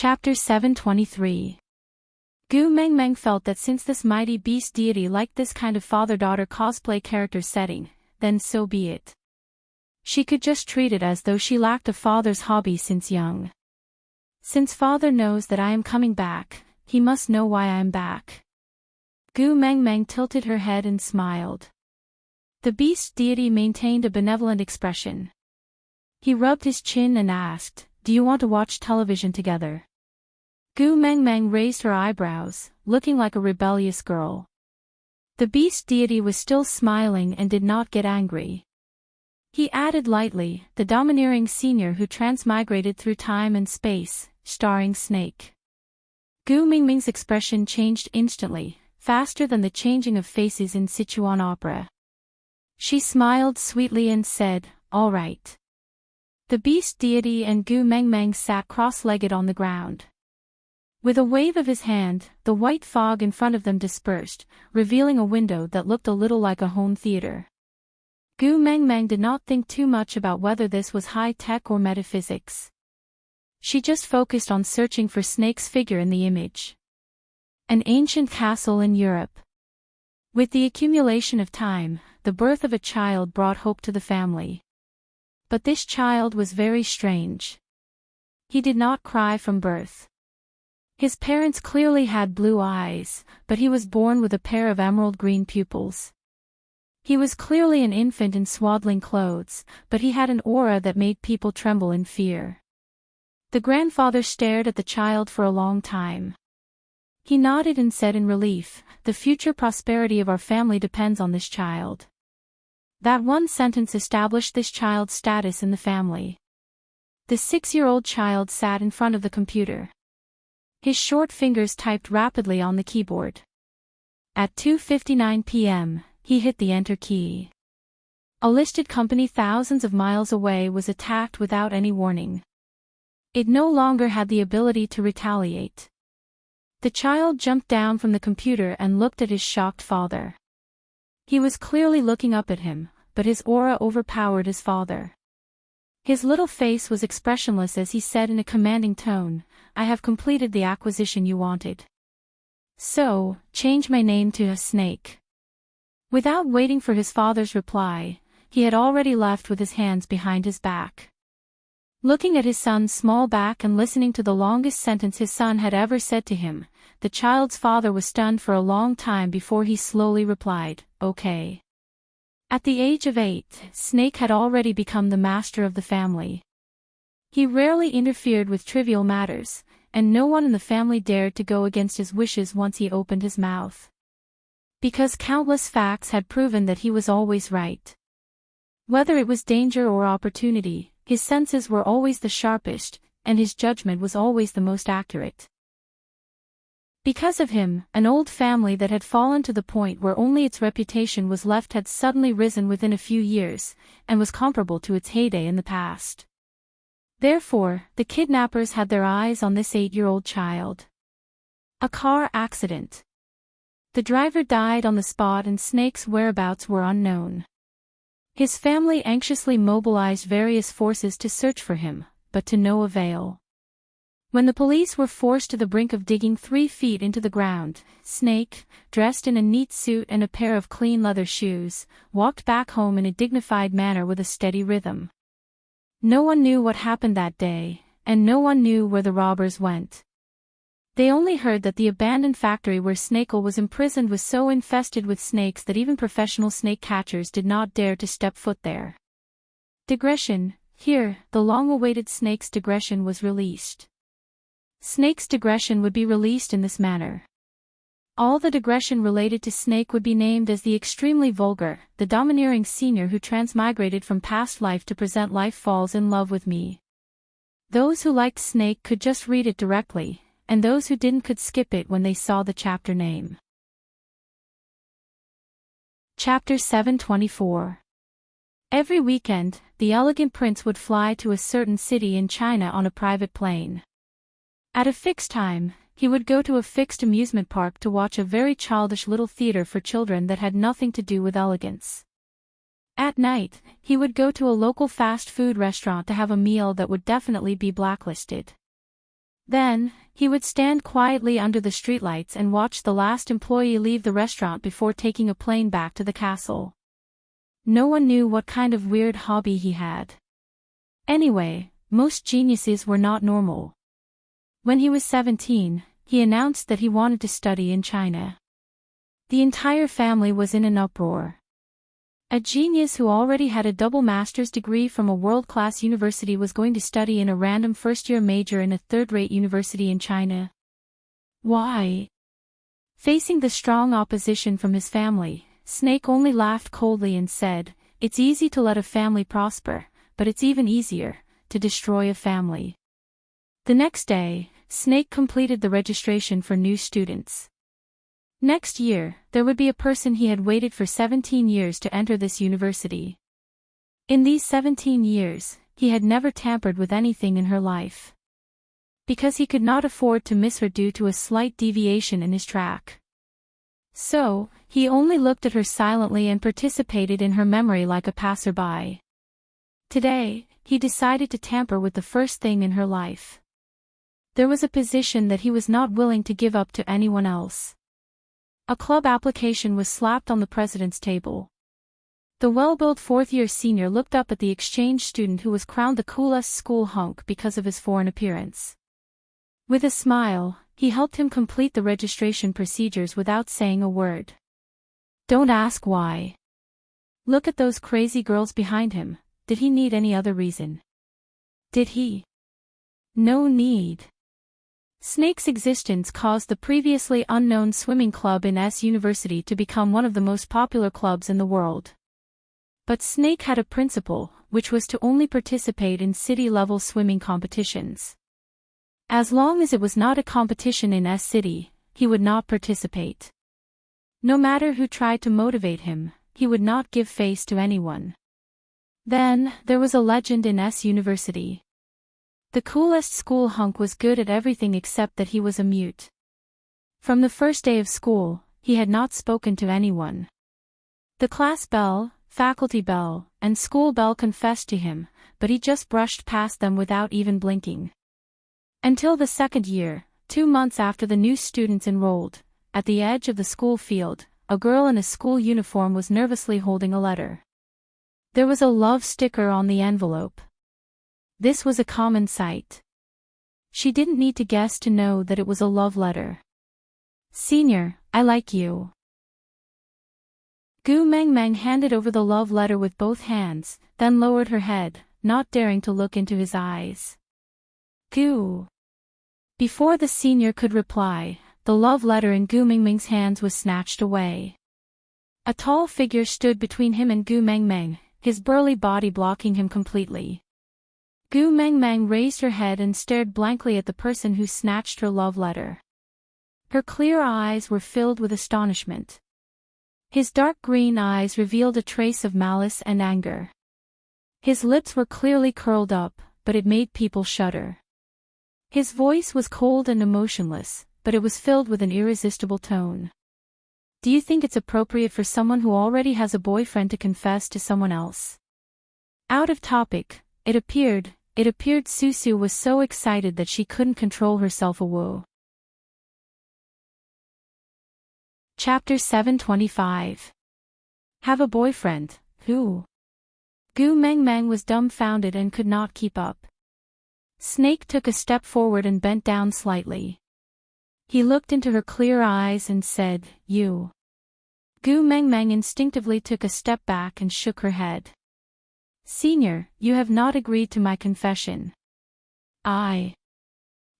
Chapter 723. Gu Mengmeng felt that since this mighty beast deity liked this kind of father-daughter cosplay character setting, then so be it. She could just treat it as though she lacked a father's hobby since young. Since father knows that I am coming back, he must know why I am back. Gu Mengmeng tilted her head and smiled. The beast deity maintained a benevolent expression. He rubbed his chin and asked, "Do you want to watch television together?" Gu Mengmeng raised her eyebrows, looking like a rebellious girl. The beast deity was still smiling and did not get angry. He added lightly, "The domineering senior who transmigrated through time and space, starring Snake." Gu Mengmeng's expression changed instantly, faster than the changing of faces in Sichuan opera. She smiled sweetly and said, "All right." The beast deity and Gu Mengmeng sat cross-legged on the ground. With a wave of his hand, the white fog in front of them dispersed, revealing a window that looked a little like a home theater. Gu Mengmeng did not think too much about whether this was high-tech or metaphysics. She just focused on searching for Snake's figure in the image. An ancient castle in Europe. With the accumulation of time, the birth of a child brought hope to the family. But this child was very strange. He did not cry from birth. His parents clearly had blue eyes, but he was born with a pair of emerald green pupils. He was clearly an infant in swaddling clothes, but he had an aura that made people tremble in fear. The grandfather stared at the child for a long time. He nodded and said in relief, "The future prosperity of our family depends on this child." That one sentence established this child's status in the family. The 6-year-old child sat in front of the computer. His short fingers typed rapidly on the keyboard. At 2:59 p.m., he hit the enter key. A listed company thousands of miles away was attacked without any warning. It no longer had the ability to retaliate. The child jumped down from the computer and looked at his shocked father. He was clearly looking up at him, but his aura overpowered his father. His little face was expressionless as he said in a commanding tone, "I have completed the acquisition you wanted. So, change my name to a Snake." Without waiting for his father's reply, he had already left with his hands behind his back. Looking at his son's small back and listening to the longest sentence his son had ever said to him, the child's father was stunned for a long time before he slowly replied, "Okay." At the age of 8, Snake had already become the master of the family. He rarely interfered with trivial matters, and no one in the family dared to go against his wishes once he opened his mouth. Because countless facts had proven that he was always right. Whether it was danger or opportunity, his senses were always the sharpest, and his judgment was always the most accurate. Because of him, an old family that had fallen to the point where only its reputation was left had suddenly risen within a few years, and was comparable to its heyday in the past. Therefore, the kidnappers had their eyes on this 8-year-old child. A car accident. The driver died on the spot and Snake's whereabouts were unknown. His family anxiously mobilized various forces to search for him, but to no avail. When the police were forced to the brink of digging 3 feet into the ground, Snake, dressed in a neat suit and a pair of clean leather shoes, walked back home in a dignified manner with a steady rhythm. No one knew what happened that day, and no one knew where the robbers went. They only heard that the abandoned factory where Snakel was imprisoned was so infested with snakes that even professional snake catchers did not dare to step foot there. Digression. Here, the long-awaited Snake's digression was released. Snake's digression would be released in this manner. All the digression related to Snake would be named as the extremely vulgar, the domineering senior who transmigrated from past life to present life falls in love with me. Those who liked Snake could just read it directly, and those who didn't could skip it when they saw the chapter name. Chapter 724. Every weekend, the elegant prince would fly to a certain city in China on a private plane. At a fixed time, he would go to a fixed amusement park to watch a very childish little theater for children that had nothing to do with elegance. At night, he would go to a local fast food restaurant to have a meal that would definitely be blacklisted. Then, he would stand quietly under the streetlights and watch the last employee leave the restaurant before taking a plane back to the castle. No one knew what kind of weird hobby he had. Anyway, most geniuses were not normal. When he was 17, he announced that he wanted to study in China. The entire family was in an uproar. A genius who already had a double master's degree from a world-class university was going to study in a random first-year major in a third-rate university in China. Why? Facing the strong opposition from his family, Snake only laughed coldly and said, "It's easy to let a family prosper, but it's even easier to destroy a family." The next day, Snake completed the registration for new students. Next year, there would be a person he had waited for 17 years to enter this university. In these 17 years, he had never tampered with anything in her life. Because he could not afford to miss her due to a slight deviation in his track. So, he only looked at her silently and participated in her memory like a passerby. Today, he decided to tamper with the first thing in her life. There was a position that he was not willing to give up to anyone else. A club application was slapped on the president's table. The well-built fourth-year senior looked up at the exchange student who was crowned the coolest school hunk because of his foreign appearance. With a smile, he helped him complete the registration procedures without saying a word. Don't ask why. Look at those crazy girls behind him. Did he need any other reason? Did he? No need. Snake's existence caused the previously unknown swimming club in S University to become one of the most popular clubs in the world. But Snake had a principle, which was to only participate in city-level swimming competitions. As long as it was not a competition in S City, he would not participate. No matter who tried to motivate him, he would not give face to anyone. Then, there was a legend in S University. The coolest school hunk was good at everything except that he was a mute. From the first day of school, he had not spoken to anyone. The class bell, faculty bell, and school bell confessed to him, but he just brushed past them without even blinking. Until the second year, 2 months after the new students enrolled, at the edge of the school field, a girl in a school uniform was nervously holding a letter. There was a love sticker on the envelope. This was a common sight. She didn't need to guess to know that it was a love letter. "Senior, I like you." Gu Mengmeng handed over the love letter with both hands, then lowered her head, not daring to look into his eyes. Gu. Before the senior could reply, the love letter in Gu Mengmeng's hands was snatched away. A tall figure stood between him and Gu Mengmeng, his burly body blocking him completely. Gu Mengmeng raised her head and stared blankly at the person who snatched her love letter. Her clear eyes were filled with astonishment. His dark green eyes revealed a trace of malice and anger. His lips were clearly curled up, but it made people shudder. His voice was cold and emotionless, but it was filled with an irresistible tone. "Do you think it's appropriate for someone who already has a boyfriend to confess to someone else?" Out of topic, it appeared Susu was so excited that she couldn't control herself. Whoa. Chapter 725. Have a boyfriend, who? Gu Mengmeng was dumbfounded and could not keep up. Snake took a step forward and bent down slightly. He looked into her clear eyes and said, "You." Gu Mengmeng instinctively took a step back and shook her head. "Senior, you have not agreed to my confession." I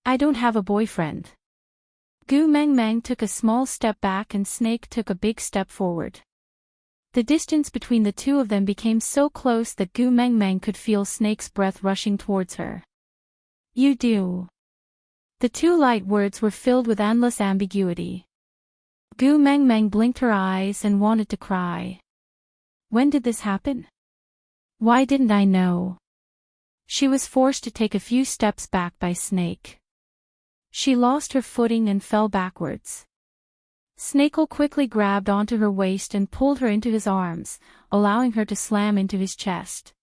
don't have a boyfriend." Gu Mengmeng took a small step back and Snake took a big step forward. The distance between the two of them became so close that Gu Mengmeng could feel Snake's breath rushing towards her. "You do." The two light words were filled with endless ambiguity. Gu Mengmeng blinked her eyes and wanted to cry. When did this happen? Why didn't I know? She was forced to take a few steps back by Snake. She lost her footing and fell backwards. Snakel quickly grabbed onto her waist and pulled her into his arms, allowing her to slam into his chest.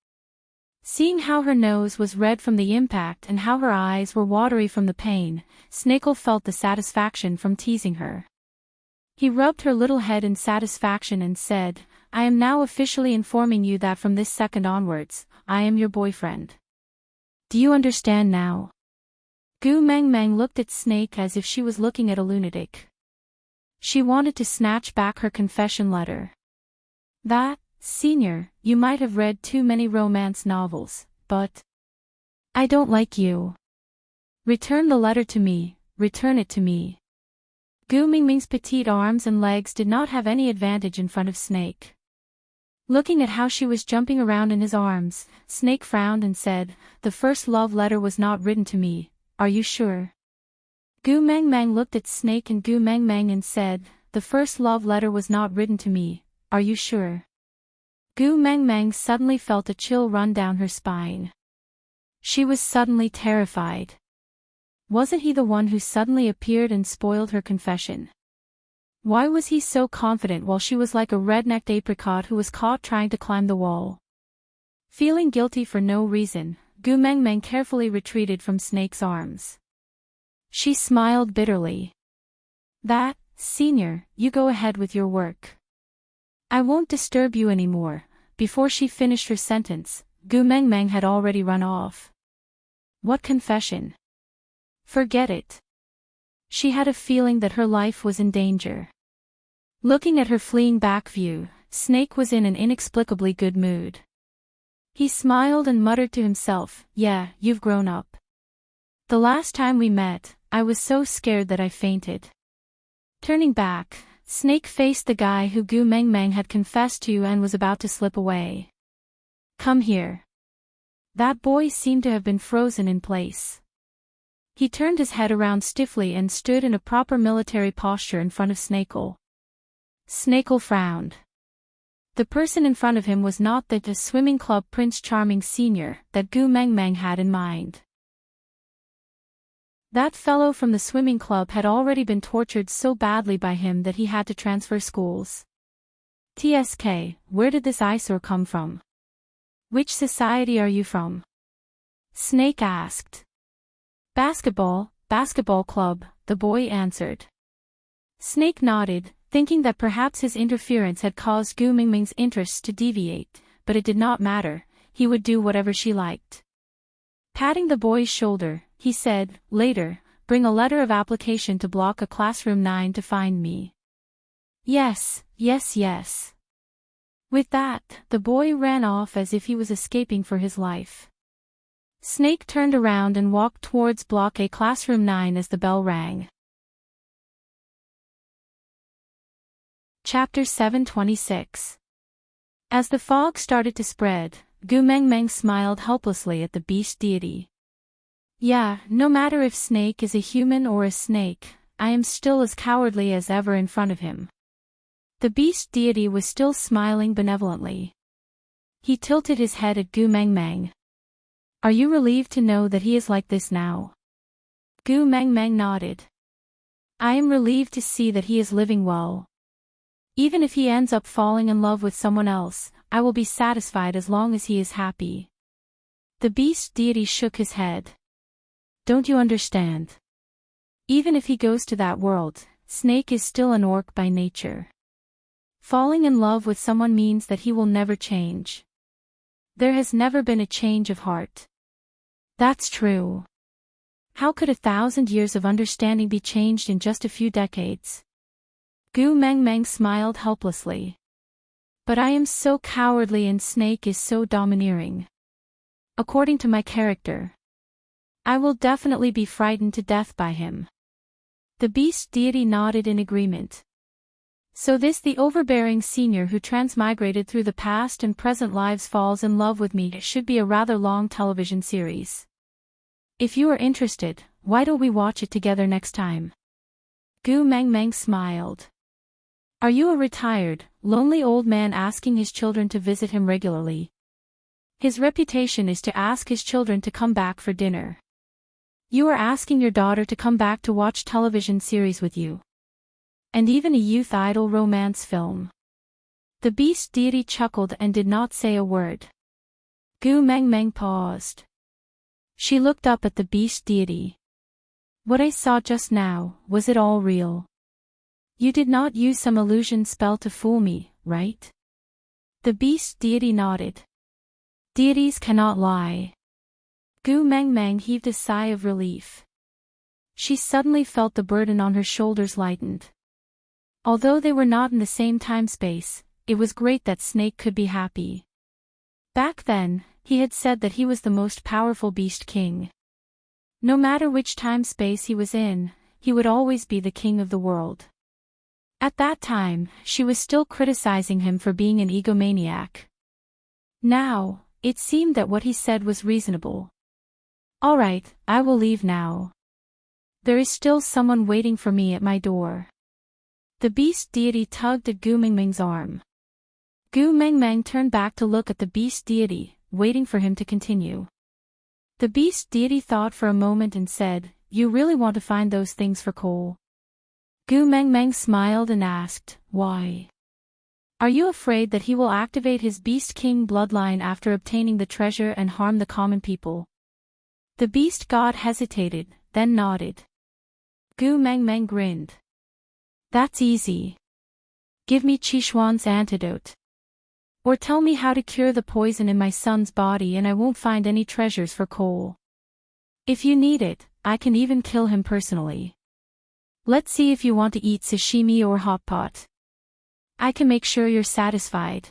Seeing how her nose was red from the impact and how her eyes were watery from the pain, Snakel felt the satisfaction from teasing her. He rubbed her little head in satisfaction and said, "I am now officially informing you that from this second onwards, I am your boyfriend. Do you understand now?" Gu Meng Meng looked at Snake as if she was looking at a lunatic. She wanted to snatch back her confession letter. "That, Senior, you might have read too many romance novels, but I don't like you. Return the letter to me, return it to me." Gu Mingming's petite arms and legs did not have any advantage in front of Snake. Looking at how she was jumping around in his arms, Snake frowned and said, "The first love letter was not written to me, are you sure?" Gu Meng Meng looked at Snake and Gu Meng Meng and said, "The first love letter was not written to me, are you sure?" Gu Meng Meng suddenly felt a chill run down her spine. She was suddenly terrified. Wasn't he the one who suddenly appeared and spoiled her confession? Why was he so confident while she was like a red-necked apricot who was caught trying to climb the wall? Feeling guilty for no reason, Gu Meng Meng carefully retreated from Snake's arms. She smiled bitterly. "That, Senior, you go ahead with your work. I won't disturb you anymore." Before she finished her sentence, Gu Meng Meng had already run off. What confession? Forget it. She had a feeling that her life was in danger. Looking at her fleeing back view, Snake was in an inexplicably good mood. He smiled and muttered to himself, "Yeah, you've grown up. The last time we met, I was so scared that I fainted." Turning back, Snake faced the guy who Gu Meng Meng had confessed to and was about to slip away. "Come here." That boy seemed to have been frozen in place. He turned his head around stiffly and stood in a proper military posture in front of Snakel. Snakel frowned. The person in front of him was not the swimming club Prince Charming Senior that Gu Meng Meng had in mind. That fellow from the swimming club had already been tortured so badly by him that he had to transfer schools. "TSK, where did this eyesore come from? Which society are you from?" Snake asked. Basketball club," the boy answered. Snake nodded, thinking that perhaps his interference had caused Gu Mingming's interests to deviate, but it did not matter, he would do whatever she liked. Patting the boy's shoulder, he said, "Later, bring a letter of application to block a classroom 9 to find me." Yes. With that, the boy ran off as if he was escaping for his life. Snake turned around and walked towards block A classroom 9 as the bell rang. Chapter 726. As the fog started to spread, Gu Meng Meng smiled helplessly at the beast deity. "Yeah, no matter if Snake is a human or a snake, I am still as cowardly as ever in front of him." The beast deity was still smiling benevolently. He tilted his head at Gu Meng Meng. "Are you relieved to know that he is like this now?" Gu Meng Meng nodded. "I am relieved to see that he is living well. Even if he ends up falling in love with someone else, I will be satisfied as long as he is happy." The beast deity shook his head. "Don't you understand? Even if he goes to that world, Snake is still an orc by nature. Falling in love with someone means that he will never change. There has never been a change of heart." "That's true. How could 1,000 years of understanding be changed in just a few decades?" Gu Meng Meng smiled helplessly. "But I am so cowardly and Snake is so domineering. According to my character, I will definitely be frightened to death by him." The beast deity nodded in agreement. "So this the overbearing senior who transmigrated through the past and present lives falls in love with me. It should be a rather long television series. If you are interested, why don't we watch it together next time?" Gu Meng Meng smiled. "Are you a retired, lonely old man asking his children to visit him regularly? His reputation is to ask his children to come back for dinner. You are asking your daughter to come back to watch television series with you. And even a youth idol romance film." The beast deity chuckled and did not say a word. Gu Meng Meng paused. She looked up at the beast deity. What I saw just now, was it all real? You did not use some illusion spell to fool me, right? The beast deity nodded. Deities cannot lie. Gu Meng Meng heaved a sigh of relief. She suddenly felt the burden on her shoulders lightened. Although they were not in the same time-space, it was great that Snake could be happy. Back then, he had said that he was the most powerful beast king. No matter which time-space he was in, he would always be the king of the world. At that time, she was still criticizing him for being an egomaniac. Now, it seemed that what he said was reasonable. All right, I will leave now. There is still someone waiting for me at my door. The beast deity tugged at Gu Mengmeng's arm. Gu Mengmeng turned back to look at the beast deity, waiting for him to continue. The beast deity thought for a moment and said, "You really want to find those things for coal?" Gu Mengmeng smiled and asked, "Why? Are you afraid that he will activate his beast king bloodline after obtaining the treasure and harm the common people?" The beast god hesitated, then nodded. Gu Mengmeng grinned. "That's easy. Give me Qishuan's antidote. Or tell me how to cure the poison in my son's body and I won't find any treasures for coal. If you need it, I can even kill him personally. Let's see if you want to eat sashimi or hot pot. I can make sure you're satisfied."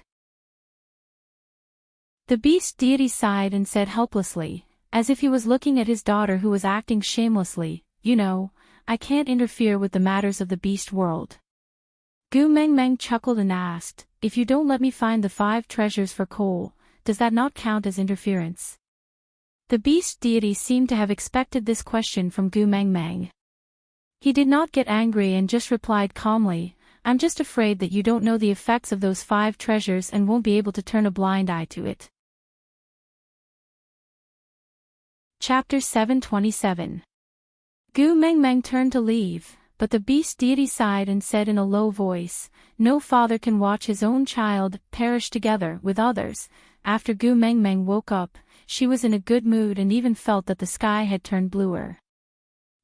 The beast deity sighed and said helplessly, as if he was looking at his daughter who was acting shamelessly, "You know, I can't interfere with the matters of the beast world." Gu Mengmeng chuckled and asked, "If you don't let me find the 5 treasures for coal, does that not count as interference?" The beast deity seemed to have expected this question from Gu Mengmeng. He did not get angry and just replied calmly, "I'm just afraid that you don't know the effects of those 5 treasures and won't be able to turn a blind eye to it." Chapter 727. Gu Mengmeng turned to leave, but the beast deity sighed and said in a low voice, "No father can watch his own child perish together with others." After Gu Mengmeng woke up, she was in a good mood and even felt that the sky had turned bluer.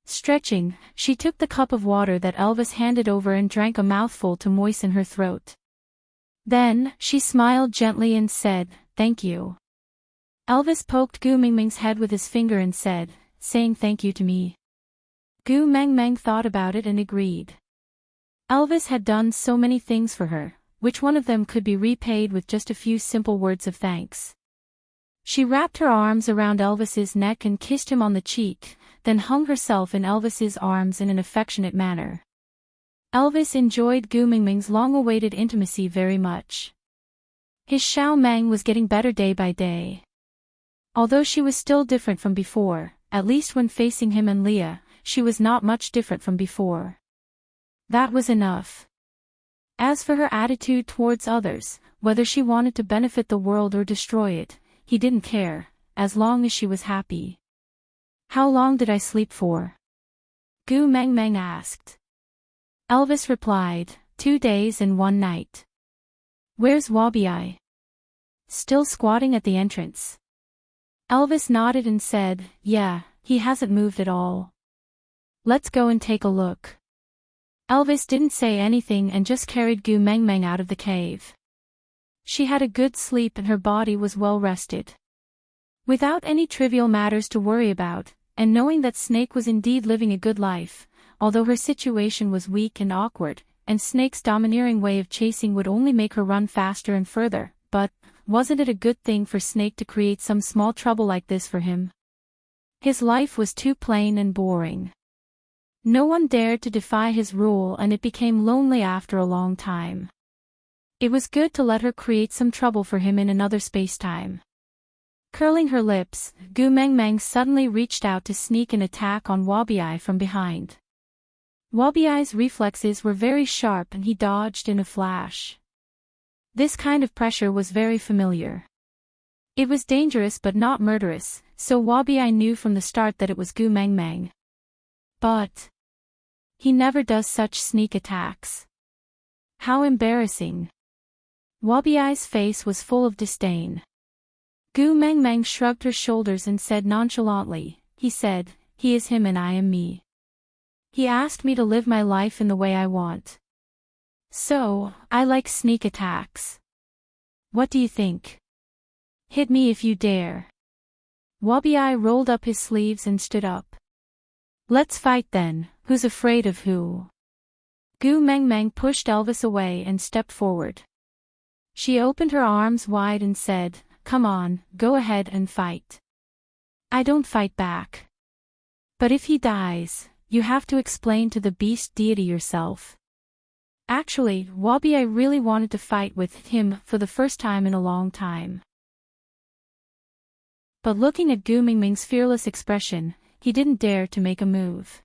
Stretching, she took the cup of water that Elvis handed over and drank a mouthful to moisten her throat. Then, she smiled gently and said, "Thank you." Elvis poked Gu Mengmeng's head with his finger and said, "Saying thank you to me." Gu Mengmeng thought about it and agreed. Elvis had done so many things for her, which one of them could be repaid with just a few simple words of thanks? She wrapped her arms around Elvis's neck and kissed him on the cheek, then hung herself in Elvis's arms in an affectionate manner. Elvis enjoyed Gu Mengmeng's long-awaited intimacy very much. His Xiao Meng was getting better day by day. Although she was still different from before, at least when facing him and Leah, she was not much different from before. That was enough. As for her attitude towards others, whether she wanted to benefit the world or destroy it, he didn't care, as long as she was happy. "How long did I sleep for?" Gu Mengmeng asked. Elvis replied, 2 days and 1 night. "Where's Wabi? Still squatting at the entrance?" Elvis nodded and said, "Yeah, he hasn't moved at all. Let's go and take a look." Elvis didn't say anything and just carried Gu Mengmeng out of the cave. She had a good sleep and her body was well rested. Without any trivial matters to worry about, and knowing that Snake was indeed living a good life, although her situation was weak and awkward, and Snake's domineering way of chasing would only make her run faster and further, but, wasn't it a good thing for Snake to create some small trouble like this for him? His life was too plain and boring. No one dared to defy his rule and it became lonely after a long time. It was good to let her create some trouble for him in another space-time. Curling her lips, Gu Mengmeng suddenly reached out to sneak an attack on Wabi from behind. Wabi's reflexes were very sharp and he dodged in a flash. This kind of pressure was very familiar. It was dangerous but not murderous, so Wabi knew from the start that it was Gu Mengmeng. But he never does such sneak attacks. How embarrassing. Wabi's face was full of disdain. Gu Mengmeng shrugged her shoulders and said nonchalantly, he said, he is him and I am me. He asked me to live my life in the way I want. So, I like sneak attacks. What do you think? Hit me if you dare. Wabi rolled up his sleeves and stood up. Let's fight then, who's afraid of who? Gu Mengmeng pushed Elvis away and stepped forward. She opened her arms wide and said, come on, go ahead and fight. I don't fight back. But if he dies, you have to explain to the beast deity yourself. Actually, Wabi really wanted to fight with him for the first time in a long time. But looking at Gu Mingming's fearless expression, he didn't dare to make a move.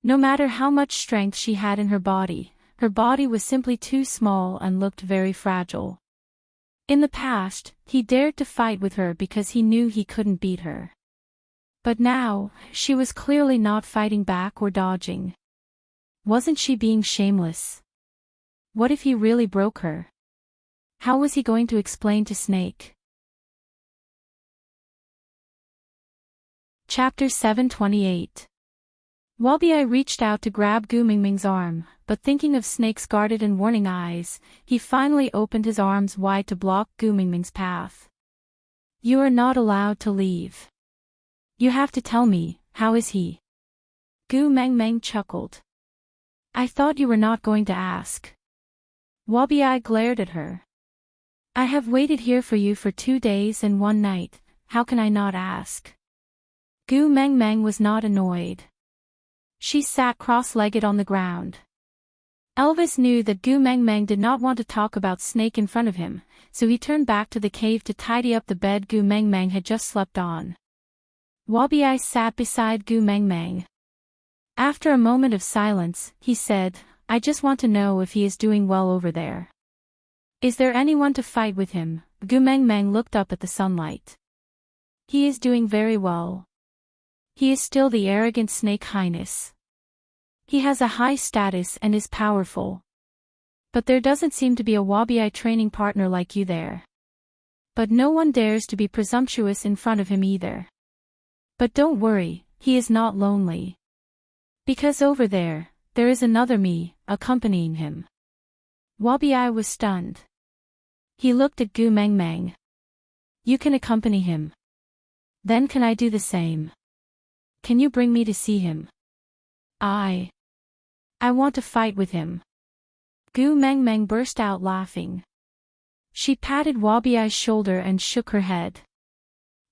No matter how much strength she had in her body was simply too small and looked very fragile. In the past, he dared to fight with her because he knew he couldn't beat her. But now, she was clearly not fighting back or dodging. Wasn't she being shameless? What if he really broke her? How was he going to explain to Snake? Chapter 728. Wabi reached out to grab Gu Mingming's arm, but thinking of Snake's guarded and warning eyes, he finally opened his arms wide to block Gu Mingming's path. You are not allowed to leave. You have to tell me, how is he? Gu Mengmeng chuckled. I thought you were not going to ask. Wabi glared at her. I have waited here for you for 2 days and 1 night, how can I not ask? Gu Mengmeng was not annoyed. She sat cross-legged on the ground. Elvis knew that Gu Mengmeng did not want to talk about Snake in front of him, so he turned back to the cave to tidy up the bed Gu Mengmeng had just slept on. Wabi sat beside Gu Mengmeng. After a moment of silence, he said, I just want to know if he is doing well over there. Is there anyone to fight with him? Gu Mengmeng looked up at the sunlight. He is doing very well. He is still the arrogant Snake Highness. He has a high status and is powerful. But there doesn't seem to be a Wabi training partner like you there. But no one dares to be presumptuous in front of him either. But don't worry, he is not lonely. Because over there is another me, accompanying him. Wabi was stunned. He looked at Gu Mengmeng. You can accompany him. Then can I do the same? Can you bring me to see him? I want to fight with him. Gu Mengmeng burst out laughing. She patted Wabi's shoulder and shook her head.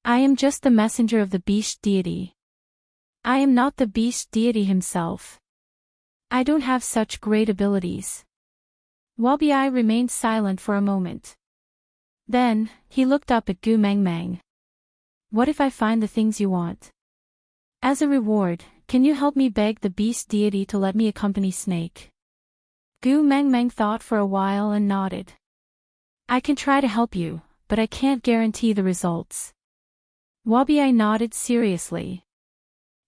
I am just the messenger of the beast deity. I am not the beast deity himself. I don't have such great abilities. Wabi remained silent for a moment. Then, he looked up at Gu Mengmeng. What if I find the things you want? As a reward, can you help me beg the beast deity to let me accompany Snake? Gu Mengmeng thought for a while and nodded. I can try to help you, but I can't guarantee the results. Wabi nodded seriously.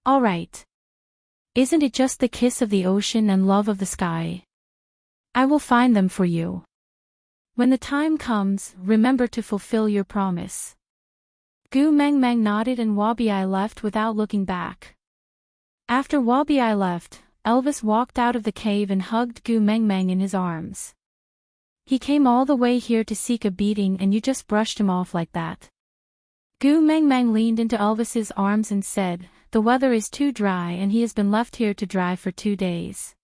All right. Isn't it just the kiss of the ocean and love of the sky? I will find them for you. When the time comes, remember to fulfill your promise. Gu Mengmeng nodded and Wabi left without looking back. After Wabi left, Elvis walked out of the cave and hugged Gu Mengmeng in his arms. He came all the way here to seek a beating and you just brushed him off like that. Gu Mengmeng leaned into Elvis's arms and said, the weather is too dry and he has been left here to dry for 2 days.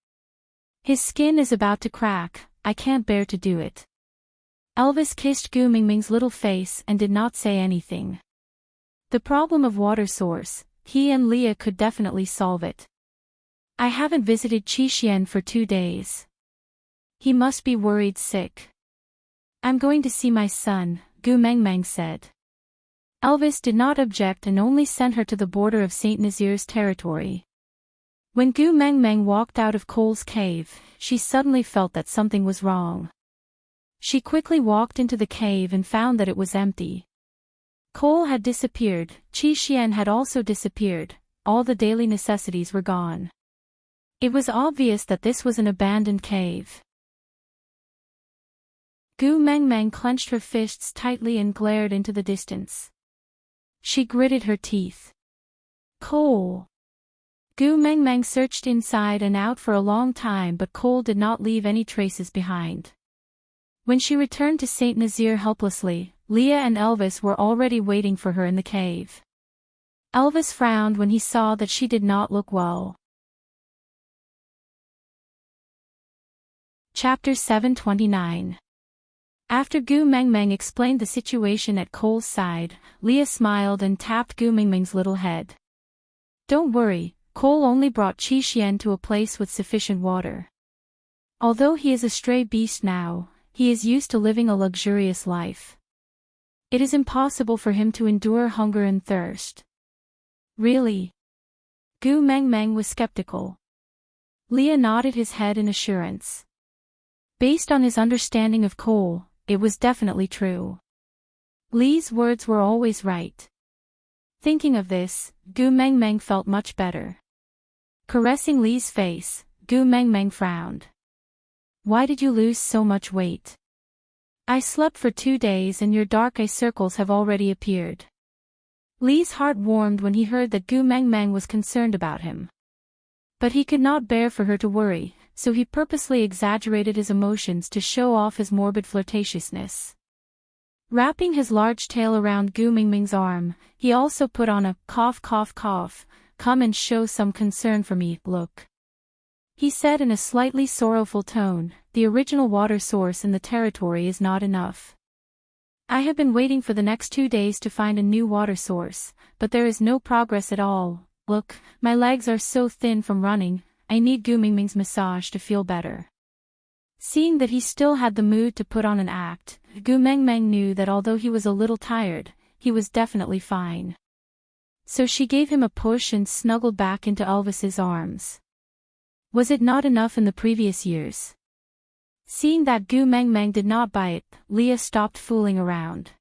His skin is about to crack, I can't bear to do it. Elvis kissed Gu Mengmeng's little face and did not say anything. The problem of water source, he and Leah could definitely solve it. I haven't visited Qixuan for 2 days. He must be worried sick. I'm going to see my son, Gu Mengmeng said. Elvis did not object and only sent her to the border of Saint Nazir's territory. When Gu Mengmeng walked out of Cole's cave, she suddenly felt that something was wrong. She quickly walked into the cave and found that it was empty. Cole had disappeared, Qixuan had also disappeared, all the daily necessities were gone. It was obvious that this was an abandoned cave. Gu Mengmeng clenched her fists tightly and glared into the distance. She gritted her teeth. Coal. Gu Mengmeng searched inside and out for a long time, but coal did not leave any traces behind. When she returned to Saint Nazaire helplessly, Leah and Elvis were already waiting for her in the cave. Elvis frowned when he saw that she did not look well. Chapter 729. After Gu Mengmeng explained the situation at Cole's side, Leah smiled and tapped Gu Mengmeng's little head. Don't worry, Cole only brought Qi Xian to a place with sufficient water. Although he is a stray beast now, he is used to living a luxurious life. It is impossible for him to endure hunger and thirst. Really? Gu Mengmeng was skeptical. Leah nodded his head in assurance. Based on his understanding of Cole, it was definitely true. Lee's words were always right. Thinking of this, Gu Mengmeng felt much better. Caressing Lee's face, Gu Mengmeng frowned. Why did you lose so much weight? I slept for 2 days and your dark eye circles have already appeared. Lee's heart warmed when he heard that Gu Mengmeng was concerned about him. But he could not bear for her to worry, so he purposely exaggerated his emotions to show off his morbid flirtatiousness. Wrapping his large tail around Gu Mengmeng's arm, he also put on a cough cough cough, come and show some concern for me, look. He said in a slightly sorrowful tone, the original water source in the territory is not enough. I have been waiting for the next 2 days to find a new water source, but there is no progress at all. Look, my legs are so thin from running, I need Gu Mengmeng's massage to feel better. Seeing that he still had the mood to put on an act, Gu Mengmeng knew that although he was a little tired, he was definitely fine. So she gave him a push and snuggled back into Elvis's arms. Was it not enough in the previous years? Seeing that Gu Mengmeng did not buy it, Leah stopped fooling around.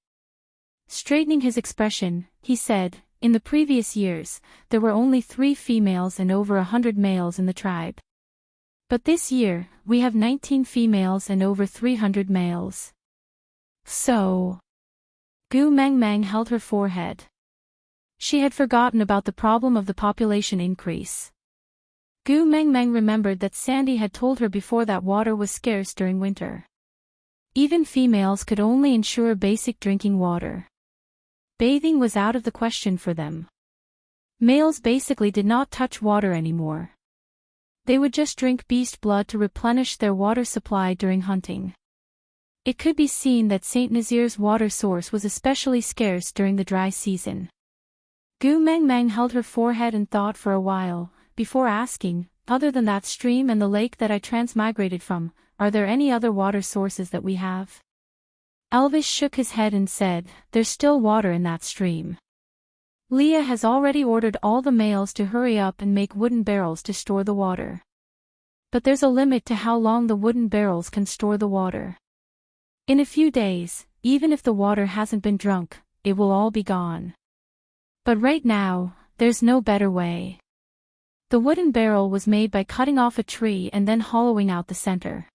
Straightening his expression, he said, in the previous years, there were only 3 females and over 100 males in the tribe. But this year, we have 19 females and over 300 males. So... Gu Mengmeng held her forehead. She had forgotten about the problem of the population increase. Gu Mengmeng remembered that Sandy had told her before that water was scarce during winter. Even females could only ensure basic drinking water. Bathing was out of the question for them. Males basically did not touch water anymore. They would just drink beast blood to replenish their water supply during hunting. It could be seen that Saint Nazaire's water source was especially scarce during the dry season. Gu Mengmeng held her forehead and thought for a while, before asking, other than that stream and the lake that I transmigrated from, are there any other water sources that we have? Elvis shook his head and said, there's still water in that stream. Leah has already ordered all the males to hurry up and make wooden barrels to store the water. But there's a limit to how long the wooden barrels can store the water. In a few days, even if the water hasn't been drunk, it will all be gone. But right now, there's no better way. The wooden barrel was made by cutting off a tree and then hollowing out the center.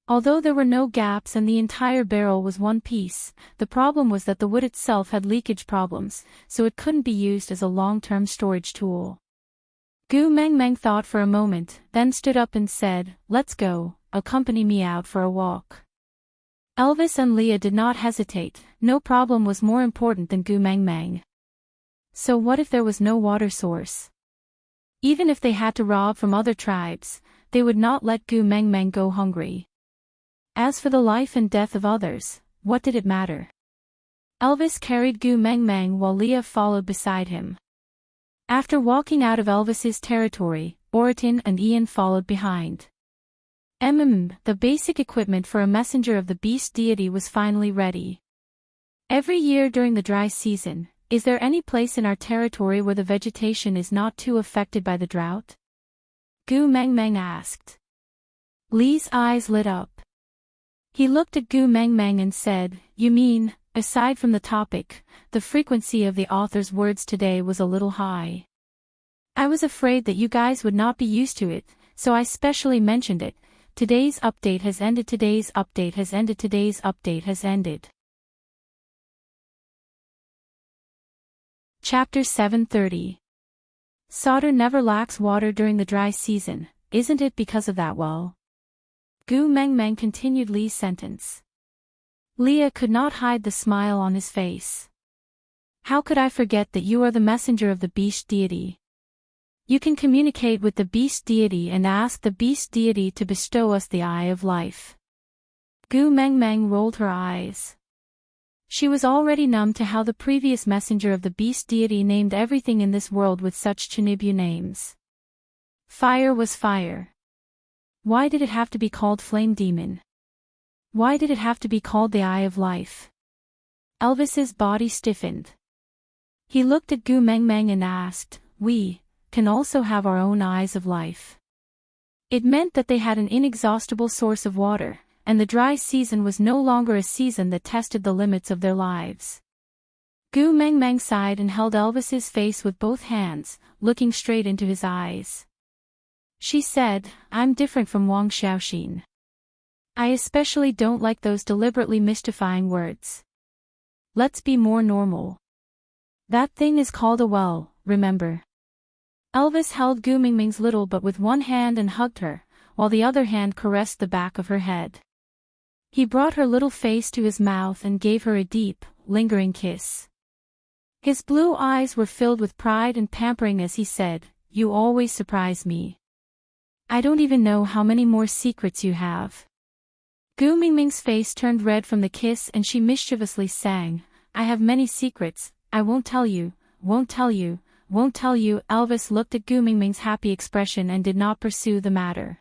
Although there were no gaps and the entire barrel was one piece, the problem was that the wood itself had leakage problems, so it couldn't be used as a long-term storage tool. Gu Mengmeng thought for a moment, then stood up and said, let's go, accompany me out for a walk. Elvis and Leah did not hesitate, no problem was more important than Gu Mengmeng. So what if there was no water source? Even if they had to rob from other tribes, they would not let Gu Mengmeng go hungry. As for the life and death of others, what did it matter? Elvis carried Gu Mengmeng while Leah followed beside him. After walking out of Elvis's territory, Oratin and Ian followed behind. The basic equipment for a messenger of the beast deity was finally ready. Every year during the dry season, is there any place in our territory where the vegetation is not too affected by the drought? Gu Mengmeng asked. Lee's eyes lit up. He looked at Gu Mengmeng and said, you mean, aside from the topic, the frequency of the author's words today was a little high. I was afraid that you guys would not be used to it, so I specially mentioned it, Today's update has ended. Today's update has ended. Today's update has ended. Chapter 730. Sauter never lacks water during the dry season, isn't it because of that well? Gu Meng Meng continued Li's sentence. Leah could not hide the smile on his face. How could I forget that you are the messenger of the beast deity? You can communicate with the beast deity and ask the beast deity to bestow us the eye of life. Gu Meng Meng rolled her eyes. She was already numb to how the previous messenger of the beast deity named everything in this world with such Chinibyu names. Fire was fire. Why did it have to be called Flame Demon? Why did it have to be called the Eye of Life? Elvis's body stiffened. He looked at Gu Meng Meng and asked, "We can also have our own eyes of life." It meant that they had an inexhaustible source of water, and the dry season was no longer a season that tested the limits of their lives. Gu Meng Meng sighed and held Elvis's face with both hands, looking straight into his eyes. She said, "I'm different from Wang Xiaoxin. I especially don't like those deliberately mystifying words. Let's be more normal. That thing is called a well, remember?" Elvis held Gu Meng Meng's little butt with one hand and hugged her, while the other hand caressed the back of her head. He brought her little face to his mouth and gave her a deep, lingering kiss. His blue eyes were filled with pride and pampering as he said, "You always surprise me. I don't even know how many more secrets you have." Gu Meng Meng's face turned red from the kiss and she mischievously sang, "I have many secrets, I won't tell you, won't tell you, won't tell you." Elvis looked at Gu Meng Meng's happy expression and did not pursue the matter.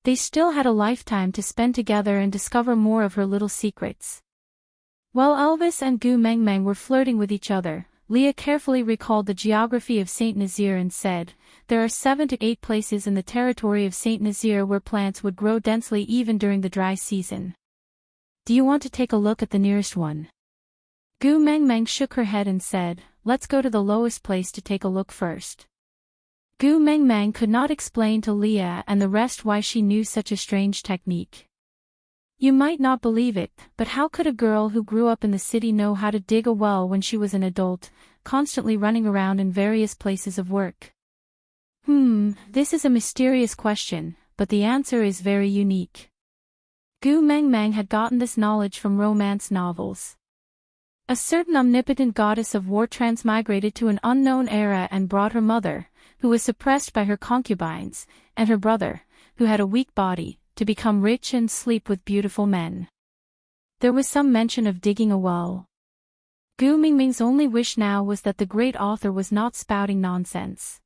They still had a lifetime to spend together and discover more of her little secrets. While Elvis and Gu Meng Meng were flirting with each other, Leah carefully recalled the geography of Saint Nazaire and said, "There are 7 to 8 places in the territory of Saint Nazaire where plants would grow densely even during the dry season. Do you want to take a look at the nearest one?" Gu Meng Meng shook her head and said, "Let's go to the lowest place to take a look first." Gu Meng Meng could not explain to Leah and the rest why she knew such a strange technique. You might not believe it, but how could a girl who grew up in the city know how to dig a well when she was an adult, constantly running around in various places of work? This is a mysterious question, but the answer is very unique. Gu Meng Meng had gotten this knowledge from romance novels. A certain omnipotent goddess of war transmigrated to an unknown era and brought her mother, who was suppressed by her concubines, and her brother, who had a weak body, to become rich and sleep with beautiful men. There was some mention of digging a well. Gu Meng Meng's only wish now was that the great author was not spouting nonsense.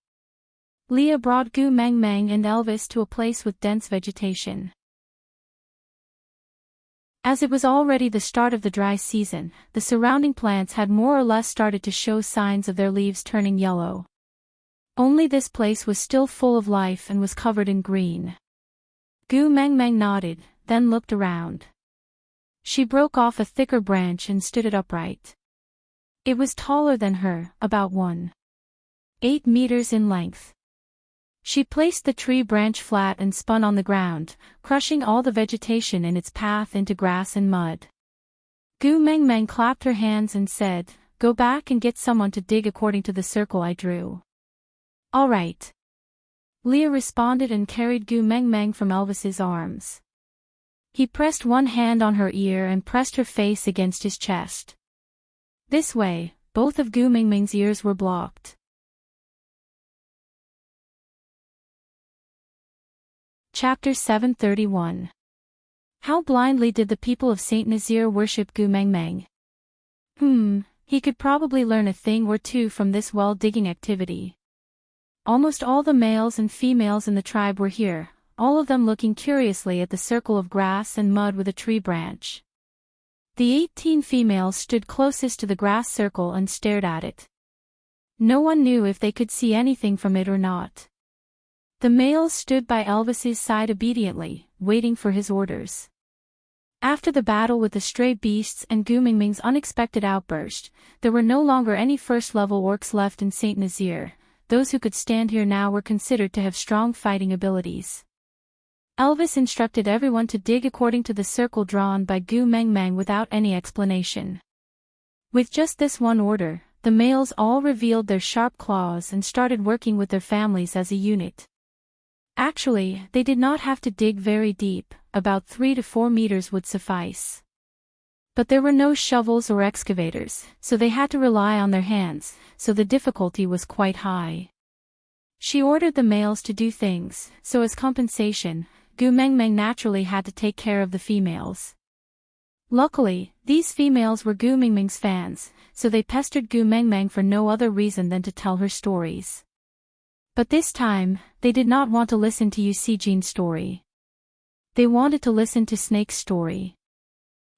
Leah brought Gu Meng Meng and Elvis to a place with dense vegetation. As it was already the start of the dry season, the surrounding plants had more or less started to show signs of their leaves turning yellow. Only this place was still full of life and was covered in green. Gu Meng Meng nodded, then looked around. She broke off a thicker branch and stood it upright. It was taller than her, about 1.8 meters in length. She placed the tree branch flat and spun on the ground, crushing all the vegetation in its path into grass and mud. Gu Meng Meng clapped her hands and said, "Go back and get someone to dig according to the circle I drew." "All right." Leah responded and carried Gu Meng Meng from Elvis's arms. He pressed one hand on her ear and pressed her face against his chest. This way, both of Gu Meng Meng's ears were blocked. Chapter 731. How blindly did the people of Saint Nazaire worship Gu Meng Meng? He could probably learn a thing or two from this well-digging activity. Almost all the males and females in the tribe were here, all of them looking curiously at the circle of grass and mud with a tree branch. The 18 females stood closest to the grass circle and stared at it. No one knew if they could see anything from it or not. The males stood by Elvis's side obediently, waiting for his orders. After the battle with the stray beasts and Gu Meng Meng's unexpected outburst, there were no longer any first-level orcs left in Saint Nazaire. Those who could stand here now were considered to have strong fighting abilities. Elvis instructed everyone to dig according to the circle drawn by Gu Meng Meng without any explanation. With just this one order, the males all revealed their sharp claws and started working with their families as a unit. Actually, they did not have to dig very deep, about 3 to 4 meters would suffice. But there were no shovels or excavators, so they had to rely on their hands, so the difficulty was quite high. She ordered the males to do things, so as compensation, Gu Meng Meng naturally had to take care of the females. Luckily, these females were Gu Meng Meng's fans, so they pestered Gu Meng Meng for no other reason than to tell her stories. But this time, they did not want to listen to Yu Xijin's story. They wanted to listen to Snake's story.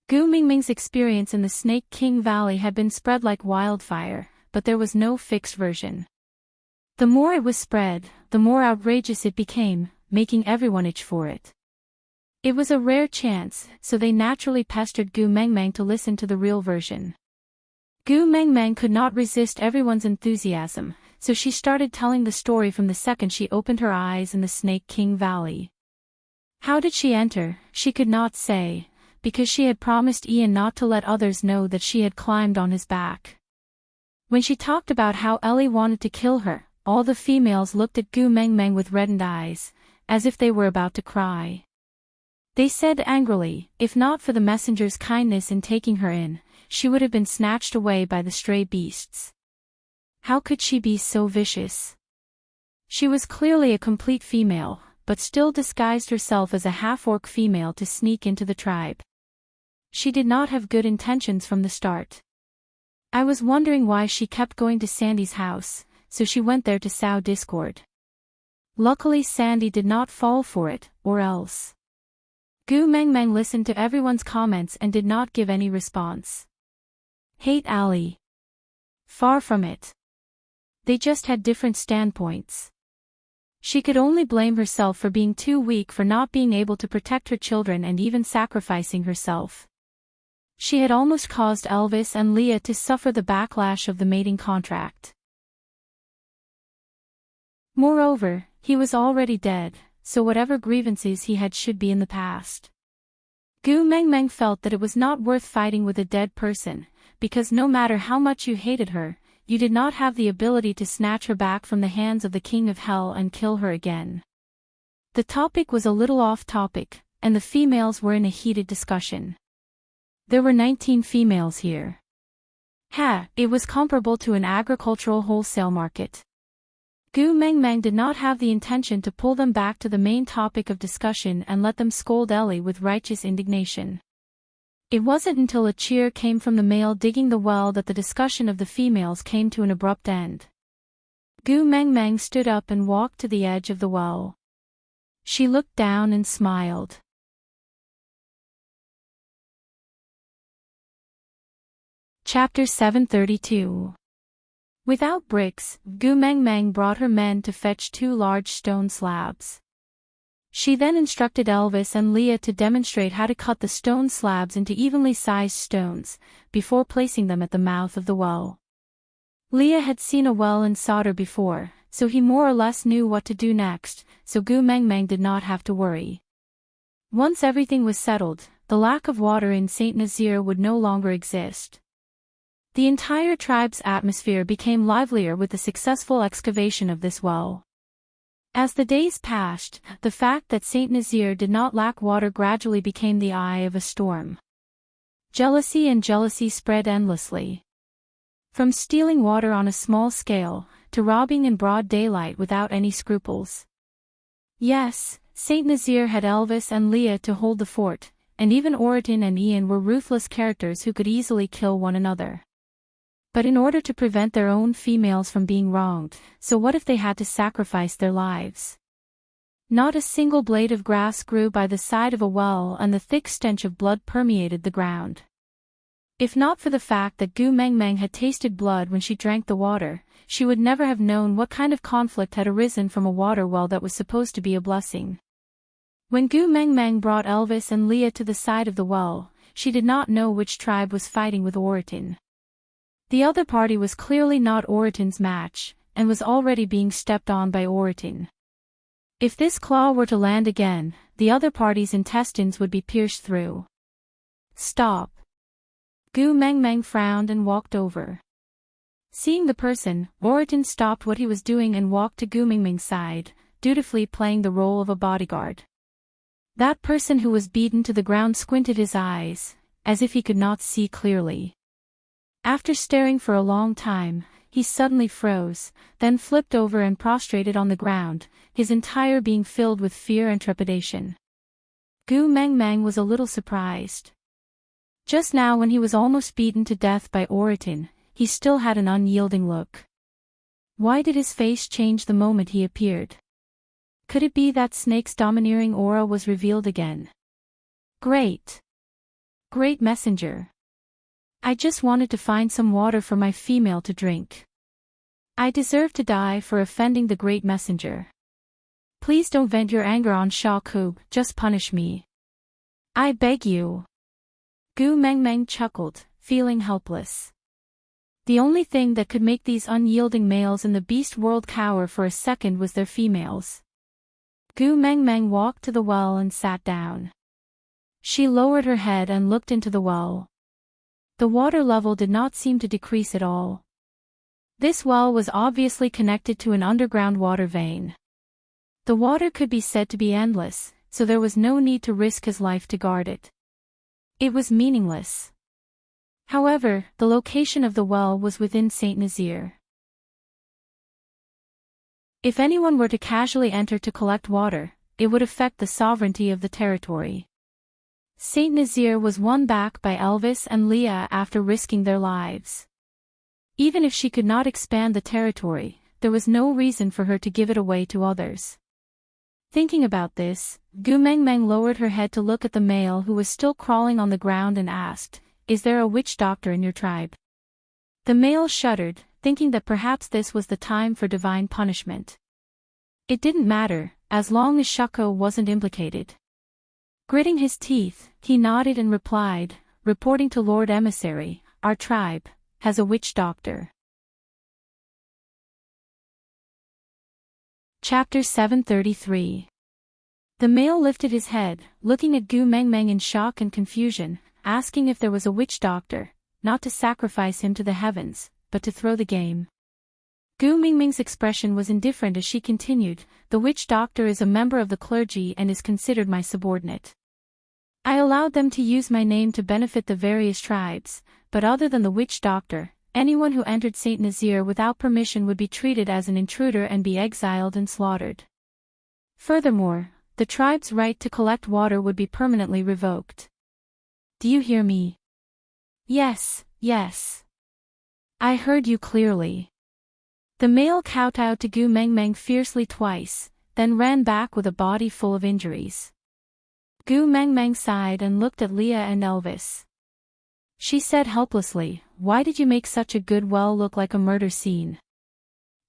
Gu Meng Meng's experience in the Snake King Valley had been spread like wildfire, but there was no fixed version. The more it was spread, the more outrageous it became, making everyone itch for it. It was a rare chance, so they naturally pestered Gu Meng Meng to listen to the real version. Gu Meng Meng could not resist everyone's enthusiasm, so she started telling the story from the second she opened her eyes in the Snake King Valley. How did she enter, she could not say, because she had promised Ian not to let others know that she had climbed on his back. When she talked about how Ellie wanted to kill her, all the females looked at Gu Meng Meng with reddened eyes, as if they were about to cry. They said angrily, if not for the messenger's kindness in taking her in, she would have been snatched away by the stray beasts. How could she be so vicious? She was clearly a complete female, but still disguised herself as a half-orc female to sneak into the tribe. She did not have good intentions from the start. I was wondering why she kept going to Sandy's house, so she went there to sow discord. Luckily Sandy did not fall for it, or else. Gu Meng Meng listened to everyone's comments and did not give any response. Hate Ali. Far from it. They just had different standpoints. She could only blame herself for being too weak, for not being able to protect her children and even sacrificing herself. She had almost caused Elvis and Leah to suffer the backlash of the mating contract. Moreover, he was already dead, so whatever grievances he had should be in the past. Gu Meng Meng felt that it was not worth fighting with a dead person, because no matter how much you hated her, you did not have the ability to snatch her back from the hands of the King of Hell and kill her again. The topic was a little off topic, and the females were in a heated discussion. There were 19 females here. It was comparable to an agricultural wholesale market. Gu Meng Meng did not have the intention to pull them back to the main topic of discussion and let them scold Ellie with righteous indignation. It wasn't until a cheer came from the male digging the well that the discussion of the females came to an abrupt end. Gu Meng Meng stood up and walked to the edge of the well. She looked down and smiled. Chapter 732. Without bricks, Gu Meng Meng brought her men to fetch 2 large stone slabs. She then instructed Elvis and Leah to demonstrate how to cut the stone slabs into evenly sized stones, before placing them at the mouth of the well. Leah had seen a well in solder before, so he more or less knew what to do next, so Gu Meng Meng did not have to worry. Once everything was settled, the lack of water in Saint Nazaire would no longer exist. The entire tribe's atmosphere became livelier with the successful excavation of this well. As the days passed, the fact that Saint Nazaire did not lack water gradually became the eye of a storm. Jealousy spread endlessly. From stealing water on a small scale, to robbing in broad daylight without any scruples. Yes, Saint Nazaire had Elvis and Leah to hold the fort, and even Oriton and Ian were ruthless characters who could easily kill one another. But in order to prevent their own females from being wronged, so what if they had to sacrifice their lives? Not a single blade of grass grew by the side of a well, and the thick stench of blood permeated the ground. If not for the fact that Gu Meng Meng had tasted blood when she drank the water, she would never have known what kind of conflict had arisen from a water well that was supposed to be a blessing. When Gu Meng Meng brought Elvis and Leah to the side of the well, she did not know which tribe was fighting with Oriton. The other party was clearly not Oriton's match, and was already being stepped on by Oriton. If this claw were to land again, the other party's intestines would be pierced through. Stop. Gu Mengmeng frowned and walked over. Seeing the person, Oriton stopped what he was doing and walked to Gu Mengmeng's side, dutifully playing the role of a bodyguard. That person who was beaten to the ground squinted his eyes, as if he could not see clearly. After staring for a long time, he suddenly froze, then flipped over and prostrated on the ground, his entire being filled with fear and trepidation. Gu Mengmeng was a little surprised. Just now when he was almost beaten to death by Oriton, he still had an unyielding look. Why did his face change the moment he appeared? Could it be that Snake's domineering aura was revealed again? Great messenger. I just wanted to find some water for my female to drink. I deserve to die for offending the great messenger. Please don't vent your anger on Sha Ku, just punish me. I beg you. Gu Mengmeng chuckled, feeling helpless. The only thing that could make these unyielding males in the beast world cower for a second was their females. Gu Mengmeng walked to the well and sat down. She lowered her head and looked into the well. The water level did not seem to decrease at all. This well was obviously connected to an underground water vein. The water could be said to be endless, so there was no need to risk his life to guard it. It was meaningless. However, the location of the well was within Saint Nazir. If anyone were to casually enter to collect water, it would affect the sovereignty of the territory. Saint Nazir was won back by Elvis and Leah after risking their lives. Even if she could not expand the territory, there was no reason for her to give it away to others. Thinking about this, Gu Mengmeng lowered her head to look at the male who was still crawling on the ground and asked, "Is there a witch doctor in your tribe?" The male shuddered, thinking that perhaps this was the time for divine punishment. It didn't matter, as long as Shako wasn't implicated. Gritting his teeth, he nodded and replied, reporting to Lord Emissary, "Our tribe has a witch doctor." Chapter 733. The male lifted his head, looking at Gu Mengmeng in shock and confusion, asking if there was a witch doctor, not to sacrifice him to the heavens, but to throw the game. Gu Mengmeng's expression was indifferent as she continued, "The witch doctor is a member of the clergy and is considered my subordinate. I allowed them to use my name to benefit the various tribes, but other than the witch doctor, anyone who entered Saint Nazir without permission would be treated as an intruder and be exiled and slaughtered. Furthermore, the tribe's right to collect water would be permanently revoked. Do you hear me?" Yes. I heard you clearly." The male kowtowed to Gu Mengmeng fiercely twice, then ran back with a body full of injuries. Gu Mengmeng sighed and looked at Leah and Elvis. She said helplessly, "Why did you make such a good well look like a murder scene?"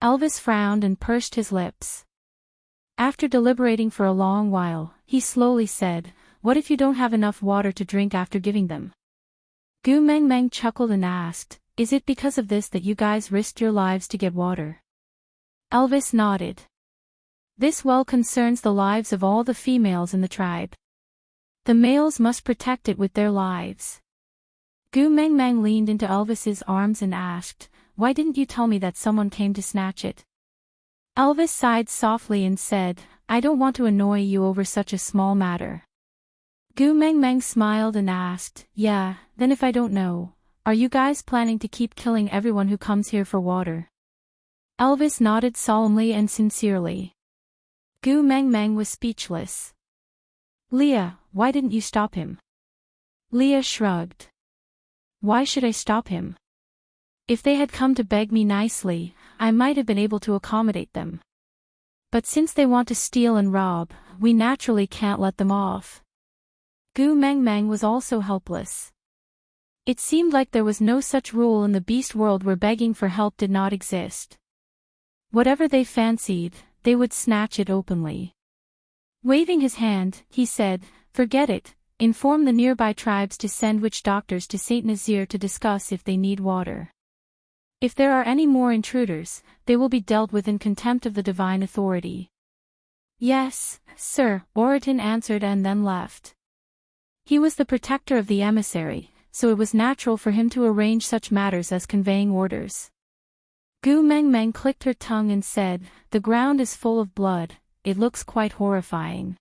Elvis frowned and pursed his lips. After deliberating for a long while, he slowly said, "What if you don't have enough water to drink after giving them?" Gu Mengmeng chuckled and asked, "Is it because of this that you guys risked your lives to get water?" Elvis nodded. "This well concerns the lives of all the females in the tribe. The males must protect it with their lives." Gu Mengmeng leaned into Elvis's arms and asked, "Why didn't you tell me that someone came to snatch it?" Elvis sighed softly and said, "I don't want to annoy you over such a small matter." Gu Mengmeng smiled and asked, "Yeah, then if I don't know, are you guys planning to keep killing everyone who comes here for water?" Elvis nodded solemnly and sincerely. Gu Mengmeng was speechless. "Leah, why didn't you stop him?" Leah shrugged. "Why should I stop him? If they had come to beg me nicely, I might have been able to accommodate them. But since they want to steal and rob, we naturally can't let them off." Gu Mengmeng was also helpless. It seemed like there was no such rule in the beast world where begging for help did not exist. Whatever they fancied, they would snatch it openly. Waving his hand, he said, "Forget it, inform the nearby tribes to send witch doctors to Saint Nazir to discuss if they need water. If there are any more intruders, they will be dealt with in contempt of the divine authority." Yes, sir, Oriton answered and then left. He was the protector of the emissary, so it was natural for him to arrange such matters as conveying orders. Gu Meng Meng clicked her tongue and said, "The ground is full of blood, it looks quite horrifying."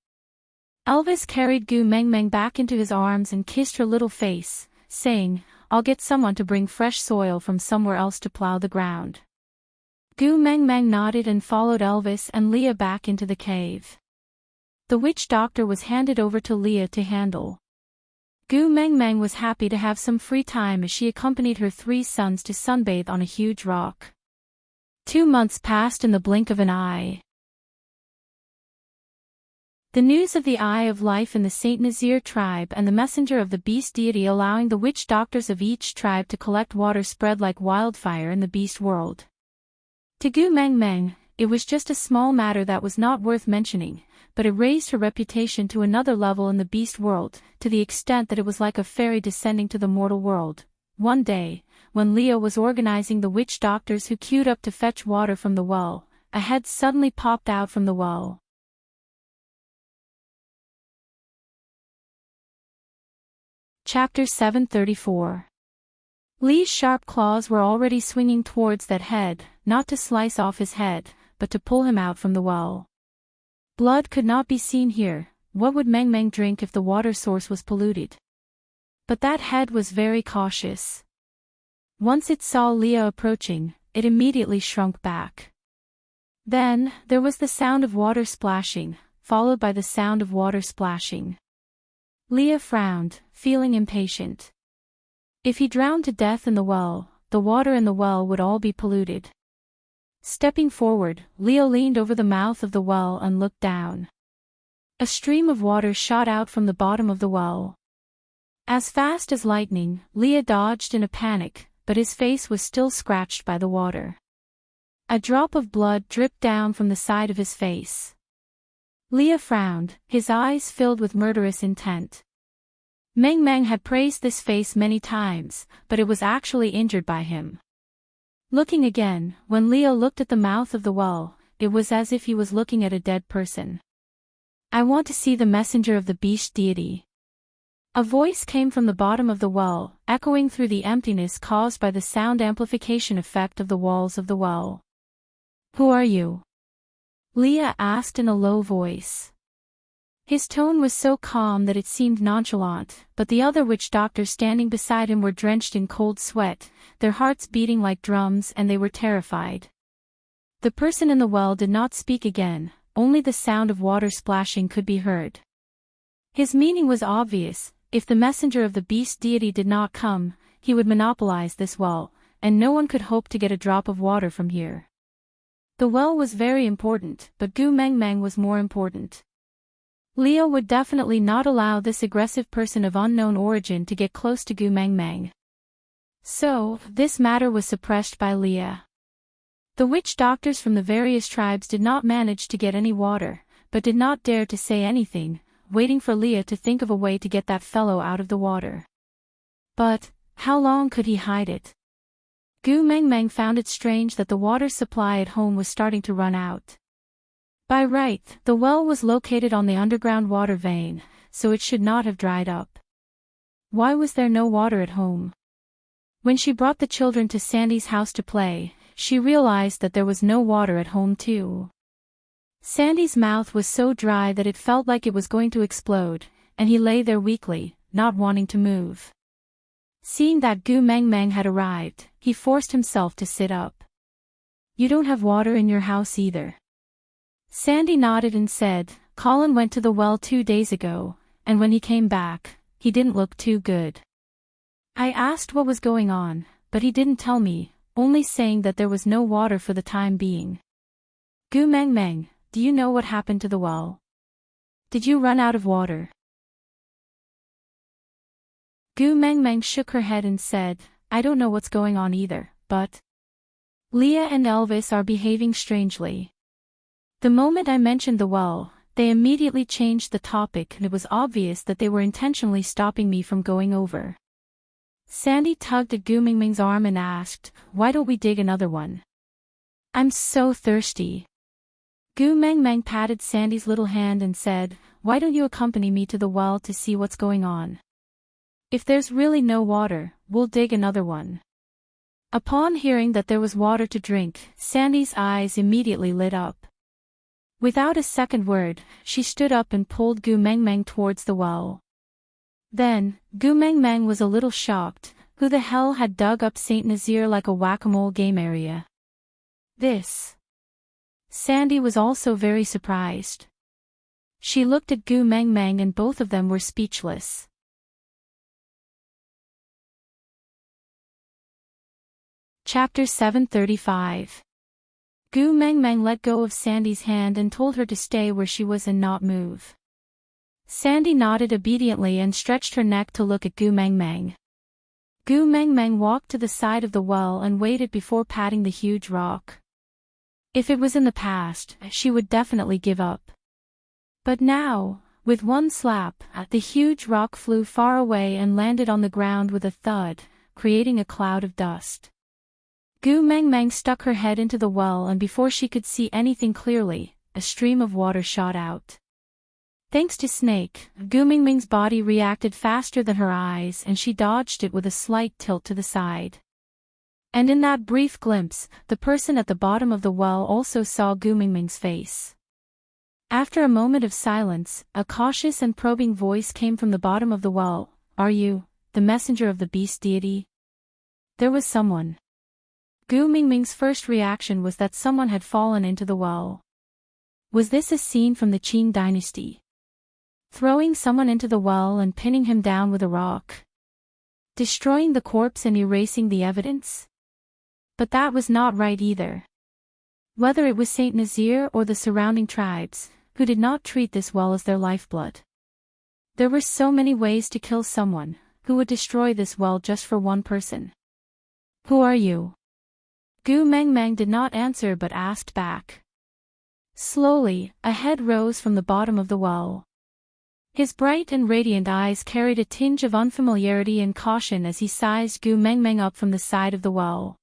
Elvis carried Gu Meng Meng back into his arms and kissed her little face, saying, "I'll get someone to bring fresh soil from somewhere else to plow the ground." Gu Meng Meng nodded and followed Elvis and Leah back into the cave. The witch doctor was handed over to Leah to handle. Gu Meng Meng was happy to have some free time as she accompanied her 3 sons to sunbathe on a huge rock. 2 months passed in the blink of an eye. The news of the Eye of Life in the Saint Nazir tribe and the messenger of the beast deity allowing the witch doctors of each tribe to collect water spread like wildfire in the beast world. To Gu Meng Meng, it was just a small matter that was not worth mentioning, but it raised her reputation to another level in the beast world, to the extent that it was like a fairy descending to the mortal world. One day, when Leah was organizing the witch doctors who queued up to fetch water from the well, a head suddenly popped out from the well. Chapter 734. Lee's sharp claws were already swinging towards that head, not to slice off his head, but to pull him out from the well. Blood could not be seen here. What would Meng Meng drink if the water source was polluted? But that head was very cautious. Once it saw Leah approaching, it immediately shrunk back. Then, there was the sound of water splashing, followed by the sound of water splashing. Leah frowned, feeling impatient. If he drowned to death in the well, the water in the well would all be polluted. Stepping forward, Leah leaned over the mouth of the well and looked down. A stream of water shot out from the bottom of the well. As fast as lightning, Leah dodged in a panic, but his face was still scratched by the water. A drop of blood dripped down from the side of his face. Leah frowned, his eyes filled with murderous intent. Meng Meng had praised this face many times, but it was actually injured by him. Looking again, when Leah looked at the mouth of the well, it was as if he was looking at a dead person. "I want to see the messenger of the beast deity." A voice came from the bottom of the well, echoing through the emptiness caused by the sound amplification effect of the walls of the well. "Who are you?" Leah asked in a low voice. His tone was so calm that it seemed nonchalant, but the other witch doctors standing beside him were drenched in cold sweat, their hearts beating like drums, and they were terrified. The person in the well did not speak again, only the sound of water splashing could be heard. His meaning was obvious: if the messenger of the beast deity did not come, he would monopolize this well, and no one could hope to get a drop of water from here. The well was very important, but Gu Meng Meng was more important. Leah would definitely not allow this aggressive person of unknown origin to get close to Gu Meng Meng. So, this matter was suppressed by Leah. The witch doctors from the various tribes did not manage to get any water, but did not dare to say anything, waiting for Leah to think of a way to get that fellow out of the water. But, how long could he hide it? Gu Meng Meng found it strange that the water supply at home was starting to run out. By right, the well was located on the underground water vein, so it should not have dried up. Why was there no water at home? When she brought the children to Sandy's house to play, she realized that there was no water at home too. Sandy's mouth was so dry that it felt like it was going to explode, and he lay there weakly, not wanting to move. Seeing that Gu Meng Meng had arrived, he forced himself to sit up. "You don't have water in your house either." Sandy nodded and said, "Colin went to the well 2 days ago, and when he came back, he didn't look too good. I asked what was going on, but he didn't tell me, only saying that there was no water for the time being." "Gu Meng Meng, do you know what happened to the well? Did you run out of water?" Gu Meng Meng shook her head and said, "I don't know what's going on either, but Leah and Elvis are behaving strangely. The moment I mentioned the well, they immediately changed the topic, and it was obvious that they were intentionally stopping me from going over." Sandy tugged at Gu Meng Meng's arm and asked, "Why don't we dig another one? I'm so thirsty." Gu Meng Meng patted Sandy's little hand and said, "Why don't you accompany me to the well to see what's going on? If there's really no water, we'll dig another one." Upon hearing that there was water to drink, Sandy's eyes immediately lit up. Without a second word, she stood up and pulled Gu Meng Meng towards the well. Then, Gu Meng Meng was a little shocked. Who the hell had dug up Saint Nazir like a whack-a-mole game area? This. Sandy was also very surprised. She looked at Gu Meng Meng and both of them were speechless. Chapter 735. Gu Meng Meng let go of Sandy's hand and told her to stay where she was and not move. Sandy nodded obediently and stretched her neck to look at Gu Meng Meng. Gu Meng Meng walked to the side of the well and waited before patting the huge rock. If it was in the past, she would definitely give up. But now, with one slap, the huge rock flew far away and landed on the ground with a thud, creating a cloud of dust. Gu Meng Meng stuck her head into the well and before she could see anything clearly, a stream of water shot out. Thanks to Snake, Gu Meng Meng's body reacted faster than her eyes and she dodged it with a slight tilt to the side. And in that brief glimpse, the person at the bottom of the well also saw Gu Meng Meng's face. After a moment of silence, a cautious and probing voice came from the bottom of the well. "Are you, the messenger of the beast deity?" There was someone. Gu Meng Meng's first reaction was that someone had fallen into the well. Was this a scene from the Qing dynasty? Throwing someone into the well and pinning him down with a rock? Destroying the corpse and erasing the evidence? But that was not right either. Whether it was Saint Nazir or the surrounding tribes, who did not treat this well as their lifeblood. There were so many ways to kill someone, who would destroy this well just for one person. "Who are you?" Gu Meng Meng did not answer but asked back. Slowly, a head rose from the bottom of the well. His bright and radiant eyes carried a tinge of unfamiliarity and caution as he sized Gu Meng Meng up from the side of the well.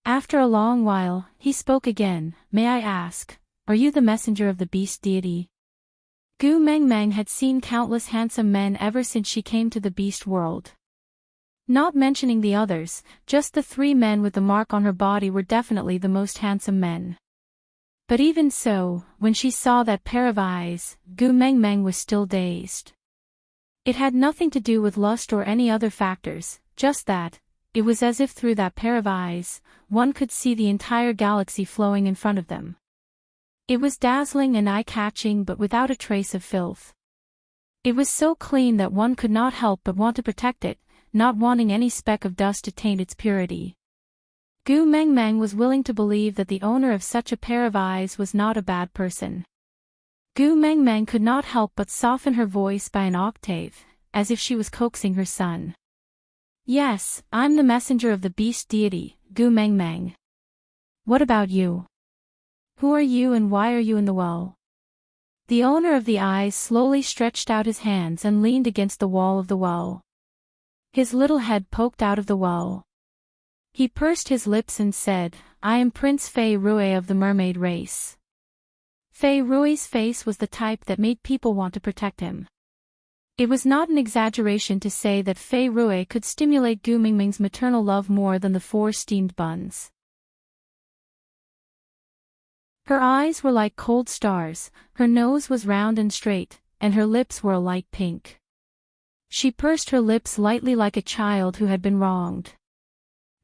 After a long while, he spoke again. "May I ask, are you the messenger of the beast deity?" Gu Meng Meng had seen countless handsome men ever since she came to the beast world. Not mentioning the others, just the three men with the mark on her body were definitely the most handsome men. But even so, when she saw that pair of eyes, Gu Meng Meng was still dazed. It had nothing to do with lust or any other factors, just that, it was as if through that pair of eyes, one could see the entire galaxy flowing in front of them. It was dazzling and eye-catching but without a trace of filth. It was so clean that one could not help but want to protect it, not wanting any speck of dust to taint its purity. Gu Meng Meng was willing to believe that the owner of such a pair of eyes was not a bad person. Gu Meng Meng could not help but soften her voice by an octave, as if she was coaxing her son. "Yes, I'm the messenger of the beast deity, Gu Meng Meng. What about you? Who are you and why are you in the well?" The owner of the eyes slowly stretched out his hands and leaned against the wall of the well. His little head poked out of the well. He pursed his lips and said, "I am Prince Fei Rui of the mermaid race." Fei Rui's face was the type that made people want to protect him. It was not an exaggeration to say that Fei Rui could stimulate Gu Meng Meng's maternal love more than the 4 steamed buns. Her eyes were like cold stars, her nose was round and straight, and her lips were a light pink. She pursed her lips lightly like a child who had been wronged.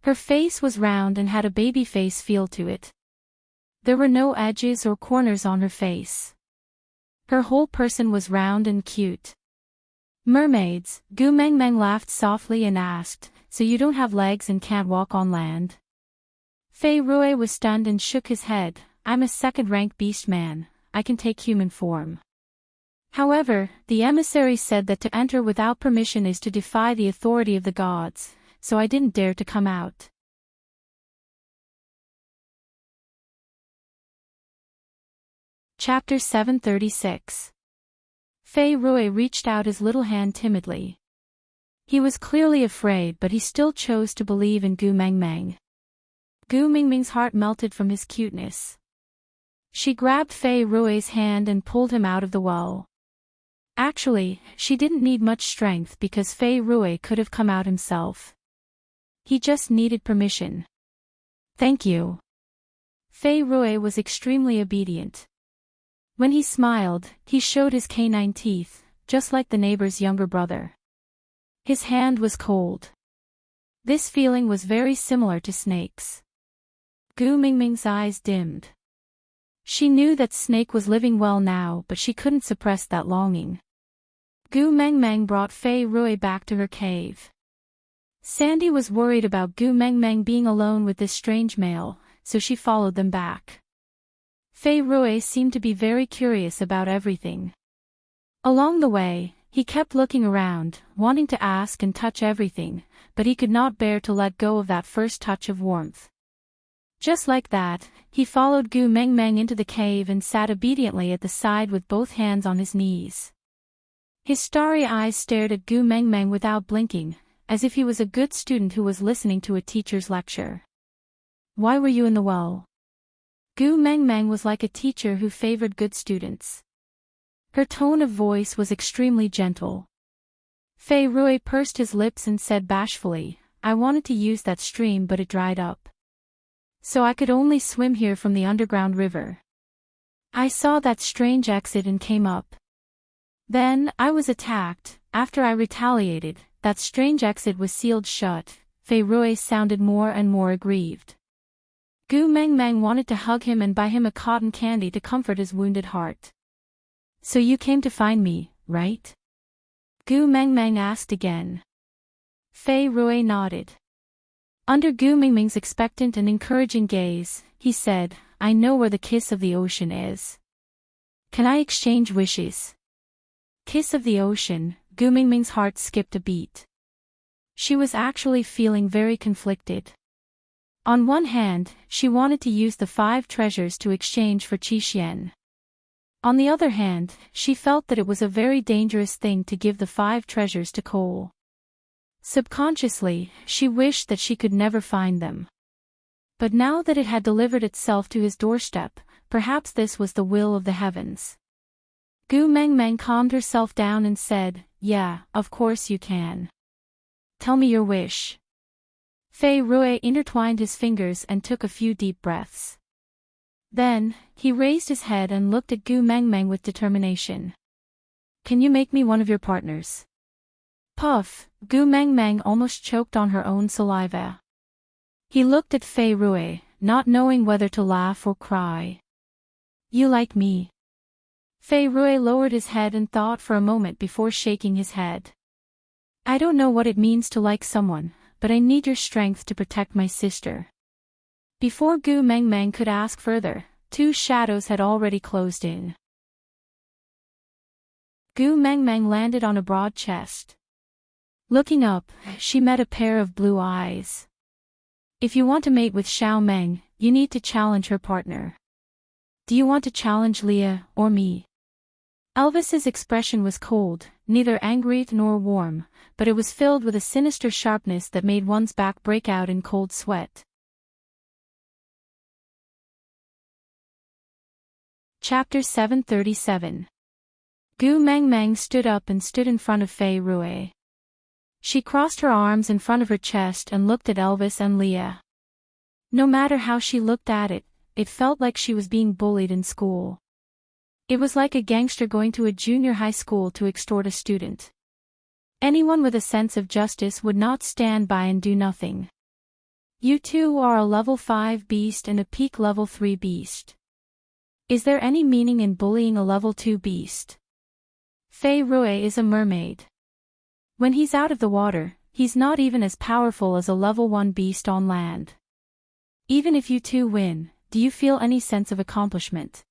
Her face was round and had a baby face feel to it. There were no edges or corners on her face. Her whole person was round and cute. "Mermaids," Gu Meng Meng laughed softly and asked, "So you don't have legs and can't walk on land?" Fei Rui was stunned and shook his head. "I'm a second-rank beast man, I can take human form. However, the emissary said that to enter without permission is to defy the authority of the gods, so I didn't dare to come out." Chapter 736. Fei Rui reached out his little hand timidly. He was clearly afraid but he still chose to believe in Gu Meng Meng. Gu Meng Meng's heart melted from his cuteness. She grabbed Fei Rui's hand and pulled him out of the well. Actually, she didn't need much strength because Fei Rui could have come out himself. He just needed permission. Thank you. Fei Rui was extremely obedient. When he smiled, he showed his canine teeth, just like the neighbor's younger brother. His hand was cold. This feeling was very similar to Snake's. Gu Mingming's eyes dimmed. She knew that Snake was living well now, but she couldn't suppress that longing. Gu Mengmeng brought Fei Rui back to her cave. Sandy was worried about Gu Mengmeng being alone with this strange male, so she followed them back. Fei Rui seemed to be very curious about everything. Along the way, he kept looking around, wanting to ask and touch everything, but he could not bear to let go of that first touch of warmth. Just like that, he followed Gu Mengmeng into the cave and sat obediently at the side with both hands on his knees. His starry eyes stared at Gu Mengmeng without blinking, as if he was a good student who was listening to a teacher's lecture. Why were you in the well? Gu Mengmeng was like a teacher who favored good students. Her tone of voice was extremely gentle. Fei Rui pursed his lips and said bashfully, I wanted to use that stream but it dried up. So I could only swim here from the underground river. I saw that strange exit and came up. Then, I was attacked. After I retaliated, that strange exit was sealed shut. Fei Rui sounded more and more aggrieved. Gu Mengmeng wanted to hug him and buy him a cotton candy to comfort his wounded heart. So you came to find me, right? Gu Mengmeng asked again. Fei Rui nodded. Under Gu Mingming's expectant and encouraging gaze, he said, I know where the kiss of the ocean is. Can I exchange wishes? Kiss of the ocean, Gu Mingming's heart skipped a beat. She was actually feeling very conflicted. On one hand, she wanted to use the 5 treasures to exchange for Qixuan. On the other hand, she felt that it was a very dangerous thing to give the 5 treasures to Cole. Subconsciously, she wished that she could never find them. But now that it had delivered itself to his doorstep, perhaps this was the will of the heavens. Gu Mengmeng calmed herself down and said, Yeah, of course you can. Tell me your wish. Fei Rui intertwined his fingers and took a few deep breaths. Then, he raised his head and looked at Gu Mengmeng with determination. Can you make me one of your partners? Puff, Gu Mengmeng almost choked on her own saliva. He looked at Fei Rui, not knowing whether to laugh or cry. You like me? Fei Rui lowered his head and thought for a moment before shaking his head. I don't know what it means to like someone, but I need your strength to protect my sister. Before Gu Mengmeng could ask further, 2 shadows had already closed in. Gu Mengmeng landed on a broad chest. Looking up, she met a pair of blue eyes. If you want to mate with Xiao Meng, you need to challenge her partner. Do you want to challenge Leah or me? Elvis's expression was cold, neither angry nor warm, but it was filled with a sinister sharpness that made one's back break out in cold sweat. Chapter 737. Gu Mengmeng stood up and stood in front of Fei Rui. She crossed her arms in front of her chest and looked at Elvis and Leah. No matter how she looked at it, it felt like she was being bullied in school. It was like a gangster going to a junior high school to extort a student. Anyone with a sense of justice would not stand by and do nothing. You two are a level 5 beast and a peak level 3 beast. Is there any meaning in bullying a level 2 beast? Fei Rui is a mermaid. When he's out of the water, he's not even as powerful as a level 1 beast on land. Even if you two win, do you feel any sense of accomplishment?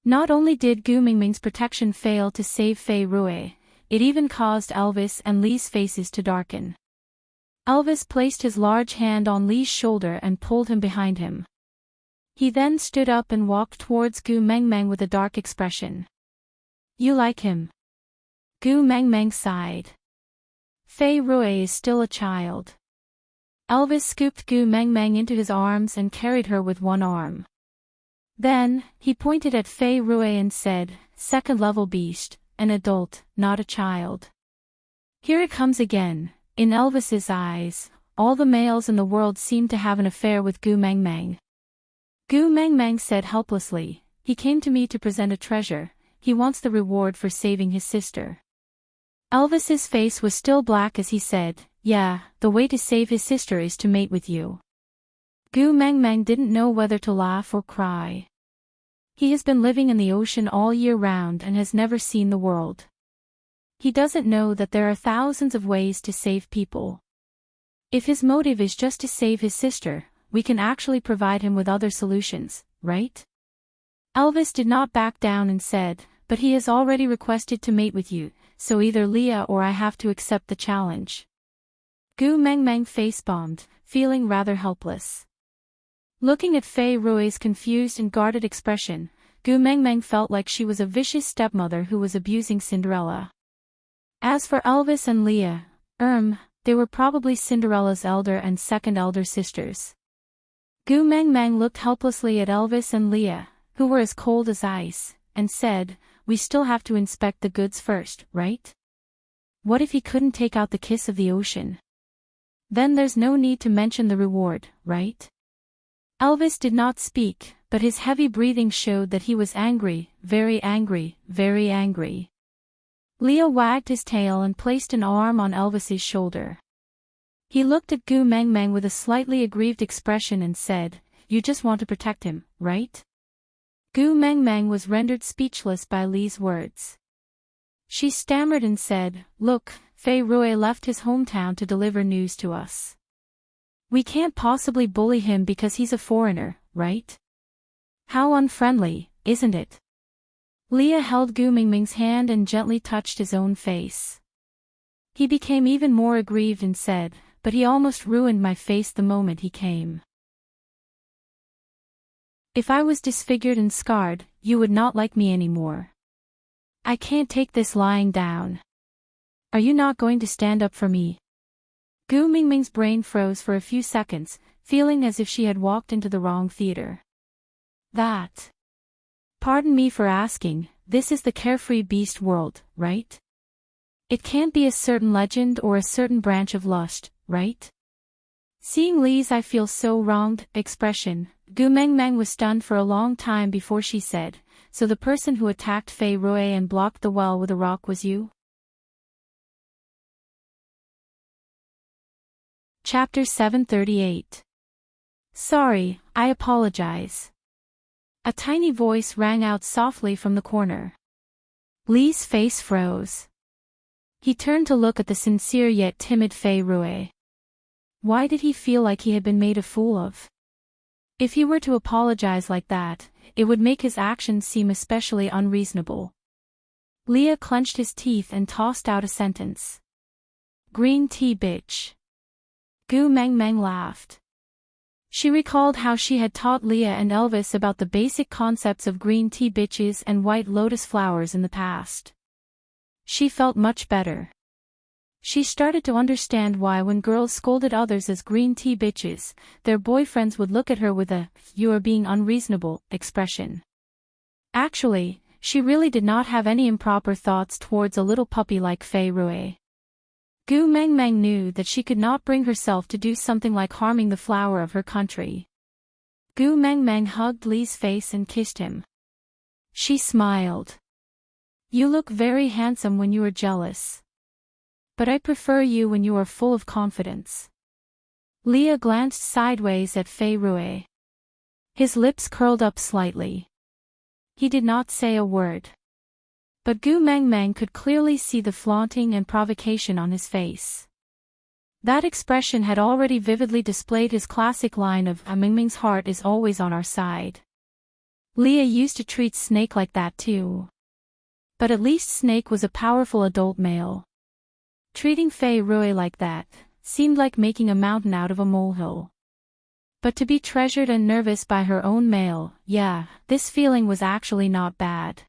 Not only did Gu Mingming's protection fail to save Fei Rui, it even caused Elvis and Lee's faces to darken. Elvis placed his large hand on Lee's shoulder and pulled him behind him. He then stood up and walked towards Gu Mengmeng with a dark expression. You like him? Gu Mengmeng sighed. Fei Rui is still a child. Elvis scooped Gu Mengmeng into his arms and carried her with one arm. Then, he pointed at Fei Rui and said, "Second-level beast, an adult, not a child." Here it comes again. In Elvis's eyes, all the males in the world seemed to have an affair with Gu Mengmeng. Gu Mengmeng said helplessly, "He came to me to present a treasure, he wants the reward for saving his sister." Elvis's face was still black as he said, "Yeah, the way to save his sister is to mate with you." Gu Mengmeng didn't know whether to laugh or cry. He has been living in the ocean all year round and has never seen the world. He doesn't know that there are thousands of ways to save people. If his motive is just to save his sister, we can actually provide him with other solutions, right? Elvis did not back down and said, "But he has already requested to mate with you, so either Leah or I have to accept the challenge." Gu Mengmeng face-bombed, feeling rather helpless. Looking at Fei Rui's confused and guarded expression, Gu Mengmeng felt like she was a vicious stepmother who was abusing Cinderella. As for Elvis and Leah, they were probably Cinderella's elder and second elder sisters. Gu Mengmeng looked helplessly at Elvis and Leah, who were as cold as ice, and said, "We still have to inspect the goods first, right? What if he couldn't take out the kiss of the ocean? Then there's no need to mention the reward, right?" Elvis did not speak, but his heavy breathing showed that he was angry, very angry, very angry. Leah wagged his tail and placed an arm on Elvis's shoulder. He looked at Gu Mengmeng with a slightly aggrieved expression and said, "You just want to protect him, right?" Gu Mengmeng was rendered speechless by Li's words. She stammered and said, "Look, Fei Rui left his hometown to deliver news to us. We can't possibly bully him because he's a foreigner, right? How unfriendly, isn't it?" Leah held Gu Mengmeng's hand and gently touched his own face. He became even more aggrieved and said, "But he almost ruined my face the moment he came. If I was disfigured and scarred, you would not like me anymore. I can't take this lying down. Are you not going to stand up for me?" Gu Mengmeng's brain froze for a few seconds, feeling as if she had walked into the wrong theater. Pardon me for asking, this is the carefree beast world, right? It can't be a certain legend or a certain branch of lust, right? Seeing Li's "I feel so wronged" expression, Gu Mengmeng was stunned for a long time before she said, "So the person who attacked Fei Rui and blocked the well with a rock was you?" Chapter 738. "Sorry, I apologize." A tiny voice rang out softly from the corner. Li's face froze. He turned to look at the sincere yet timid Fei Rui. Why did he feel like he had been made a fool of? If he were to apologize like that, it would make his actions seem especially unreasonable. Leah clenched his teeth and tossed out a sentence. "Green tea bitch." Gu Mengmeng laughed. She recalled how she had taught Leah and Elvis about the basic concepts of green tea bitches and white lotus flowers in the past. She felt much better. She started to understand why when girls scolded others as green tea bitches, their boyfriends would look at her with a "you are being unreasonable" expression. Actually, she really did not have any improper thoughts towards a little puppy like Fei Rui. Gu Mengmeng knew that she could not bring herself to do something like harming the flower of her country. Gu Mengmeng hugged Li's face and kissed him. She smiled. "You look very handsome when you are jealous. But I prefer you when you are full of confidence." Leah glanced sideways at Fei Rui. His lips curled up slightly. He did not say a word. But Gu Mengmeng could clearly see the flaunting and provocation on his face. That expression had already vividly displayed his classic line of "Mengmeng's heart is always on our side." Leah used to treat Snake like that too. But at least Snake was a powerful adult male. Treating Fei Rui like that seemed like making a mountain out of a molehill. But to be treasured and nervous by her own male, this feeling was actually not bad.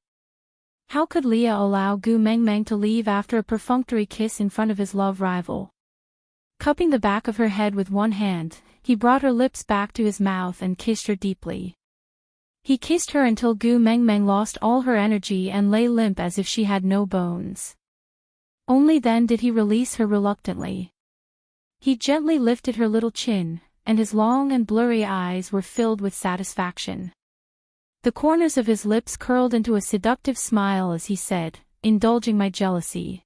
How could Leah allow Gu Mengmeng to leave after a perfunctory kiss in front of his love rival? Cupping the back of her head with one hand, he brought her lips back to his mouth and kissed her deeply. He kissed her until Gu Mengmeng lost all her energy and lay limp as if she had no bones. Only then did he release her reluctantly. He gently lifted her little chin, and his long and blurry eyes were filled with satisfaction. The corners of his lips curled into a seductive smile as he said, indulging my jealousy.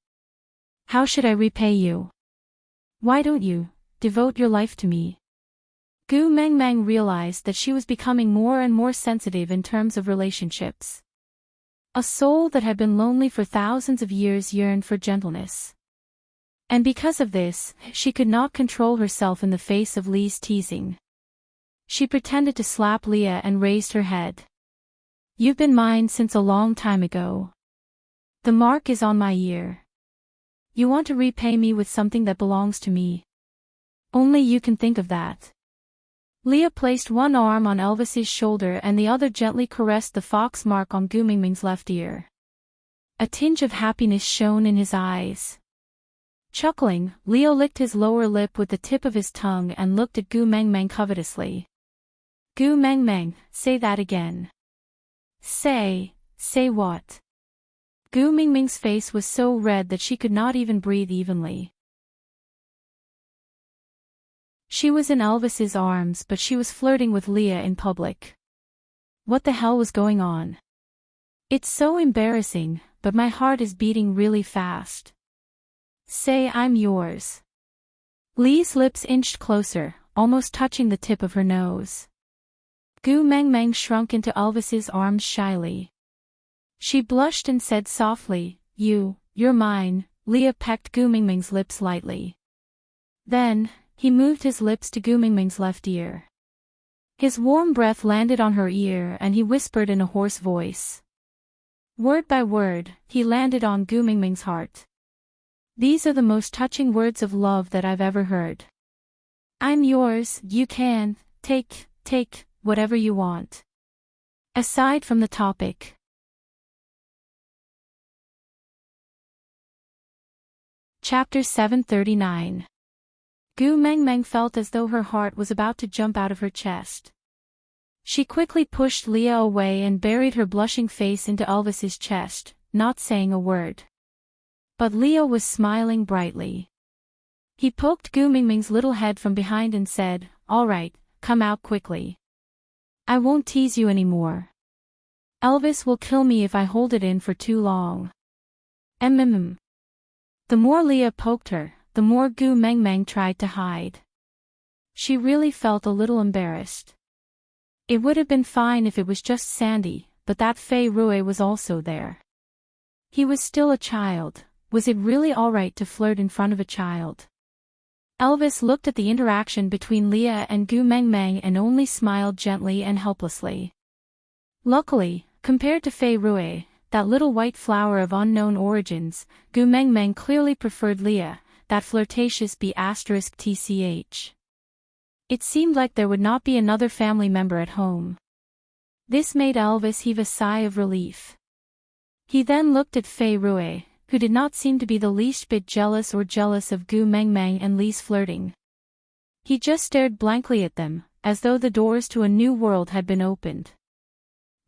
How should I repay you? Why don't you devote your life to me? Gu Mengmeng realized that she was becoming more and more sensitive in terms of relationships. A soul that had been lonely for thousands of years yearned for gentleness. And because of this, she could not control herself in the face of Li's teasing. She pretended to slap Leah and raised her head. You've been mine since a long time ago. The mark is on my ear. You want to repay me with something that belongs to me. Only you can think of that. Leah placed one arm on Elvis's shoulder and the other gently caressed the fox mark on Gu Mingming's left ear. A tinge of happiness shone in his eyes. Chuckling, Leo licked his lower lip with the tip of his tongue and looked at Gu Mengmeng covetously. Gu Mengmeng, say that again. Say what? Gu Mingming's face was so red that she could not even breathe evenly. She was in Elvis's arms but she was flirting with Leah in public. What the hell was going on? It's so embarrassing, but my heart is beating really fast. Say I'm yours. Li's lips inched closer, almost touching the tip of her nose. Gu Mengmeng shrunk into Elvis's arms shyly. She blushed and said softly, You're mine. Leah pecked Gu Mingming's lips lightly. Then, he moved his lips to Gu Mingming's left ear. His warm breath landed on her ear and he whispered in a hoarse voice. Word by word, he landed on Gu Mingming's heart. These are the most touching words of love that I've ever heard. I'm yours, you can take whatever you want. Aside from the topic. Chapter 739. Gu Mengmeng felt as though her heart was about to jump out of her chest. She quickly pushed Leah away and buried her blushing face into Elvis's chest, not saying a word. But Leah was smiling brightly. He poked Gu Mingming's little head from behind and said, All right, come out quickly. I won't tease you anymore. Elvis will kill me if I hold it in for too long. The more Leah poked her, the more Gu Mengmeng tried to hide. She really felt a little embarrassed. It would have been fine if it was just Sandy, but that Fei Rui was also there. He was still a child. Was it really alright to flirt in front of a child? Elvis looked at the interaction between Leah and Gu Mengmeng and only smiled gently and helplessly. Luckily, compared to Fei Rui, that little white flower of unknown origins, Gu Mengmeng clearly preferred Leah, that flirtatious B***tch. It seemed like there would not be another family member at home. This made Elvis heave a sigh of relief. He then looked at Fei Rui, who did not seem to be the least bit jealous of Gu Mengmeng and Li's flirting. He just stared blankly at them, as though the doors to a new world had been opened.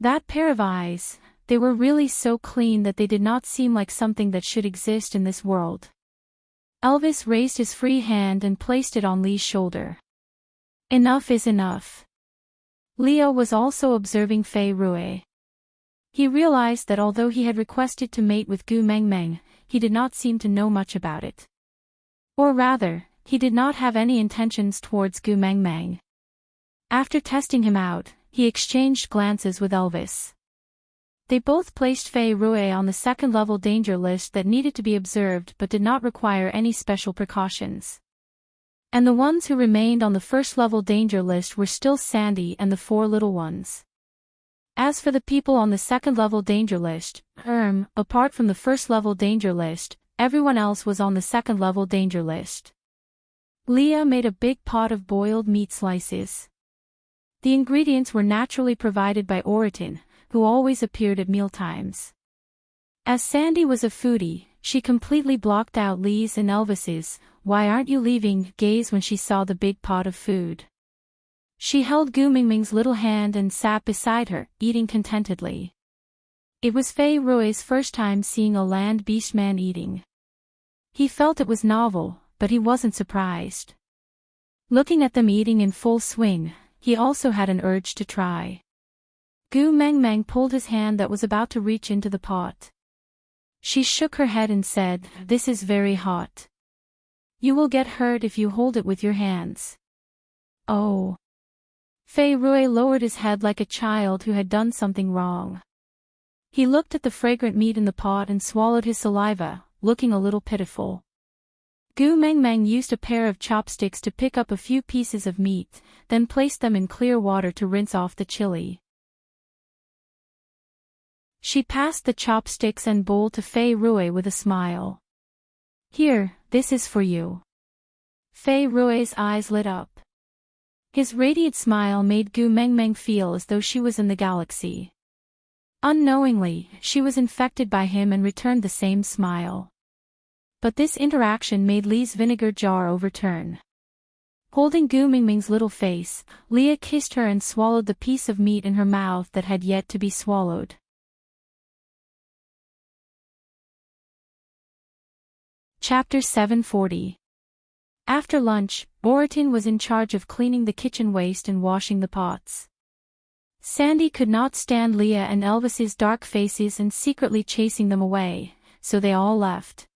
That pair of eyes, they were really so clean that they did not seem like something that should exist in this world. Elvis raised his free hand and placed it on Li's shoulder. Enough is enough. Leo was also observing Fei Rui. He realized that although he had requested to mate with Gu Mengmeng, he did not seem to know much about it. Or rather, he did not have any intentions towards Gu Mengmeng. After testing him out, he exchanged glances with Elvis. They both placed Fei Rui on the second-level danger list that needed to be observed but did not require any special precautions. And the ones who remained on the first-level danger list were still Sandy and the 4 little ones. As for the people on the second-level danger list, apart from the first-level danger list, everyone else was on the second-level danger list. Leah made a big pot of boiled meat slices. The ingredients were naturally provided by Oriton, who always appeared at mealtimes. As Sandy was a foodie, she completely blocked out Li's and Elvis's "why aren't you leaving" gaze when she saw the big pot of food. She held Gu Mingming's little hand and sat beside her, eating contentedly. It was Fei Rui's first time seeing a land beast man eating. He felt it was novel, but he wasn't surprised. Looking at them eating in full swing, he also had an urge to try. Gu Mengmeng pulled his hand that was about to reach into the pot. She shook her head and said, "This is very hot. You will get hurt if you hold it with your hands." "Oh." Fei Rui lowered his head like a child who had done something wrong. He looked at the fragrant meat in the pot and swallowed his saliva, looking a little pitiful. Gu Mengmeng used a pair of chopsticks to pick up a few pieces of meat, then placed them in clear water to rinse off the chili. She passed the chopsticks and bowl to Fei Rui with a smile. "Here, this is for you." Fei Rui's eyes lit up. His radiant smile made Gu Mengmeng feel as though she was in the galaxy. Unknowingly, she was infected by him and returned the same smile. But this interaction made Li's vinegar jar overturn. Holding Gu Mingming's little face, Leah kissed her and swallowed the piece of meat in her mouth that had yet to be swallowed. Chapter 740. After lunch, Boratin was in charge of cleaning the kitchen waste and washing the pots. Sandy could not stand Leah and Elvis's dark faces and secretly chasing them away, so they all left.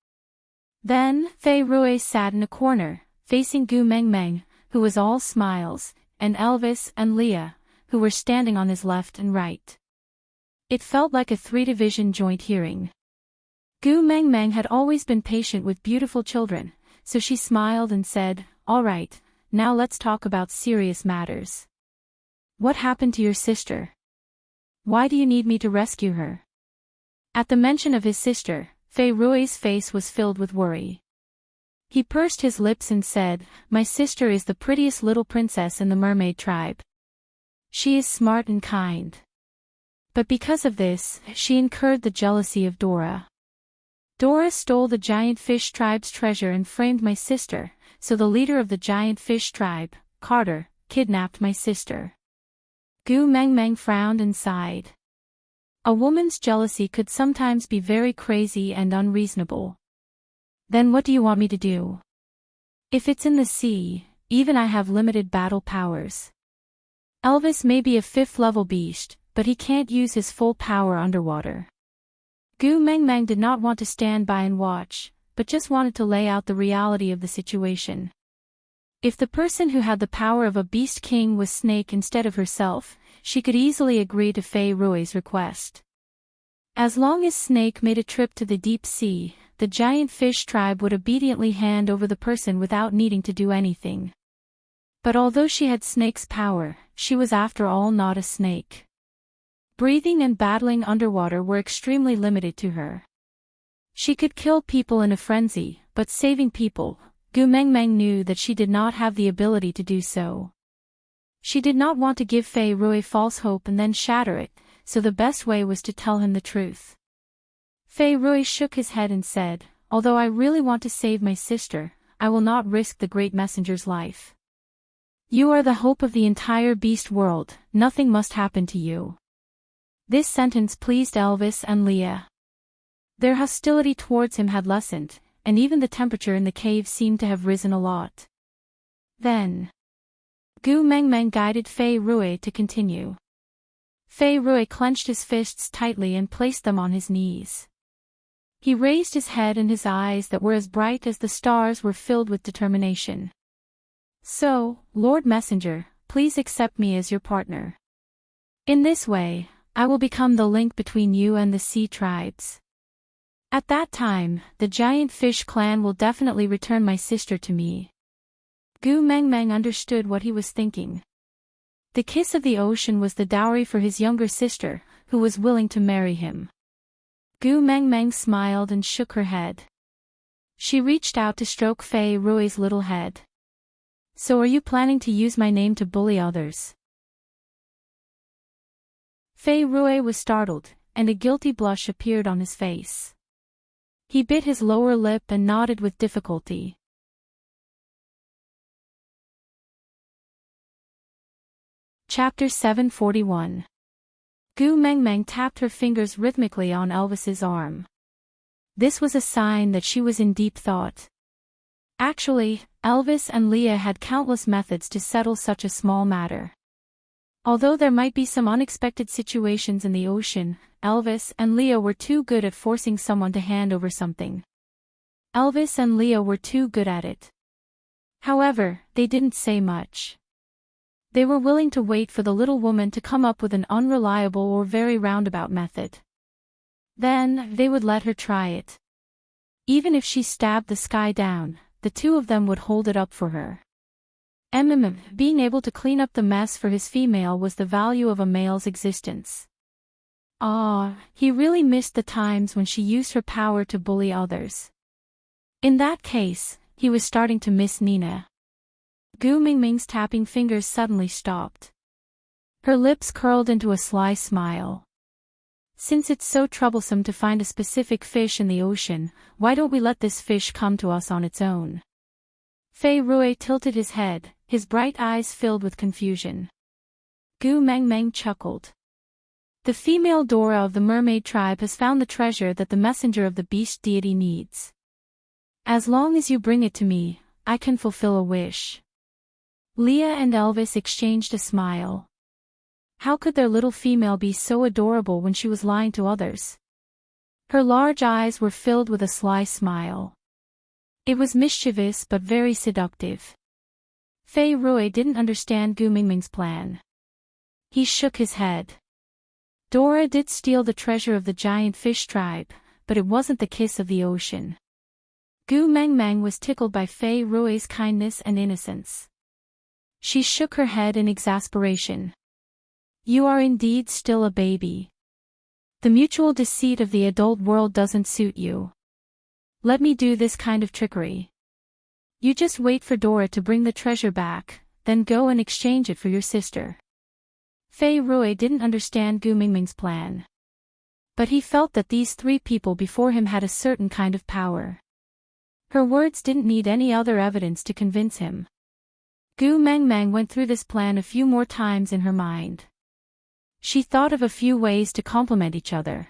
Then, Fei Rui sat in a corner, facing Gu Mengmeng, who was all smiles, and Elvis and Leah, who were standing on his left and right. It felt like a three-division joint hearing. Gu Mengmeng had always been patient with beautiful children, so she smiled and said, "All right, now let's talk about serious matters. What happened to your sister? Why do you need me to rescue her?" At the mention of his sister, Fei Rui's face was filled with worry. He pursed his lips and said, "My sister is the prettiest little princess in the mermaid tribe. She is smart and kind. But because of this, she incurred the jealousy of Dora. Dora stole the giant fish tribe's treasure and framed my sister, so the leader of the giant fish tribe, Carter, kidnapped my sister." Gu Mengmeng frowned and sighed. A woman's jealousy could sometimes be very crazy and unreasonable. "Then what do you want me to do? If it's in the sea, even I have limited battle powers. Elvis may be a 5th-level beast, but he can't use his full power underwater." Gu Mengmeng did not want to stand by and watch, but just wanted to lay out the reality of the situation. If the person who had the power of a beast king was Snake instead of herself, she could easily agree to Fei Rui's request. As long as Snake made a trip to the deep sea, the giant fish tribe would obediently hand over the person without needing to do anything. But although she had Snake's power, she was after all not a snake. Breathing and battling underwater were extremely limited to her. She could kill people in a frenzy, but saving people, Gu Mengmeng knew that she did not have the ability to do so. She did not want to give Fei Rui false hope and then shatter it, so the best way was to tell him the truth. Fei Rui shook his head and said, "Although I really want to save my sister, I will not risk the great messenger's life. You are the hope of the entire beast world, nothing must happen to you." This sentence pleased Elvis and Leah. Their hostility towards him had lessened, and even the temperature in the cave seemed to have risen a lot. Then, Gu Mengmeng guided Fei Rui to continue. Fei Rui clenched his fists tightly and placed them on his knees. He raised his head and his eyes that were as bright as the stars were filled with determination. "So, Lord Messenger, please accept me as your partner. In this way, I will become the link between you and the sea tribes. At that time, the giant fish clan will definitely return my sister to me." Gu Mengmeng understood what he was thinking. The kiss of the ocean was the dowry for his younger sister, who was willing to marry him. Gu Mengmeng smiled and shook her head. She reached out to stroke Fei Rui's little head. "So are you planning to use my name to bully others?" Fei Rui was startled, and a guilty blush appeared on his face. He bit his lower lip and nodded with difficulty. Chapter 741. Gu Mengmeng tapped her fingers rhythmically on Elvis's arm. This was a sign that she was in deep thought. Actually, Elvis and Leah had countless methods to settle such a small matter. Although there might be some unexpected situations in the ocean, Elvis and Leah were too good at forcing someone to hand over something. Elvis and Leah were too good at it. However, they didn't say much. They were willing to wait for the little woman to come up with an unreliable or very roundabout method. Then, they would let her try it. Even if she stabbed the sky down, the two of them would hold it up for her. Being able to clean up the mess for his female was the value of a male's existence. He really missed the times when she used her power to bully others. In that case, he was starting to miss Nina. Gu Mingming's tapping fingers suddenly stopped. Her lips curled into a sly smile. Since it's so troublesome to find a specific fish in the ocean, why don't we let this fish come to us on its own? Fei Rui tilted his head, his bright eyes filled with confusion. Gu Mengmeng chuckled. The female Dora of the mermaid tribe has found the treasure that the messenger of the beast deity needs. As long as you bring it to me, I can fulfill a wish. Leah and Elvis exchanged a smile. How could their little female be so adorable when she was lying to others? Her large eyes were filled with a sly smile. It was mischievous but very seductive. Fei Rui didn't understand Gu Mingming's plan. He shook his head. Dora did steal the treasure of the giant fish tribe, but it wasn't the kiss of the ocean. Gu Mengmeng was tickled by Fei Rui's kindness and innocence. She shook her head in exasperation. You are indeed still a baby. The mutual deceit of the adult world doesn't suit you. Let me do this kind of trickery. You just wait for Dora to bring the treasure back, then go and exchange it for your sister. Fei Rui didn't understand Gu Mingming's plan. But he felt that these three people before him had a certain kind of power. Her words didn't need any other evidence to convince him. Gu Mengmeng went through this plan a few more times in her mind. She thought of a few ways to complement each other.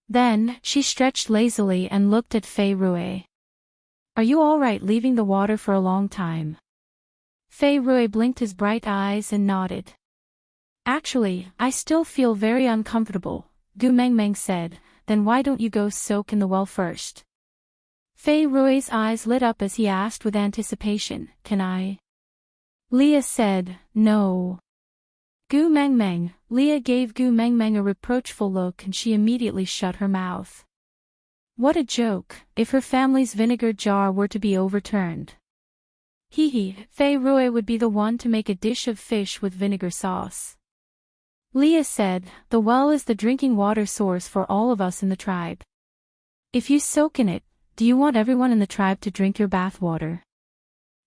Then, she stretched lazily and looked at Fei Rui. Are you all right leaving the water for a long time? Fei Rui blinked his bright eyes and nodded. Actually, I still feel very uncomfortable, Gu Mengmeng said. Then why don't you go soak in the well first? Fei Rui's eyes lit up as he asked with anticipation, Can I? Leah said, No. Gu Mengmeng. Leah gave Gu Mengmeng a reproachful look and she immediately shut her mouth. What a joke, if her family's vinegar jar were to be overturned. Fei Rui would be the one to make a dish of fish with vinegar sauce. Leah said, The well is the drinking water source for all of us in the tribe. If you soak in it, do you want everyone in the tribe to drink your bath water?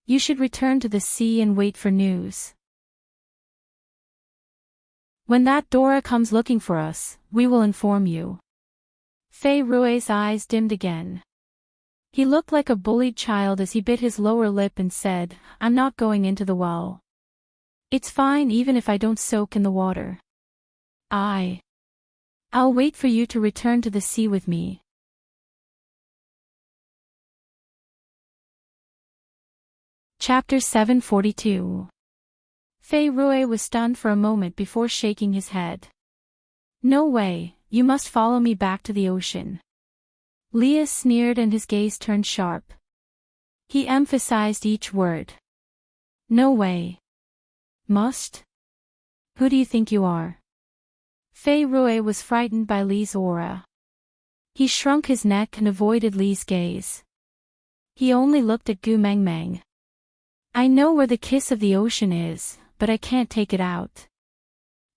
You should return to the sea and wait for news. When that Dora comes looking for us, we will inform you. Fei Rui's eyes dimmed again. He looked like a bullied child as he bit his lower lip and said, I'm not going into the well. It's fine even if I don't soak in the water. I'll wait for you to return to the sea with me. Chapter 742. Fei Rui was stunned for a moment before shaking his head. No way, you must follow me back to the ocean. Leah sneered and his gaze turned sharp. He emphasized each word. No way. Must? Who do you think you are? Fei Rui was frightened by Li's aura. He shrunk his neck and avoided Li's gaze. He only looked at Gu Mengmeng. I know where the kiss of the ocean is, but I can't take it out.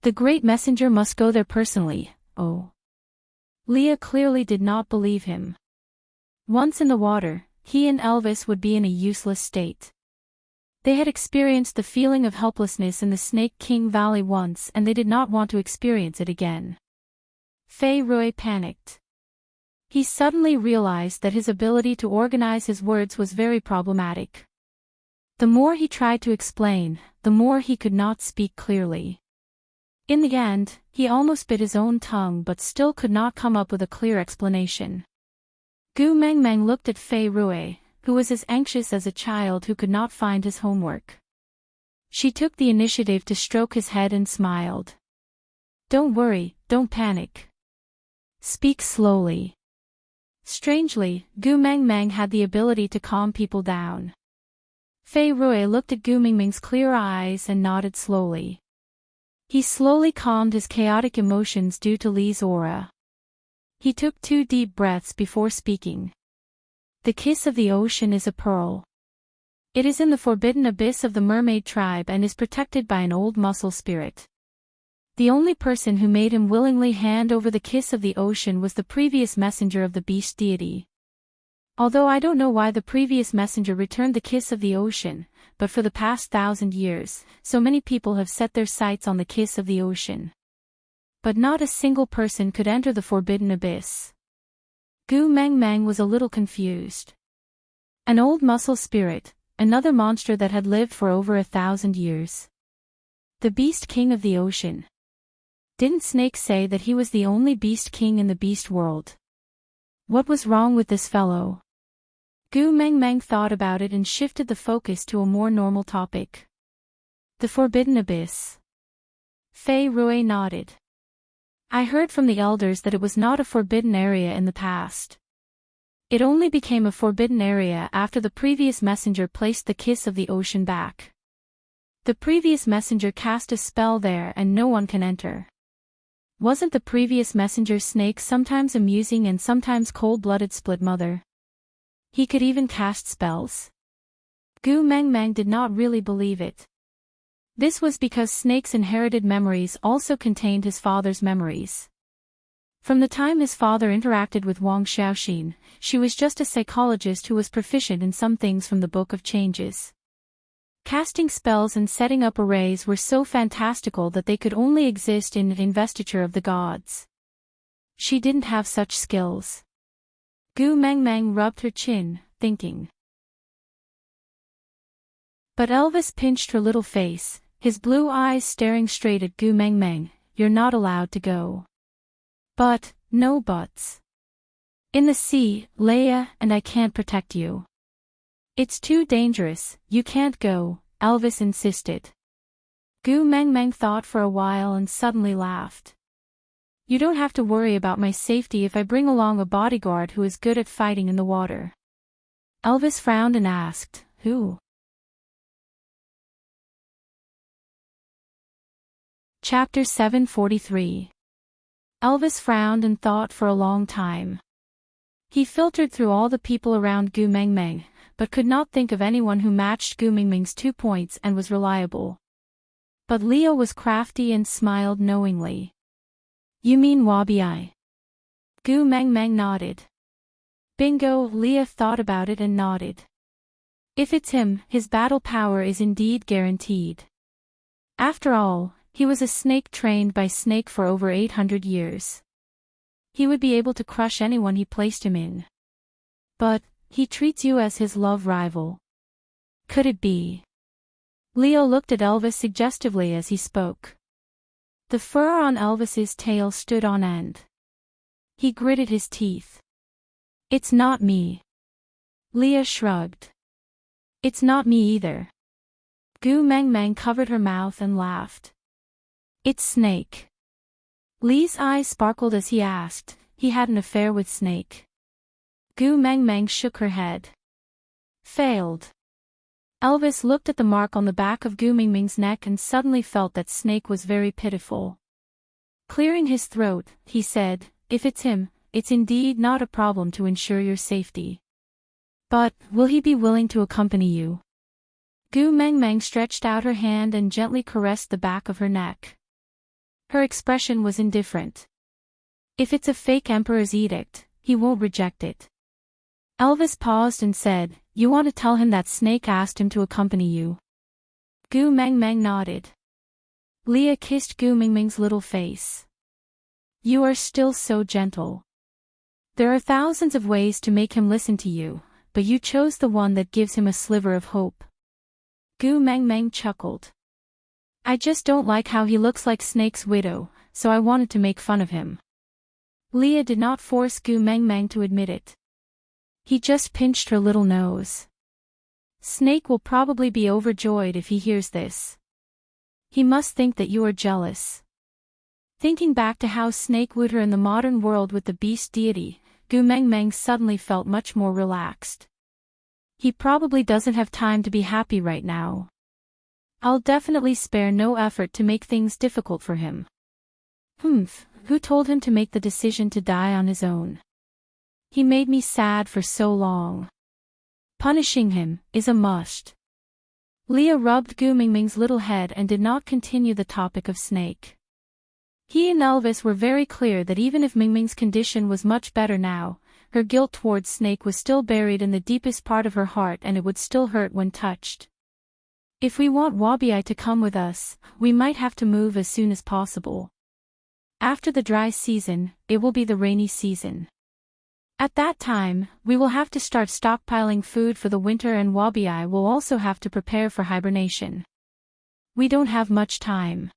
The great messenger must go there personally, oh. Leah clearly did not believe him. Once in the water, he and Elvis would be in a useless state. They had experienced the feeling of helplessness in the Snake King Valley once and they did not want to experience it again. Fei Rui panicked. He suddenly realized that his ability to organize his words was very problematic. The more he tried to explain, the more he could not speak clearly. In the end, he almost bit his own tongue but still could not come up with a clear explanation. Gu Mengmeng looked at Fei Rui, who was as anxious as a child who could not find his homework. She took the initiative to stroke his head and smiled. "Don't worry, don't panic. Speak slowly." Strangely, Gu Mengmeng had the ability to calm people down. Fei Rui looked at Gu Mengmeng's clear eyes and nodded slowly. He slowly calmed his chaotic emotions due to Li's aura. He took 2 deep breaths before speaking. "The kiss of the ocean is a pearl. It is in the forbidden abyss of the mermaid tribe and is protected by an old mussel spirit. The only person who made him willingly hand over the kiss of the ocean was the previous messenger of the beast deity. Although I don't know why the previous messenger returned the kiss of the ocean, but for the past 1,000 years, so many people have set their sights on the kiss of the ocean. But not a single person could enter the forbidden abyss." Gu Mengmeng was a little confused. An old mussel spirit, another monster that had lived for over 1,000 years. The beast king of the ocean. Didn't Snake say that he was the only beast king in the beast world? What was wrong with this fellow? Gu Mengmeng thought about it and shifted the focus to a more normal topic. "The forbidden abyss." Fei Rui nodded. "I heard from the elders that it was not a forbidden area in the past. It only became a forbidden area after the previous messenger placed the kiss of the ocean back. The previous messenger cast a spell there and no one can enter. Wasn't the previous messenger Snake sometimes amusing and sometimes cold-blooded split mother? He could even cast spells?" Gu Mengmeng did not really believe it. This was because Snake's inherited memories also contained his father's memories. From the time his father interacted with Wang Xiaoxin, she was just a psychologist who was proficient in some things from the Book of Changes. Casting spells and setting up arrays were so fantastical that they could only exist in the investiture of the gods. She didn't have such skills. Gu Mengmeng rubbed her chin, thinking. But Elvis pinched her little face, his blue eyes staring straight at Gu Mengmeng. "You're not allowed to go." "But, no buts. In the sea, Leia and I can't protect you." "It's too dangerous, you can't go," Elvis insisted. Gu Mengmeng thought for a while and suddenly laughed. "You don't have to worry about my safety if I bring along a bodyguard who is good at fighting in the water." Elvis frowned and asked, "Who?" Chapter 743. Elvis frowned and thought for a long time. He filtered through all the people around Gu Mengmeng, but could not think of anyone who matched Gu Mengmeng's 2 points and was reliable. But Leo was crafty and smiled knowingly. "You mean Wabi?" Gu Mengmeng nodded. "Bingo." Leah thought about it and nodded. "If it's him, his battle power is indeed guaranteed. After all, he was a snake trained by Snake for over 800 years. He would be able to crush anyone he placed him in. But, he treats you as his love rival. Could it be?" Leo looked at Elvis suggestively as he spoke. The fur on Elvis's tail stood on end. He gritted his teeth. "It's not me." Leah shrugged. "It's not me either." Gu Mengmeng covered her mouth and laughed. "It's Snake." Lee's eyes sparkled as he asked, "He had an affair with Snake?" Gu Mengmeng shook her head. "Failed." Elvis looked at the mark on the back of Gu Mengmeng's neck and suddenly felt that Snake was very pitiful. Clearing his throat, he said, "If it's him, it's indeed not a problem to ensure your safety. But, will he be willing to accompany you?" Gu Mengmeng stretched out her hand and gently caressed the back of her neck. Her expression was indifferent. "If it's a fake emperor's edict, he won't reject it." Elvis paused and said, "You want to tell him that Snake asked him to accompany you?" Gu Mengmeng nodded. Leah kissed Gu Mengmeng's little face. "You are still so gentle. There are thousands of ways to make him listen to you, but you chose the one that gives him a sliver of hope." Gu Mengmeng chuckled. I just don't like how he looks like Snake's widow, so I wanted to make fun of him. Leah did not force Gu Mengmeng to admit it. He just pinched her little nose. Snake will probably be overjoyed if he hears this. He must think that you are jealous. Thinking back to how Snake wooed her in the modern world with the beast deity, Gu Mengmeng suddenly felt much more relaxed. He probably doesn't have time to be happy right now. I'll definitely spare no effort to make things difficult for him. Who told him to make the decision to die on his own? He made me sad for so long. Punishing him is a must. Leah rubbed Gu Mengmeng's little head and did not continue the topic of Snake. He and Elvis were very clear that even if Mengmeng's condition was much better now, her guilt towards Snake was still buried in the deepest part of her heart and it would still hurt when touched. If we want Wabi to come with us, we might have to move as soon as possible. After the dry season, it will be the rainy season. At that time, we will have to start stockpiling food for the winter and Wabi will also have to prepare for hibernation. We don't have much time.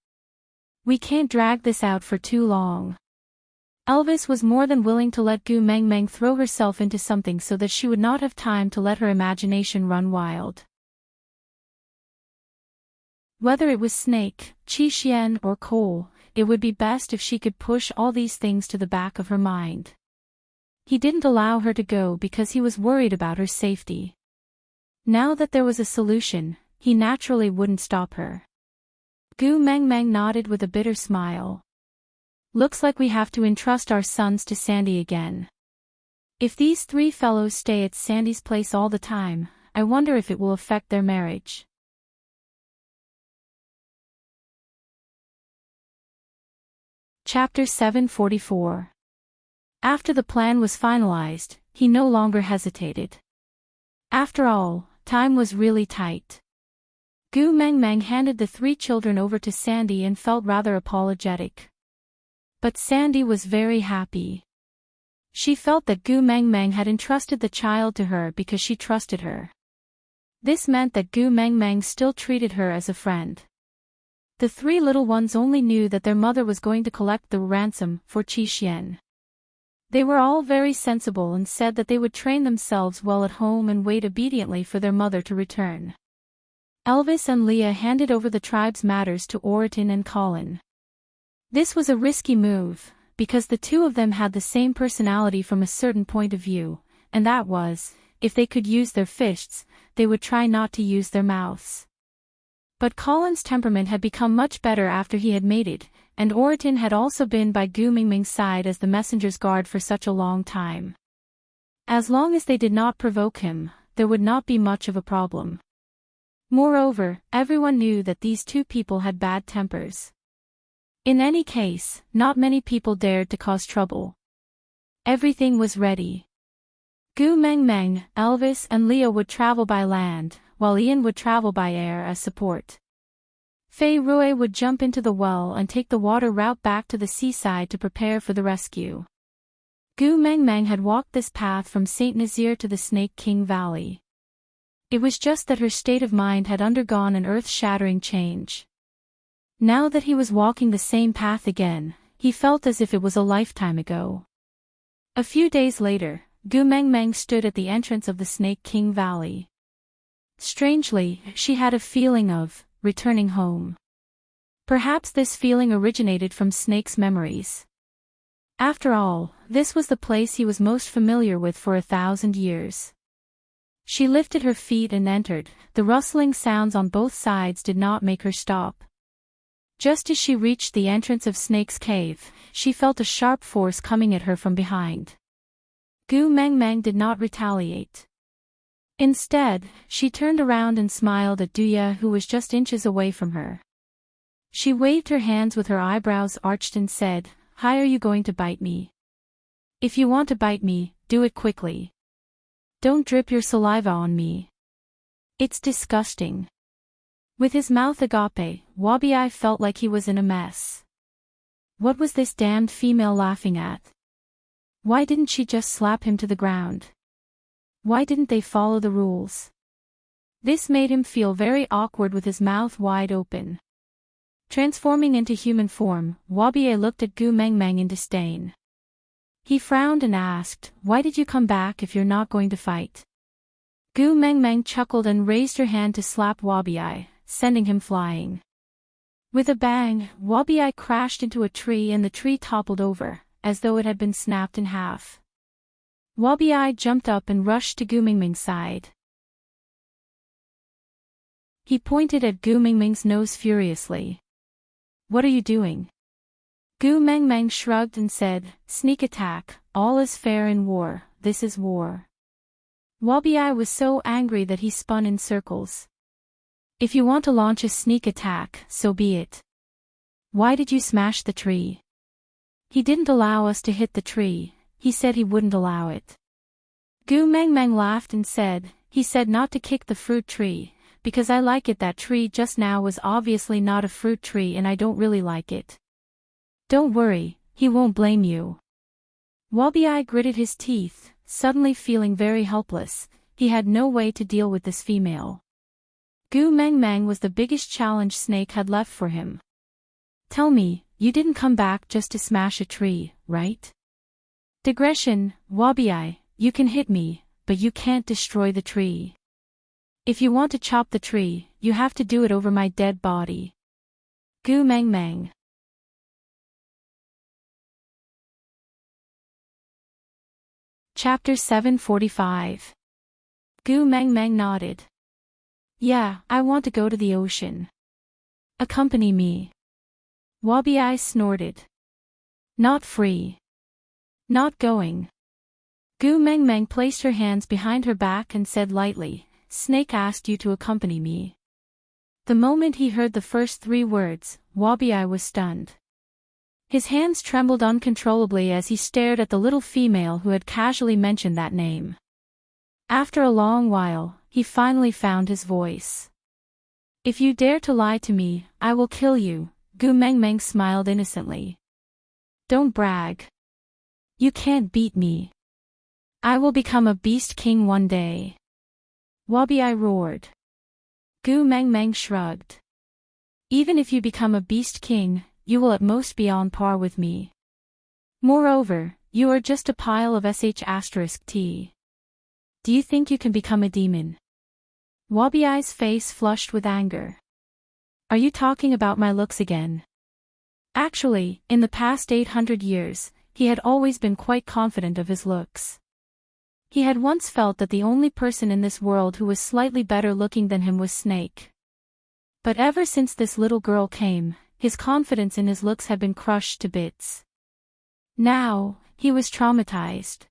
We can't drag this out for too long. Elvis was more than willing to let Gu Mengmeng throw herself into something so that she would not have time to let her imagination run wild. Whether it was Snake, Qi or Cole, it would be best if she could push all these things to the back of her mind. He didn't allow her to go because he was worried about her safety. Now that there was a solution, he naturally wouldn't stop her. Gu Mengmeng nodded with a bitter smile. Looks like we have to entrust our sons to Sandy again. If these three fellows stay at Sandy's place all the time, I wonder if it will affect their marriage. Chapter 744. After the plan was finalized, he no longer hesitated. After all, time was really tight. Gu Mengmeng handed the three children over to Sandy and felt rather apologetic. But Sandy was very happy. She felt that Gu Mengmeng had entrusted the child to her because she trusted her. This meant that Gu Mengmeng still treated her as a friend. The three little ones only knew that their mother was going to collect the ransom for Qi. They were all very sensible and said that they would train themselves well at home and wait obediently for their mother to return. Elvis and Leah handed over the tribe's matters to Oriton and Colin. This was a risky move, because the two of them had the same personality from a certain point of view, and that was, if they could use their fists, they would try not to use their mouths. But Colin's temperament had become much better after he had mated, and Oriton had also been by Gu Mengmeng's side as the messenger's guard for such a long time. As long as they did not provoke him, there would not be much of a problem. Moreover, everyone knew that these two people had bad tempers. In any case, not many people dared to cause trouble. Everything was ready. Gu Mengmeng, Elvis and Leah would travel by land, while Ian would travel by air as support. Fei Rui would jump into the well and take the water route back to the seaside to prepare for the rescue. Gu Mengmeng had walked this path from St. Nazaire to the Snake King Valley. It was just that her state of mind had undergone an earth-shattering change. Now that he was walking the same path again, he felt as if it was a lifetime ago. A few days later, Gu Mengmeng stood at the entrance of the Snake King Valley. Strangely, she had a feeling of returning home. Perhaps this feeling originated from Snake's memories. After all, this was the place he was most familiar with for 1,000 years. She lifted her feet and entered. The rustling sounds on both sides did not make her stop. Just as she reached the entrance of Snake's cave, she felt a sharp force coming at her from behind. Gu Mengmeng did not retaliate. Instead, she turned around and smiled at Duya, who was just inches away from her. She waved her hands with her eyebrows arched and said, "Hi, are you going to bite me? If you want to bite me, do it quickly. Don't drip your saliva on me. It's disgusting." With his mouth agape, Wabi felt like he was in a mess. What was this damned female laughing at? Why didn't she just slap him to the ground? Why didn't they follow the rules? This made him feel very awkward with his mouth wide open. Transforming into human form, Wabiye looked at Gu Mengmeng in disdain. He frowned and asked, "Why did you come back if you're not going to fight?" Gu Mengmeng chuckled and raised her hand to slap Wabiye, sending him flying. With a bang, Wabiye crashed into a tree and the tree toppled over, as though it had been snapped in half. Wabiye jumped up and rushed to Gu Mengmeng's side. He pointed at Gu Mengmeng's nose furiously. "What are you doing?" Gu Mengmeng shrugged and said, "Sneak attack, all is fair in war, this is war." Wabiye was so angry that he spun in circles. "If you want to launch a sneak attack, so be it. Why did you smash the tree?" "He didn't allow us to hit the tree, he said he wouldn't allow it." Gu Mengmeng laughed and said, "He said not to kick the fruit tree, because I like it. That tree just now was obviously not a fruit tree and I don't really like it." "Don't worry, he won't blame you." Wabiye gritted his teeth, suddenly feeling very helpless. He had no way to deal with this female. Gu Mengmeng was the biggest challenge Snake had left for him. "Tell me, you didn't come back just to smash a tree, right?" "Digression, Wabiye, you can hit me, but you can't destroy the tree. If you want to chop the tree, you have to do it over my dead body." Gu Mengmeng. Chapter 745. Gu Mengmeng nodded. "Yeah, I want to go to the ocean. Accompany me." Wabiye snorted. "Not free. Not going." Gu Mengmeng placed her hands behind her back and said lightly, "Snake asked you to accompany me." The moment he heard the first 3 words, Wabiye was stunned. His hands trembled uncontrollably as he stared at the little female who had casually mentioned that name. After a long while, he finally found his voice. "If you dare to lie to me, I will kill you," Gu Mengmeng smiled innocently. "Don't brag. You can't beat me. I will become a beast king one day." Wabiye roared. Gu Mengmeng shrugged. "Even if you become a beast king, you will at most be on par with me. Moreover, you are just a pile of sh*t. Do you think you can become a demon?" Wabiye's face flushed with anger. "Are you talking about my looks again?" Actually, in the past 800 years, he had always been quite confident of his looks. He had once felt that the only person in this world who was slightly better looking than him was Snake. But ever since this little girl came, his confidence in his looks had been crushed to bits. Now, he was traumatized.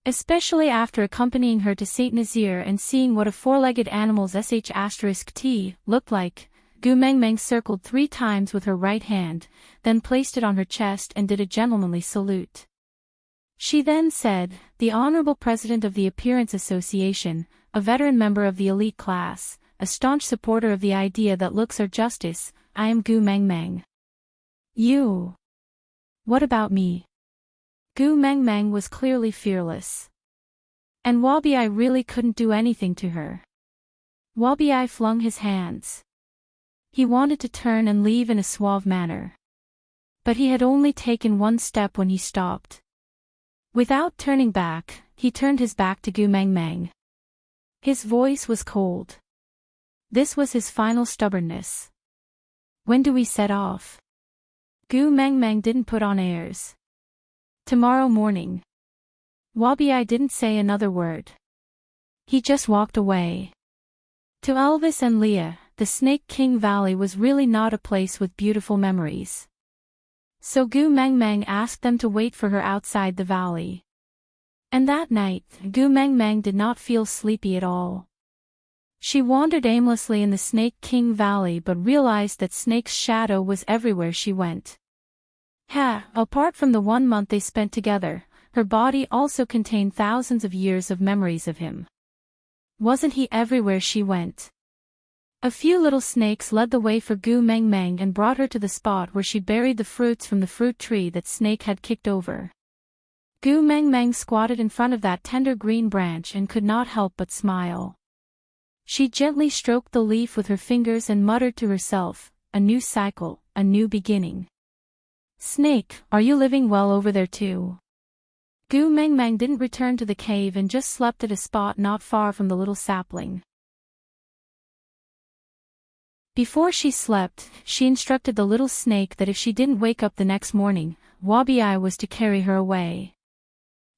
Especially after accompanying her to St. Nazaire and seeing what a 4-legged animal's sh*t looked like, Gu Mengmeng circled 3 times with her right hand, then placed it on her chest and did a gentlemanly salute. She then said, "The Honorable President of the Appearance Association, a veteran member of the elite class, a staunch supporter of the idea that looks are justice, I am Gu Mengmeng." "You? What about me?" Gu Mengmeng was clearly fearless. And Wabiye really couldn't do anything to her. Wabiye flung his hands. He wanted to turn and leave in a suave manner. But he had only taken 1 step when he stopped. Without turning back, he turned his back to Gu Mengmeng. His voice was cold. This was his final stubbornness. "When do we set off?" Gu Mengmeng didn't put on airs. "Tomorrow morning." Wabiye didn't say another word. He just walked away. To Elvis and Leah, the Snake King Valley was really not a place with beautiful memories. So Gu Mengmeng asked them to wait for her outside the valley. And that night, Gu Mengmeng did not feel sleepy at all. She wandered aimlessly in the Snake King Valley but realized that Snake's shadow was everywhere she went. Apart from the 1 month they spent together, her body also contained thousands of years of memories of him. Wasn't he everywhere she went? A few little snakes led the way for Gu Mengmeng and brought her to the spot where she buried the fruits from the fruit tree that Snake had kicked over. Gu Mengmeng squatted in front of that tender green branch and could not help but smile. She gently stroked the leaf with her fingers and muttered to herself, "A new cycle, a new beginning." "Snake, are you living well over there too?" Gu Mengmeng didn't return to the cave and just slept at a spot not far from the little sapling. Before she slept, she instructed the little snake that if she didn't wake up the next morning, Wabi was to carry her away.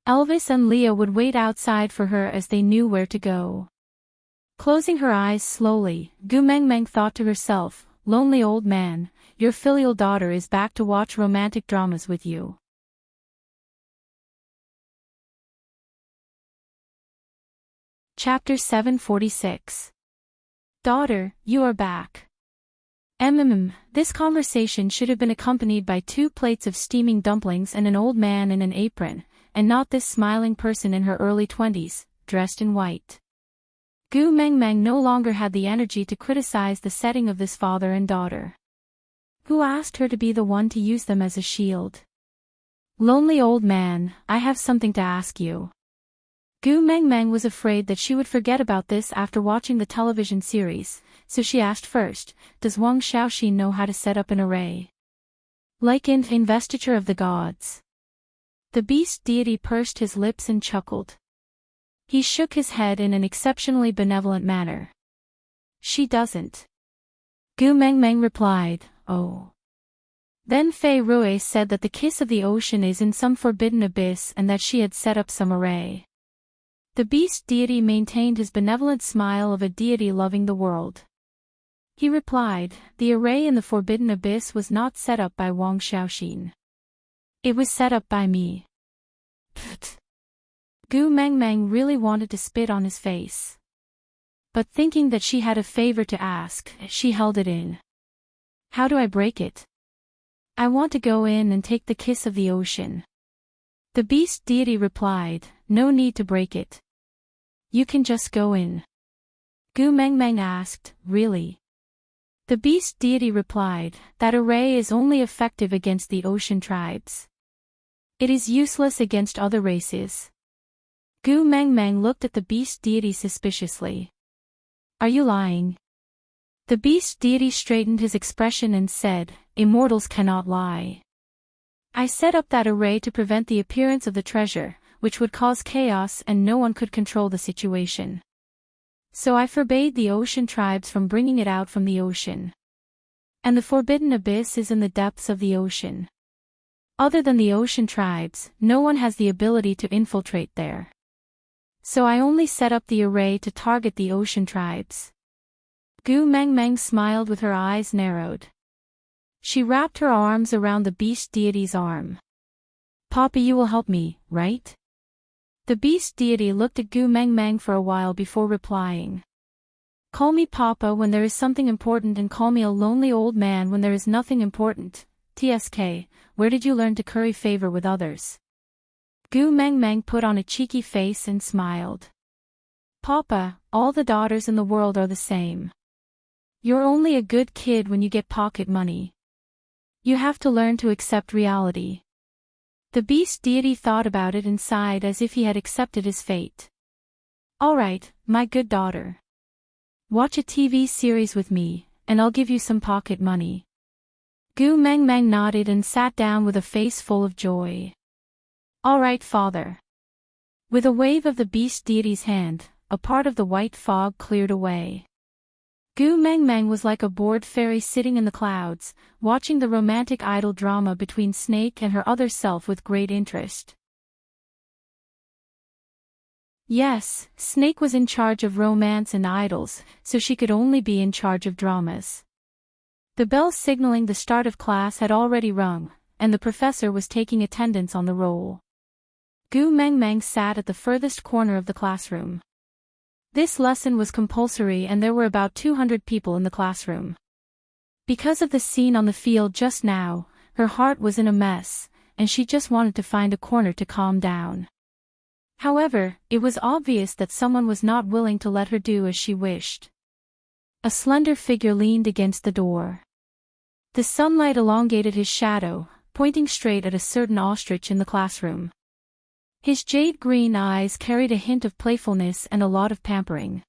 Elvis and Leah would wait outside for her as they knew where to go. Closing her eyes slowly, Gu Mengmeng thought to herself, "Lonely old man, your filial daughter is back to watch romantic dramas with you." Chapter 746. Daughter, you are back. This conversation should have been accompanied by 2 plates of steaming dumplings and an old man in an apron, and not this smiling person in her early 20s, dressed in white. Gu Mengmeng no longer had the energy to criticize the setting of this father and daughter. Who asked her to be the one to use them as a shield? Lonely old man, I have something to ask you. Gu Mengmeng was afraid that she would forget about this after watching the television series, so she asked first, does Wang Shaoxin know how to set up an array? Like in Investiture of the Gods. The beast deity pursed his lips and chuckled. He shook his head in an exceptionally benevolent manner. She doesn't. Gu Mengmeng replied, oh. Then Fei Rui said that the kiss of the ocean is in some forbidden abyss and that she had set up some array. The beast deity maintained his benevolent smile of a deity loving the world. He replied, the array in the forbidden abyss was not set up by Wang Shaoxin. It was set up by me. Pfft. Gu Mengmeng really wanted to spit on his face. But thinking that she had a favor to ask, she held it in. How do I break it? I want to go in and take the kiss of the ocean. The beast deity replied, no need to break it. You can just go in. Gu Mengmeng asked, really? The beast deity replied, that array is only effective against the ocean tribes. It is useless against other races. Gu Mengmeng looked at the beast deity suspiciously. Are you lying? The beast deity straightened his expression and said, immortals cannot lie. I set up that array to prevent the appearance of the treasure, which would cause chaos and no one could control the situation. So I forbade the ocean tribes from bringing it out from the ocean. And the forbidden abyss is in the depths of the ocean. Other than the ocean tribes, no one has the ability to infiltrate there. So I only set up the array to target the ocean tribes. Gu Mengmeng smiled with her eyes narrowed. She wrapped her arms around the beast deity's arm. Papa, you will help me, right? The beast deity looked at Gu Mengmeng for a while before replying. Call me Papa when there is something important and call me a lonely old man when there is nothing important. TSK, where did you learn to curry favor with others? Gu Mengmeng put on a cheeky face and smiled. Papa, all the daughters in the world are the same. You're only a good kid when you get pocket money. You have to learn to accept reality. The beast deity thought about it and sighed as if he had accepted his fate. All right, my good daughter. Watch a TV series with me, and I'll give you some pocket money. Gu Mengmeng nodded and sat down with a face full of joy. All right, father. With a wave of the beast deity's hand, a part of the white fog cleared away. Gu Mengmeng was like a bored fairy sitting in the clouds, watching the romantic idol drama between Snake and her other self with great interest. Yes, Snake was in charge of romance and idols, so she could only be in charge of dramas. The bell signaling the start of class had already rung, and the professor was taking attendance on the roll. Gu Mengmeng sat at the furthest corner of the classroom. This lesson was compulsory and there were about 200 people in the classroom. Because of the scene on the field just now, her heart was in a mess, and she just wanted to find a corner to calm down. However, it was obvious that someone was not willing to let her do as she wished. A slender figure leaned against the door. The sunlight elongated his shadow, pointing straight at a certain ostrich in the classroom. His jade-green eyes carried a hint of playfulness and a lot of pampering.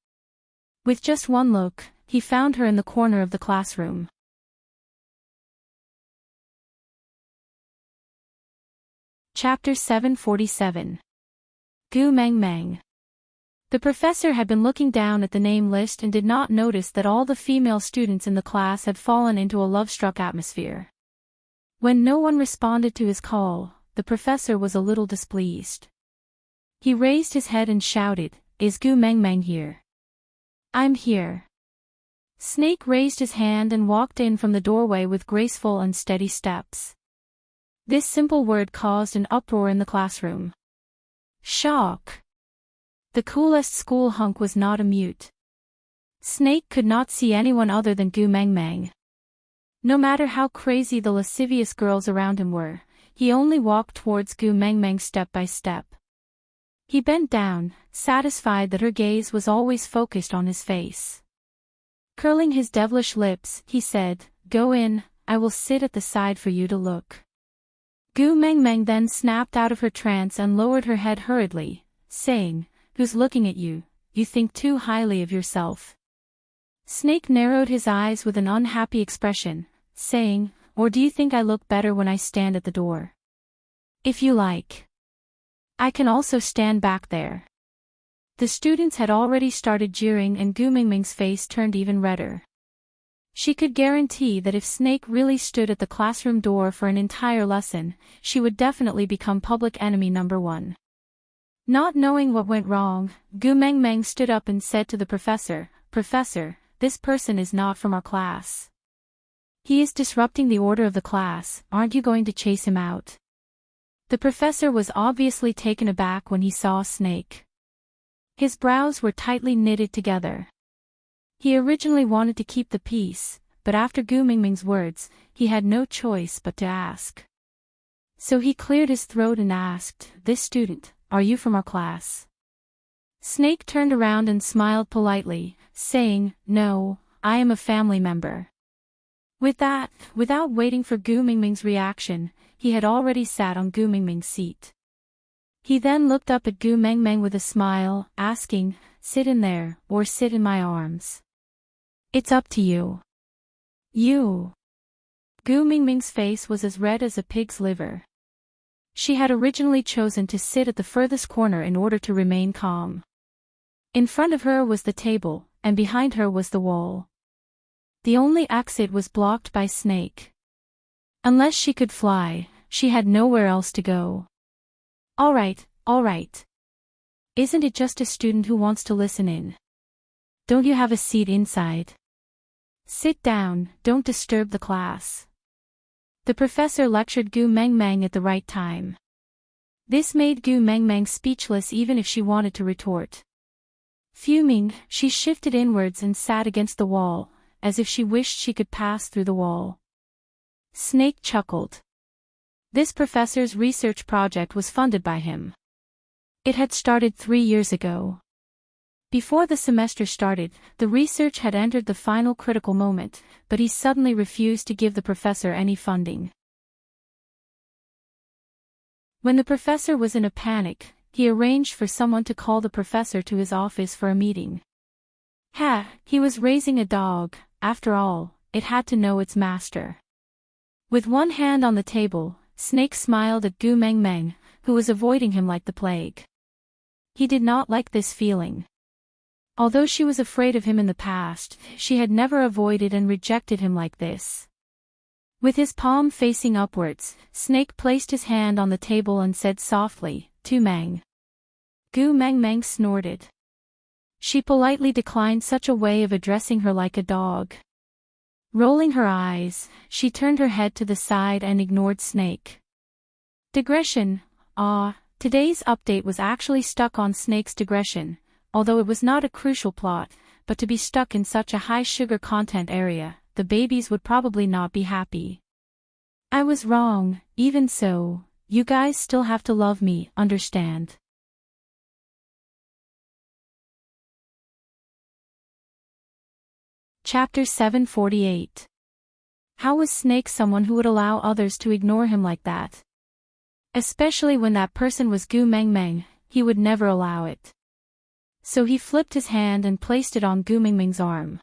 With just one look, he found her in the corner of the classroom. Chapter 747. Gu Meng Meng. The professor had been looking down at the name list and did not notice that all the female students in the class had fallen into a love-struck atmosphere. When no one responded to his call, the professor was a little displeased. He raised his head and shouted, "Is Gu Meng Meng here?" "I'm here." Snake raised his hand and walked in from the doorway with graceful and steady steps. This simple word caused an uproar in the classroom. Shock! The coolest school hunk was not a mute. Snake could not see anyone other than Gu Meng Meng. No matter how crazy the lascivious girls around him were, he only walked towards Gu Meng Meng step by step. He bent down, satisfied that her gaze was always focused on his face. Curling his devilish lips, he said, "Go in, I will sit at the side for you to look." Gu Meng Meng then snapped out of her trance and lowered her head hurriedly, saying, "Who's looking at you? You think too highly of yourself." Snake narrowed his eyes with an unhappy expression, saying, "Or do you think I look better when I stand at the door? If you like, I can also stand back there." The students had already started jeering and Gu Meng Meng's face turned even redder. She could guarantee that if Snake really stood at the classroom door for an entire lesson, she would definitely become public enemy number one. Not knowing what went wrong, Gu Meng Meng stood up and said to the professor, "Professor, this person is not from our class. He is disrupting the order of the class, aren't you going to chase him out?" The professor was obviously taken aback when he saw Snake. His brows were tightly knitted together. He originally wanted to keep the peace, but after Gu Meng Meng's words, he had no choice but to ask. So he cleared his throat and asked, "This student, are you from our class?" Snake turned around and smiled politely, saying, "No, I am a family member." With that, without waiting for Gu Meng Meng's reaction, he had already sat on Gu Meng Meng's seat. He then looked up at Gu Meng Meng with a smile, asking, "Sit in there, or sit in my arms. It's up to you." "You." Gu Meng Meng's face was as red as a pig's liver. She had originally chosen to sit at the furthest corner in order to remain calm. In front of her was the table, and behind her was the wall. The only exit was blocked by Snake. Unless she could fly, she had nowhere else to go. All right. Isn't it just a student who wants to listen in? Don't you have a seat inside? Sit down, don't disturb the class." The professor lectured Gu Meng Meng at the right time. This made Gu Meng Meng speechless even if she wanted to retort. Fuming, she shifted inwards and sat against the wall, as if she wished she could pass through the wall. Snake chuckled. This professor's research project was funded by him. It had started 3 years ago. Before the semester started, the research had entered the final critical moment, but he suddenly refused to give the professor any funding. When the professor was in a panic, he arranged for someone to call the professor to his office for a meeting. He was raising a dog, after all, it had to know its master. With one hand on the table, Snake smiled at Gu Meng Meng, who was avoiding him like the plague. He did not like this feeling. Although she was afraid of him in the past, she had never avoided and rejected him like this. With his palm facing upwards, Snake placed his hand on the table and said softly, "Tu Meng." Gu Meng Meng snorted. She politely declined such a way of addressing her like a dog. Rolling her eyes, she turned her head to the side and ignored Snake. Digression. Today's update was actually stuck on Snake's digression, although it was not a crucial plot, but to be stuck in such a high sugar content area, the babies would probably not be happy. I was wrong, even so, you guys still have to love me, understand? Chapter 748. How was Snake someone who would allow others to ignore him like that? Especially when that person was Gu Meng Meng, he would never allow it. So he flipped his hand and placed it on Gu Mingming's arm.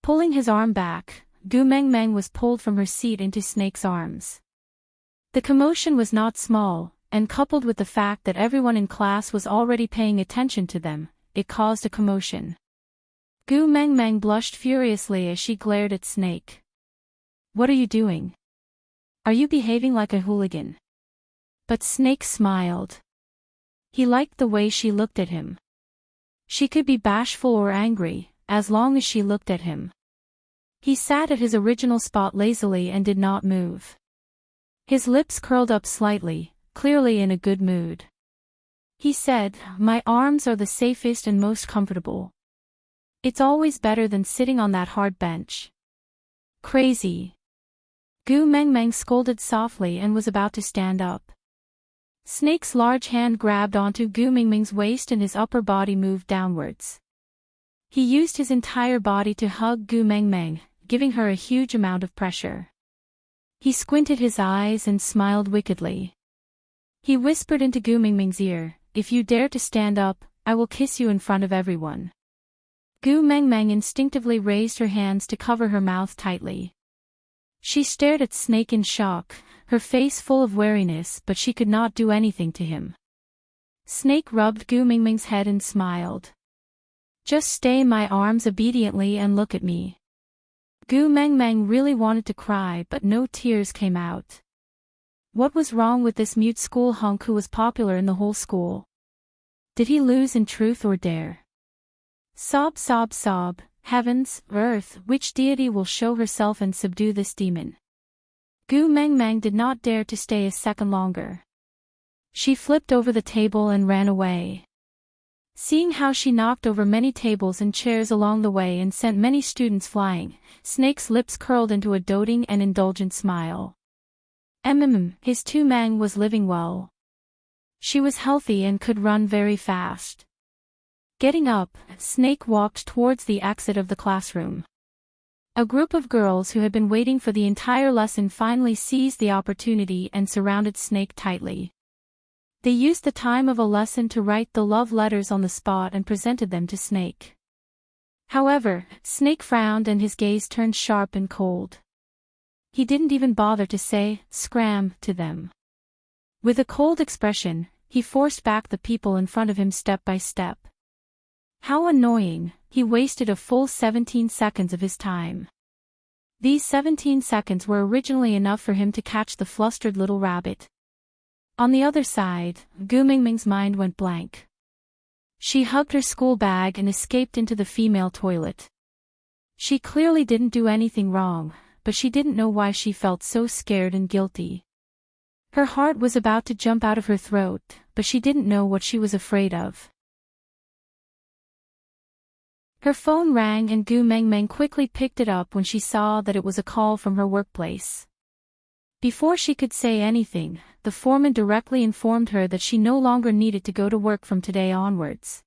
Pulling his arm back, Gu Mengmeng was pulled from her seat into Snake's arms. The commotion was not small, and coupled with the fact that everyone in class was already paying attention to them, it caused a commotion. Gu Mengmeng blushed furiously as she glared at Snake. "What are you doing? Are you behaving like a hooligan?" But Snake smiled. He liked the way she looked at him. She could be bashful or angry, as long as she looked at him. He sat at his original spot lazily and did not move. His lips curled up slightly, clearly in a good mood. He said, "My arms are the safest and most comfortable. It's always better than sitting on that hard bench." "Crazy." Gu Mengmeng scolded softly and was about to stand up. Snake's large hand grabbed onto Gu Mingming's waist and his upper body moved downwards. He used his entire body to hug Gu Mengmeng, giving her a huge amount of pressure. He squinted his eyes and smiled wickedly. He whispered into Gu Mingming's ear, "If you dare to stand up, I will kiss you in front of everyone." Gu Mengmeng instinctively raised her hands to cover her mouth tightly. She stared at Snake in shock, her face full of wariness, but she could not do anything to him. Snake rubbed Gu Mingming's head and smiled. "Just stay in my arms obediently and look at me." Gu Mengmeng really wanted to cry, but no tears came out. What was wrong with this mute school hunk who was popular in the whole school? Did he lose in truth or dare? Sob, sob, sob. Heavens, earth, which deity will show herself and subdue this demon? Gu Mengmeng did not dare to stay a second longer. She flipped over the table and ran away. Seeing how she knocked over many tables and chairs along the way and sent many students flying, Snake's lips curled into a doting and indulgent smile. His Tu Mang was living well. She was healthy and could run very fast. Getting up, Snake walked towards the exit of the classroom. A group of girls who had been waiting for the entire lesson finally seized the opportunity and surrounded Snake tightly. They used the time of a lesson to write the love letters on the spot and presented them to Snake. However, Snake frowned and his gaze turned sharp and cold. He didn't even bother to say, "Scram," to them. With a cold expression, he forced back the people in front of him step by step. How annoying, he wasted a full 17 seconds of his time. These 17 seconds were originally enough for him to catch the flustered little rabbit. On the other side, Gu Mingming's mind went blank. She hugged her school bag and escaped into the female toilet. She clearly didn't do anything wrong, but she didn't know why she felt so scared and guilty. Her heart was about to jump out of her throat, but she didn't know what she was afraid of. Her phone rang and Gu Mengmeng quickly picked it up when she saw that it was a call from her workplace. Before she could say anything, the foreman directly informed her that she no longer needed to go to work from today onwards.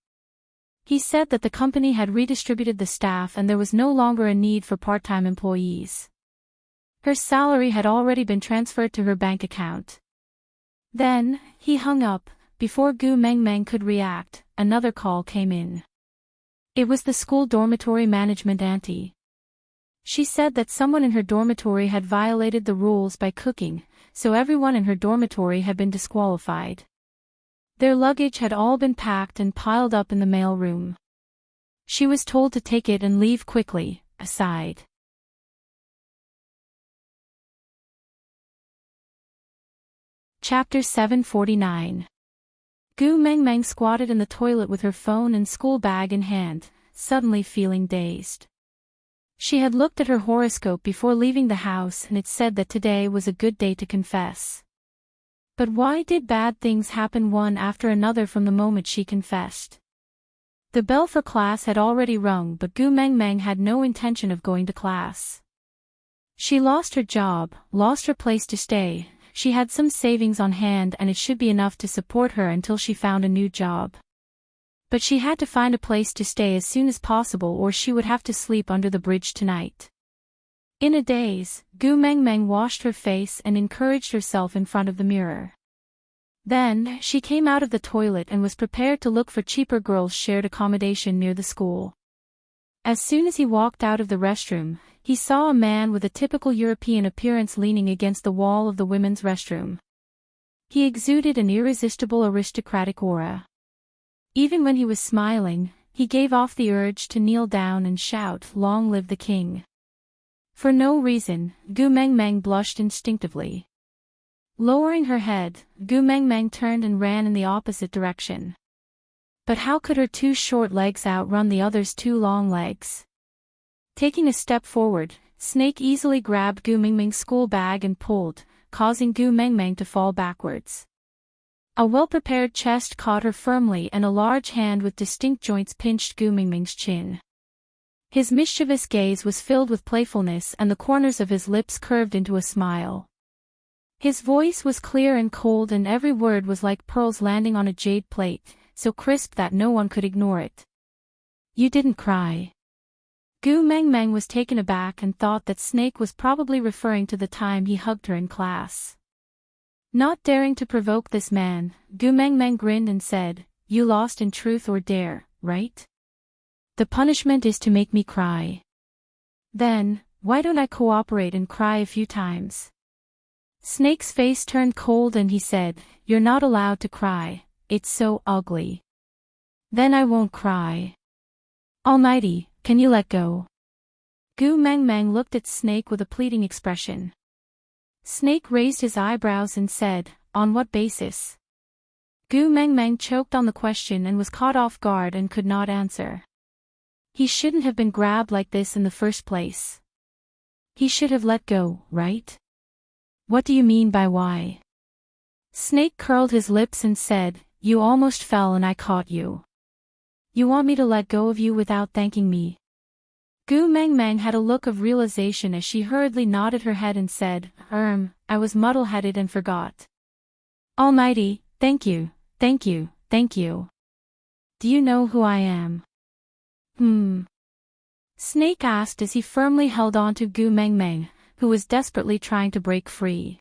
He said that the company had redistributed the staff and there was no longer a need for part-time employees. Her salary had already been transferred to her bank account. Then, he hung up. Before Gu Mengmeng could react, another call came in. It was the school dormitory management auntie. She said that someone in her dormitory had violated the rules by cooking, so everyone in her dormitory had been disqualified. Their luggage had all been packed and piled up in the mail room. She was told to take it and leave quickly, aside. Chapter 749. Gu Mengmeng squatted in the toilet with her phone and school bag in hand, suddenly feeling dazed. She had looked at her horoscope before leaving the house and it said that today was a good day to confess. But why did bad things happen one after another from the moment she confessed? The bell for class had already rung, but Gu Mengmeng had no intention of going to class. She lost her job, lost her place to stay. She had some savings on hand and it should be enough to support her until she found a new job. But she had to find a place to stay as soon as possible or she would have to sleep under the bridge tonight. In a daze, Gu Mengmeng washed her face and encouraged herself in front of the mirror. Then, she came out of the toilet and was prepared to look for cheaper girls' shared accommodation near the school. As soon as he walked out of the restroom, he saw a man with a typical European appearance leaning against the wall of the women's restroom. He exuded an irresistible aristocratic aura. Even when he was smiling, he gave off the urge to kneel down and shout, "Long live the king." For no reason, Gu Mengmeng blushed instinctively. Lowering her head, Gu Mengmeng turned and ran in the opposite direction. But how could her 2 short legs outrun the other's 2 long legs? Taking a step forward, Snake easily grabbed Gu Mengmeng's school bag and pulled, causing Gu Mengmeng to fall backwards. A well-prepared chest caught her firmly and a large hand with distinct joints pinched Gu Mengmeng's chin. His mischievous gaze was filled with playfulness and the corners of his lips curved into a smile. His voice was clear and cold and every word was like pearls landing on a jade plate, so crisp that no one could ignore it. "You didn't cry." Gu Mengmeng was taken aback and thought that Snake was probably referring to the time he hugged her in class. Not daring to provoke this man, Gu Mengmeng grinned and said, "You lost in truth or dare, right? The punishment is to make me cry. Then, why don't I cooperate and cry a few times?" Snake's face turned cold and he said, "You're not allowed to cry, it's so ugly." "Then I won't cry." "Almighty, can you let go?" Gu Mengmeng looked at Snake with a pleading expression. Snake raised his eyebrows and said, "On what basis?" Gu Mengmeng choked on the question and was caught off guard and could not answer. He shouldn't have been grabbed like this in the first place. He should have let go, right? "What do you mean by why?" Snake curled his lips and said, "You almost fell and I caught you. You want me to let go of you without thanking me?" Gu Mengmeng had a look of realization as she hurriedly nodded her head and said, I was muddle-headed and forgot." "Almighty, thank you, thank you, thank you. Do you know who I am?" Snake asked as he firmly held on to Gu Mengmeng, who was desperately trying to break free.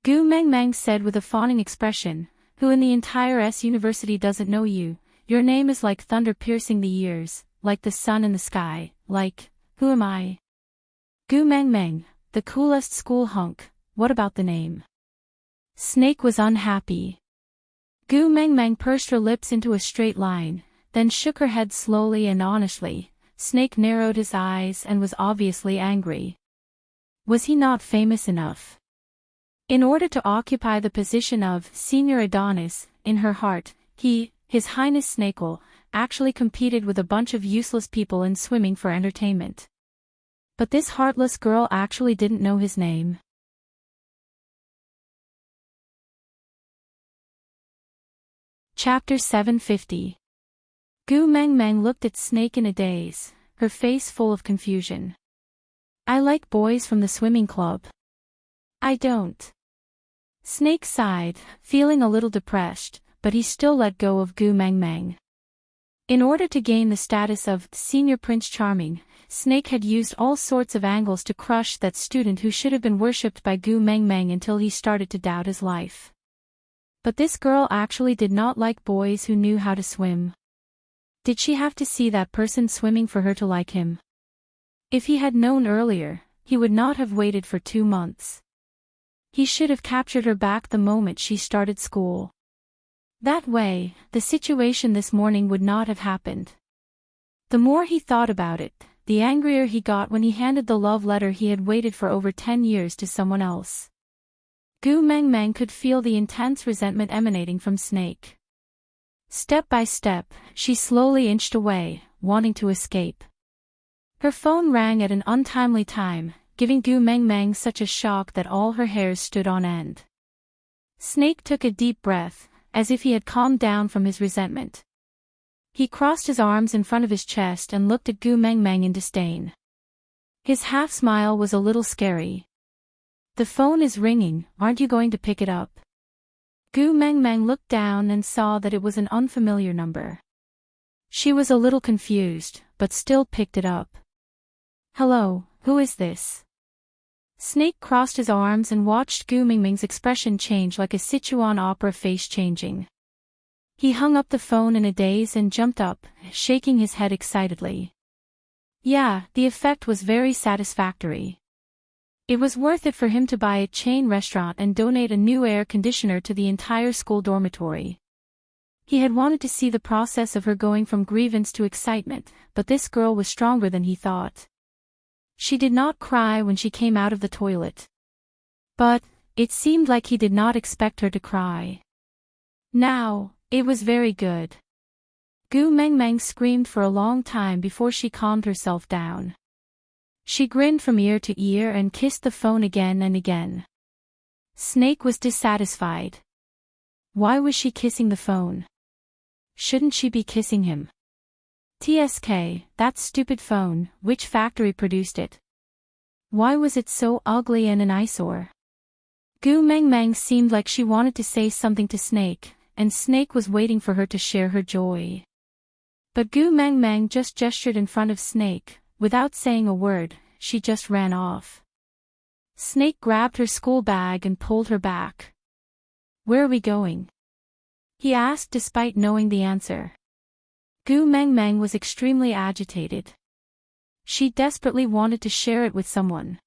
Gu Mengmeng said with a fawning expression, "Who in the entire university doesn't know you? Your name is like thunder piercing the ears, like the sun in the sky, like, who am I?" "Gu Mengmeng, the coolest school hunk, what about the name?" Snake was unhappy. Gu Mengmeng pursed her lips into a straight line, then shook her head slowly and honestly. Snake narrowed his eyes and was obviously angry. Was he not famous enough? In order to occupy the position of Senior Adonis, in her heart, His Highness Snakel, actually competed with a bunch of useless people in swimming for entertainment. But this heartless girl actually didn't know his name. Chapter 750. Gu Mengmeng looked at Snake in a daze, her face full of confusion. "I like boys from the swimming club." "I don't." Snake sighed, feeling a little depressed, but he still let go of Gu Mengmeng. In order to gain the status of Senior Prince Charming, Snake had used all sorts of angles to crush that student who should have been worshipped by Gu Mengmeng until he started to doubt his life. But this girl actually did not like boys who knew how to swim. Did she have to see that person swimming for her to like him? If he had known earlier, he would not have waited for 2 months. He should have captured her back the moment she started school. That way, the situation this morning would not have happened. The more he thought about it, the angrier he got when he handed the love letter he had waited for over 10 years to someone else. Gu Mengmeng could feel the intense resentment emanating from Snake. Step by step, she slowly inched away, wanting to escape. Her phone rang at an untimely time, giving Gu Mengmeng such a shock that all her hairs stood on end. Snake took a deep breath, as if he had calmed down from his resentment. He crossed his arms in front of his chest and looked at Gu Mengmeng in disdain. His half-smile was a little scary. "The phone is ringing, aren't you going to pick it up?" Gu Mengmeng looked down and saw that it was an unfamiliar number. She was a little confused, but still picked it up. "Hello, who is this?" Snake crossed his arms and watched Gu Mingming's expression change like a Sichuan opera face changing. He hung up the phone in a daze and jumped up, shaking his head excitedly. Yeah, the effect was very satisfactory. It was worth it for him to buy a chain restaurant and donate a new air conditioner to the entire school dormitory. He had wanted to see the process of her going from grievance to excitement, but this girl was stronger than he thought. She did not cry when she came out of the toilet. But it seemed like he did not expect her to cry. Now, it was very good. Gu Mengmeng screamed for a long time before she calmed herself down. She grinned from ear to ear and kissed the phone again and again. Snake was dissatisfied. Why was she kissing the phone? Shouldn't she be kissing him? TSK, that stupid phone, which factory produced it? Why was it so ugly and an eyesore? Gu Mengmeng seemed like she wanted to say something to Snake, and Snake was waiting for her to share her joy. But Gu Mengmeng just gestured in front of Snake. Without saying a word, she just ran off. Snake grabbed her school bag and pulled her back. Where are we going? He asked despite knowing the answer. Gu Mengmeng was extremely agitated. She desperately wanted to share it with someone.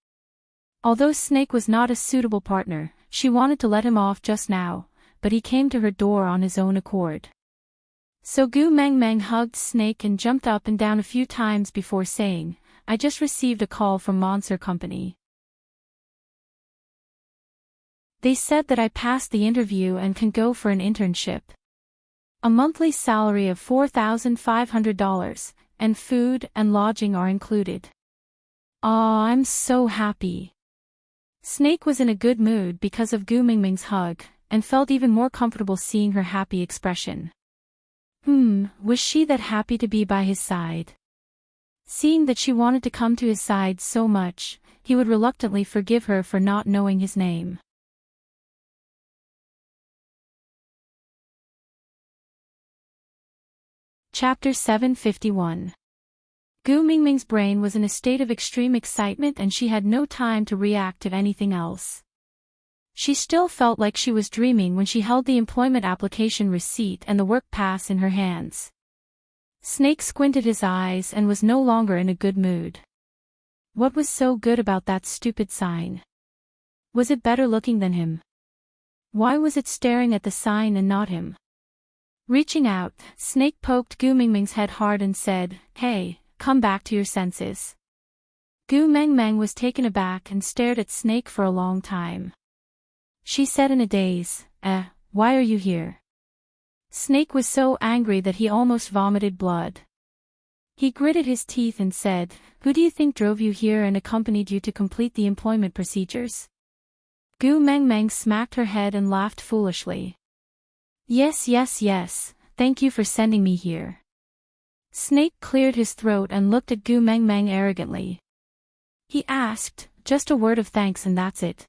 Although Snake was not a suitable partner, she wanted to let him off just now, but he came to her door on his own accord. So Gu Mengmeng hugged Snake and jumped up and down a few times before saying, I just received a call from Monster Company. They said that I passed the interview and can go for an internship. A monthly salary of $4,500, and food and lodging are included. Aw, I'm so happy. Snake was in a good mood because of Gu Mingming's hug, and felt even more comfortable seeing her happy expression. Was she that happy to be by his side? Seeing that she wanted to come to his side so much, he would reluctantly forgive her for not knowing his name. Chapter 751. Gu Mingming's brain was in a state of extreme excitement and she had no time to react to anything else. She still felt like she was dreaming when she held the employment application receipt and the work pass in her hands. Snake squinted his eyes and was no longer in a good mood. What was so good about that stupid sign? Was it better looking than him? Why was it staring at the sign and not him? Reaching out, Snake poked Gu Mingming's head hard and said, Hey, come back to your senses. Gu Mengmeng was taken aback and stared at Snake for a long time. She said in a daze, why are you here? Snake was so angry that he almost vomited blood. He gritted his teeth and said, Who do you think drove you here and accompanied you to complete the employment procedures? Gu Mengmeng smacked her head and laughed foolishly. Yes, thank you for sending me here. Snake cleared his throat and looked at Gu Mengmeng arrogantly. He asked, just a word of thanks and that's it.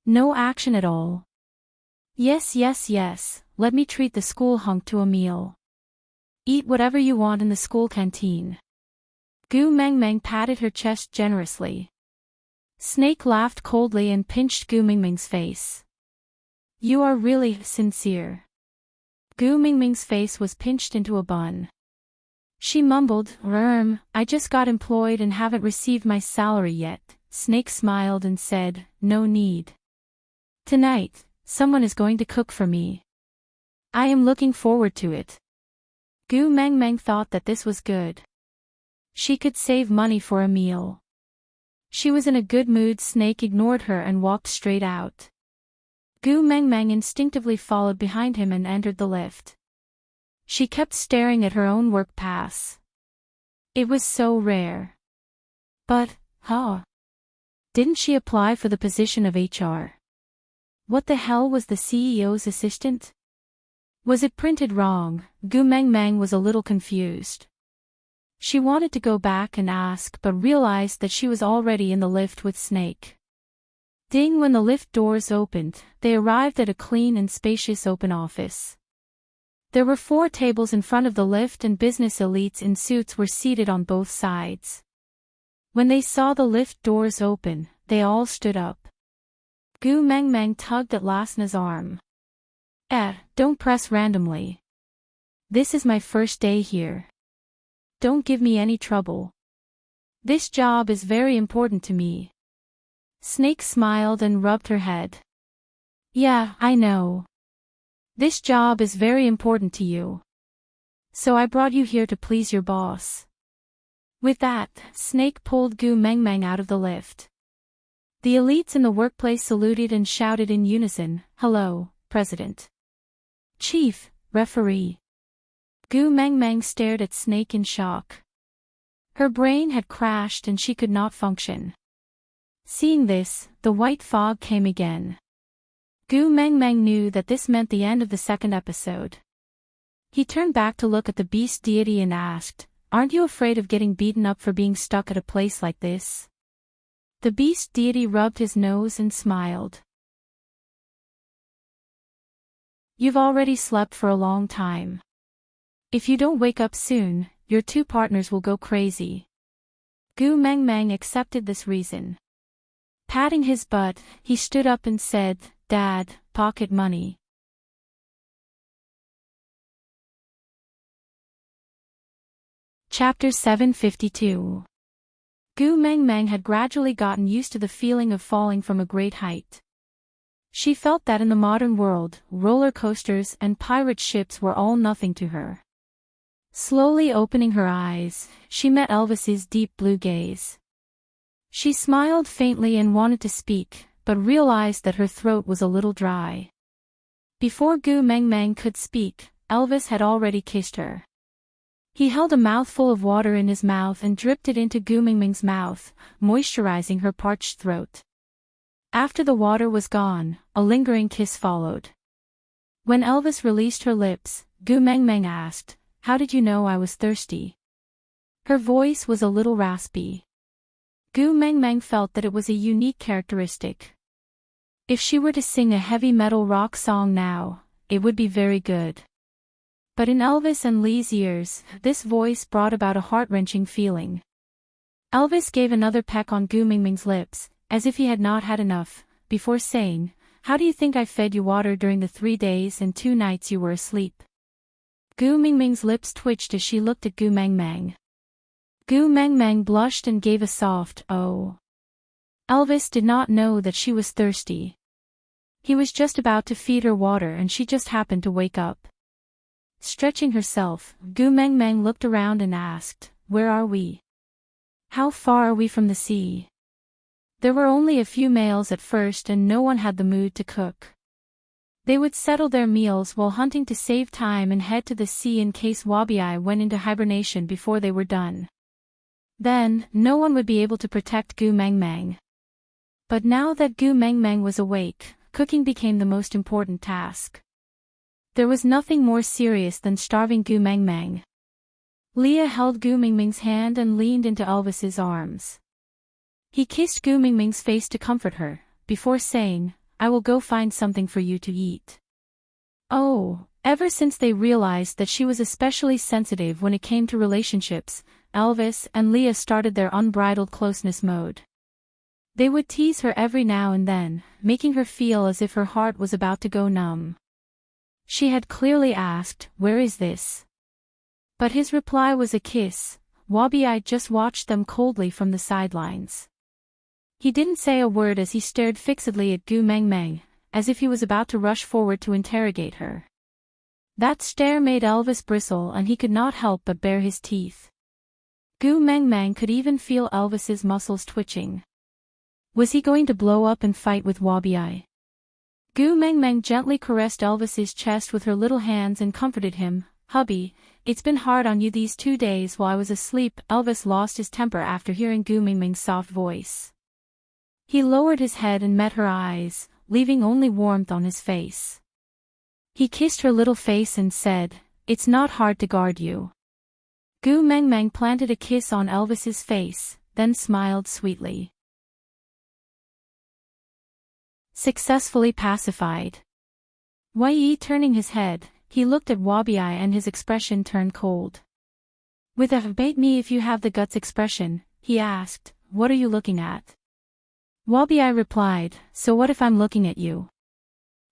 No action at all. Yes, let me treat the school hunk to a meal. Eat whatever you want in the school canteen. Gu Mengmeng patted her chest generously. Snake laughed coldly and pinched Gu Mingming's face. You are really sincere. Gu Mingming's face was pinched into a bun. She mumbled, I just got employed and haven't received my salary yet. Snake smiled and said, No need. Tonight, someone is going to cook for me. I am looking forward to it. Gu Mengmeng thought that this was good. She could save money for a meal. She was in a good mood. Snake ignored her and walked straight out. Gu Mengmeng instinctively followed behind him and entered the lift. She kept staring at her own work pass. It was so rare. But, didn't she apply for the position of HR? What the hell was the CEO's assistant? Was it printed wrong? Gu Mengmeng was a little confused. She wanted to go back and ask but realized that she was already in the lift with Snake. Ding! When the lift doors opened, they arrived at a clean and spacious open office. There were 4 tables in front of the lift and business elites in suits were seated on both sides. When they saw the lift doors open, they all stood up. Gu Meng Meng tugged at Lasna's arm. Don't press randomly. This is my first day here. Don't give me any trouble. This job is very important to me. Snake smiled and rubbed her head. Yeah, I know. This job is very important to you. So I brought you here to please your boss. With that, Snake pulled Gu Meng Meng out of the lift. The elites in the workplace saluted and shouted in unison, "Hello, President. Chief, referee." Gu Meng Meng stared at Snake in shock. Her brain had crashed and she could not function. Seeing this, the white fog came again. Gu Meng Meng knew that this meant the end of the second episode. He turned back to look at the beast deity and asked, "Aren't you afraid of getting beaten up for being stuck at a place like this?" The beast deity rubbed his nose and smiled. "You've already slept for a long time. If you don't wake up soon, your two partners will go crazy." Gu Meng Meng accepted this reason. Patting his butt, he stood up and said, "Dad, pocket money." Chapter 752. Gu Meng Meng had gradually gotten used to the feeling of falling from a great height. She felt that in the modern world, roller coasters and pirate ships were all nothing to her. Slowly opening her eyes, she met Elvis's deep blue gaze. She smiled faintly and wanted to speak, but realized that her throat was a little dry. Before Gu Meng Meng could speak, Elvis had already kissed her. He held a mouthful of water in his mouth and dripped it into Gu Meng Meng's mouth, moisturizing her parched throat. After the water was gone, a lingering kiss followed. When Elvis released her lips, Gu Meng Meng asked, "How did you know I was thirsty?" Her voice was a little raspy. Gu Meng Meng felt that it was a unique characteristic. If she were to sing a heavy metal rock song now, it would be very good. But in Elvis and Lee's ears, this voice brought about a heart-wrenching feeling. Elvis gave another peck on Gu Meng Meng's lips, as if he had not had enough, before saying, "How do you think I fed you water during the 3 days and 2 nights you were asleep?" Gu Meng Meng's lips twitched as she looked at Gu Meng Meng. Gu Meng Meng blushed and gave a soft, "Oh." Elvis did not know that she was thirsty. He was just about to feed her water and she just happened to wake up. Stretching herself, Gu Meng Meng looked around and asked, "Where are we? How far are we from the sea?" There were only a few males at first and no one had the mood to cook. They would settle their meals while hunting to save time and head to the sea in case Wabi went into hibernation before they were done. Then, no one would be able to protect Gu Meng Meng. But now that Gu Meng Meng was awake, cooking became the most important task. There was nothing more serious than starving Gu Meng Meng. Leah held Gu Meng Meng's hand and leaned into Elvis's arms. He kissed Gu Meng Meng's face to comfort her, before saying, "I will go find something for you to eat." Oh, ever since they realized that she was especially sensitive when it came to relationships, Elvis and Leah started their unbridled closeness mode. They would tease her every now and then, making her feel as if her heart was about to go numb. She had clearly asked, "Where is this?" But his reply was a kiss. Wabi just watched them coldly from the sidelines. He didn't say a word as he stared fixedly at Gu Meng Meng, as if he was about to rush forward to interrogate her. That stare made Elvis bristle and he could not help but bare his teeth. Gu Meng Meng could even feel Elvis's muscles twitching. Was he going to blow up and fight with Wabi? Gu Meng Meng gently caressed Elvis's chest with her little hands and comforted him. "Hubby, it's been hard on you these 2 days while I was asleep." Elvis lost his temper after hearing Gu Meng Meng's soft voice. He lowered his head and met her eyes, leaving only warmth on his face. He kissed her little face and said, "It's not hard to guard you." Gu Meng Meng planted a kiss on Elvis's face, then smiled sweetly. Successfully pacified. Yi turning his head, he looked at Wabi and his expression turned cold. With a "bait me if you have the guts" expression, he asked, "What are you looking at?" Wabi replied, so what if I'm looking at you?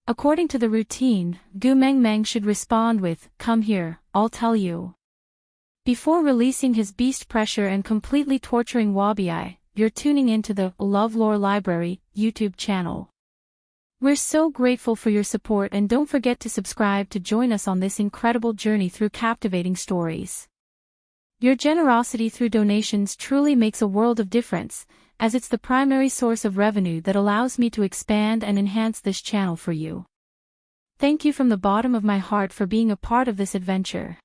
According to the routine, Gu Mengmeng should respond with, come here, I'll tell you. Before releasing his beast pressure and completely torturing Wabi, you're tuning into the LoveLore Library YouTube channel. We're so grateful for your support, and don't forget to subscribe to join us on this incredible journey through captivating stories. Your generosity through donations truly makes a world of difference, as it's the primary source of revenue that allows me to expand and enhance this channel for you. Thank you from the bottom of my heart for being a part of this adventure.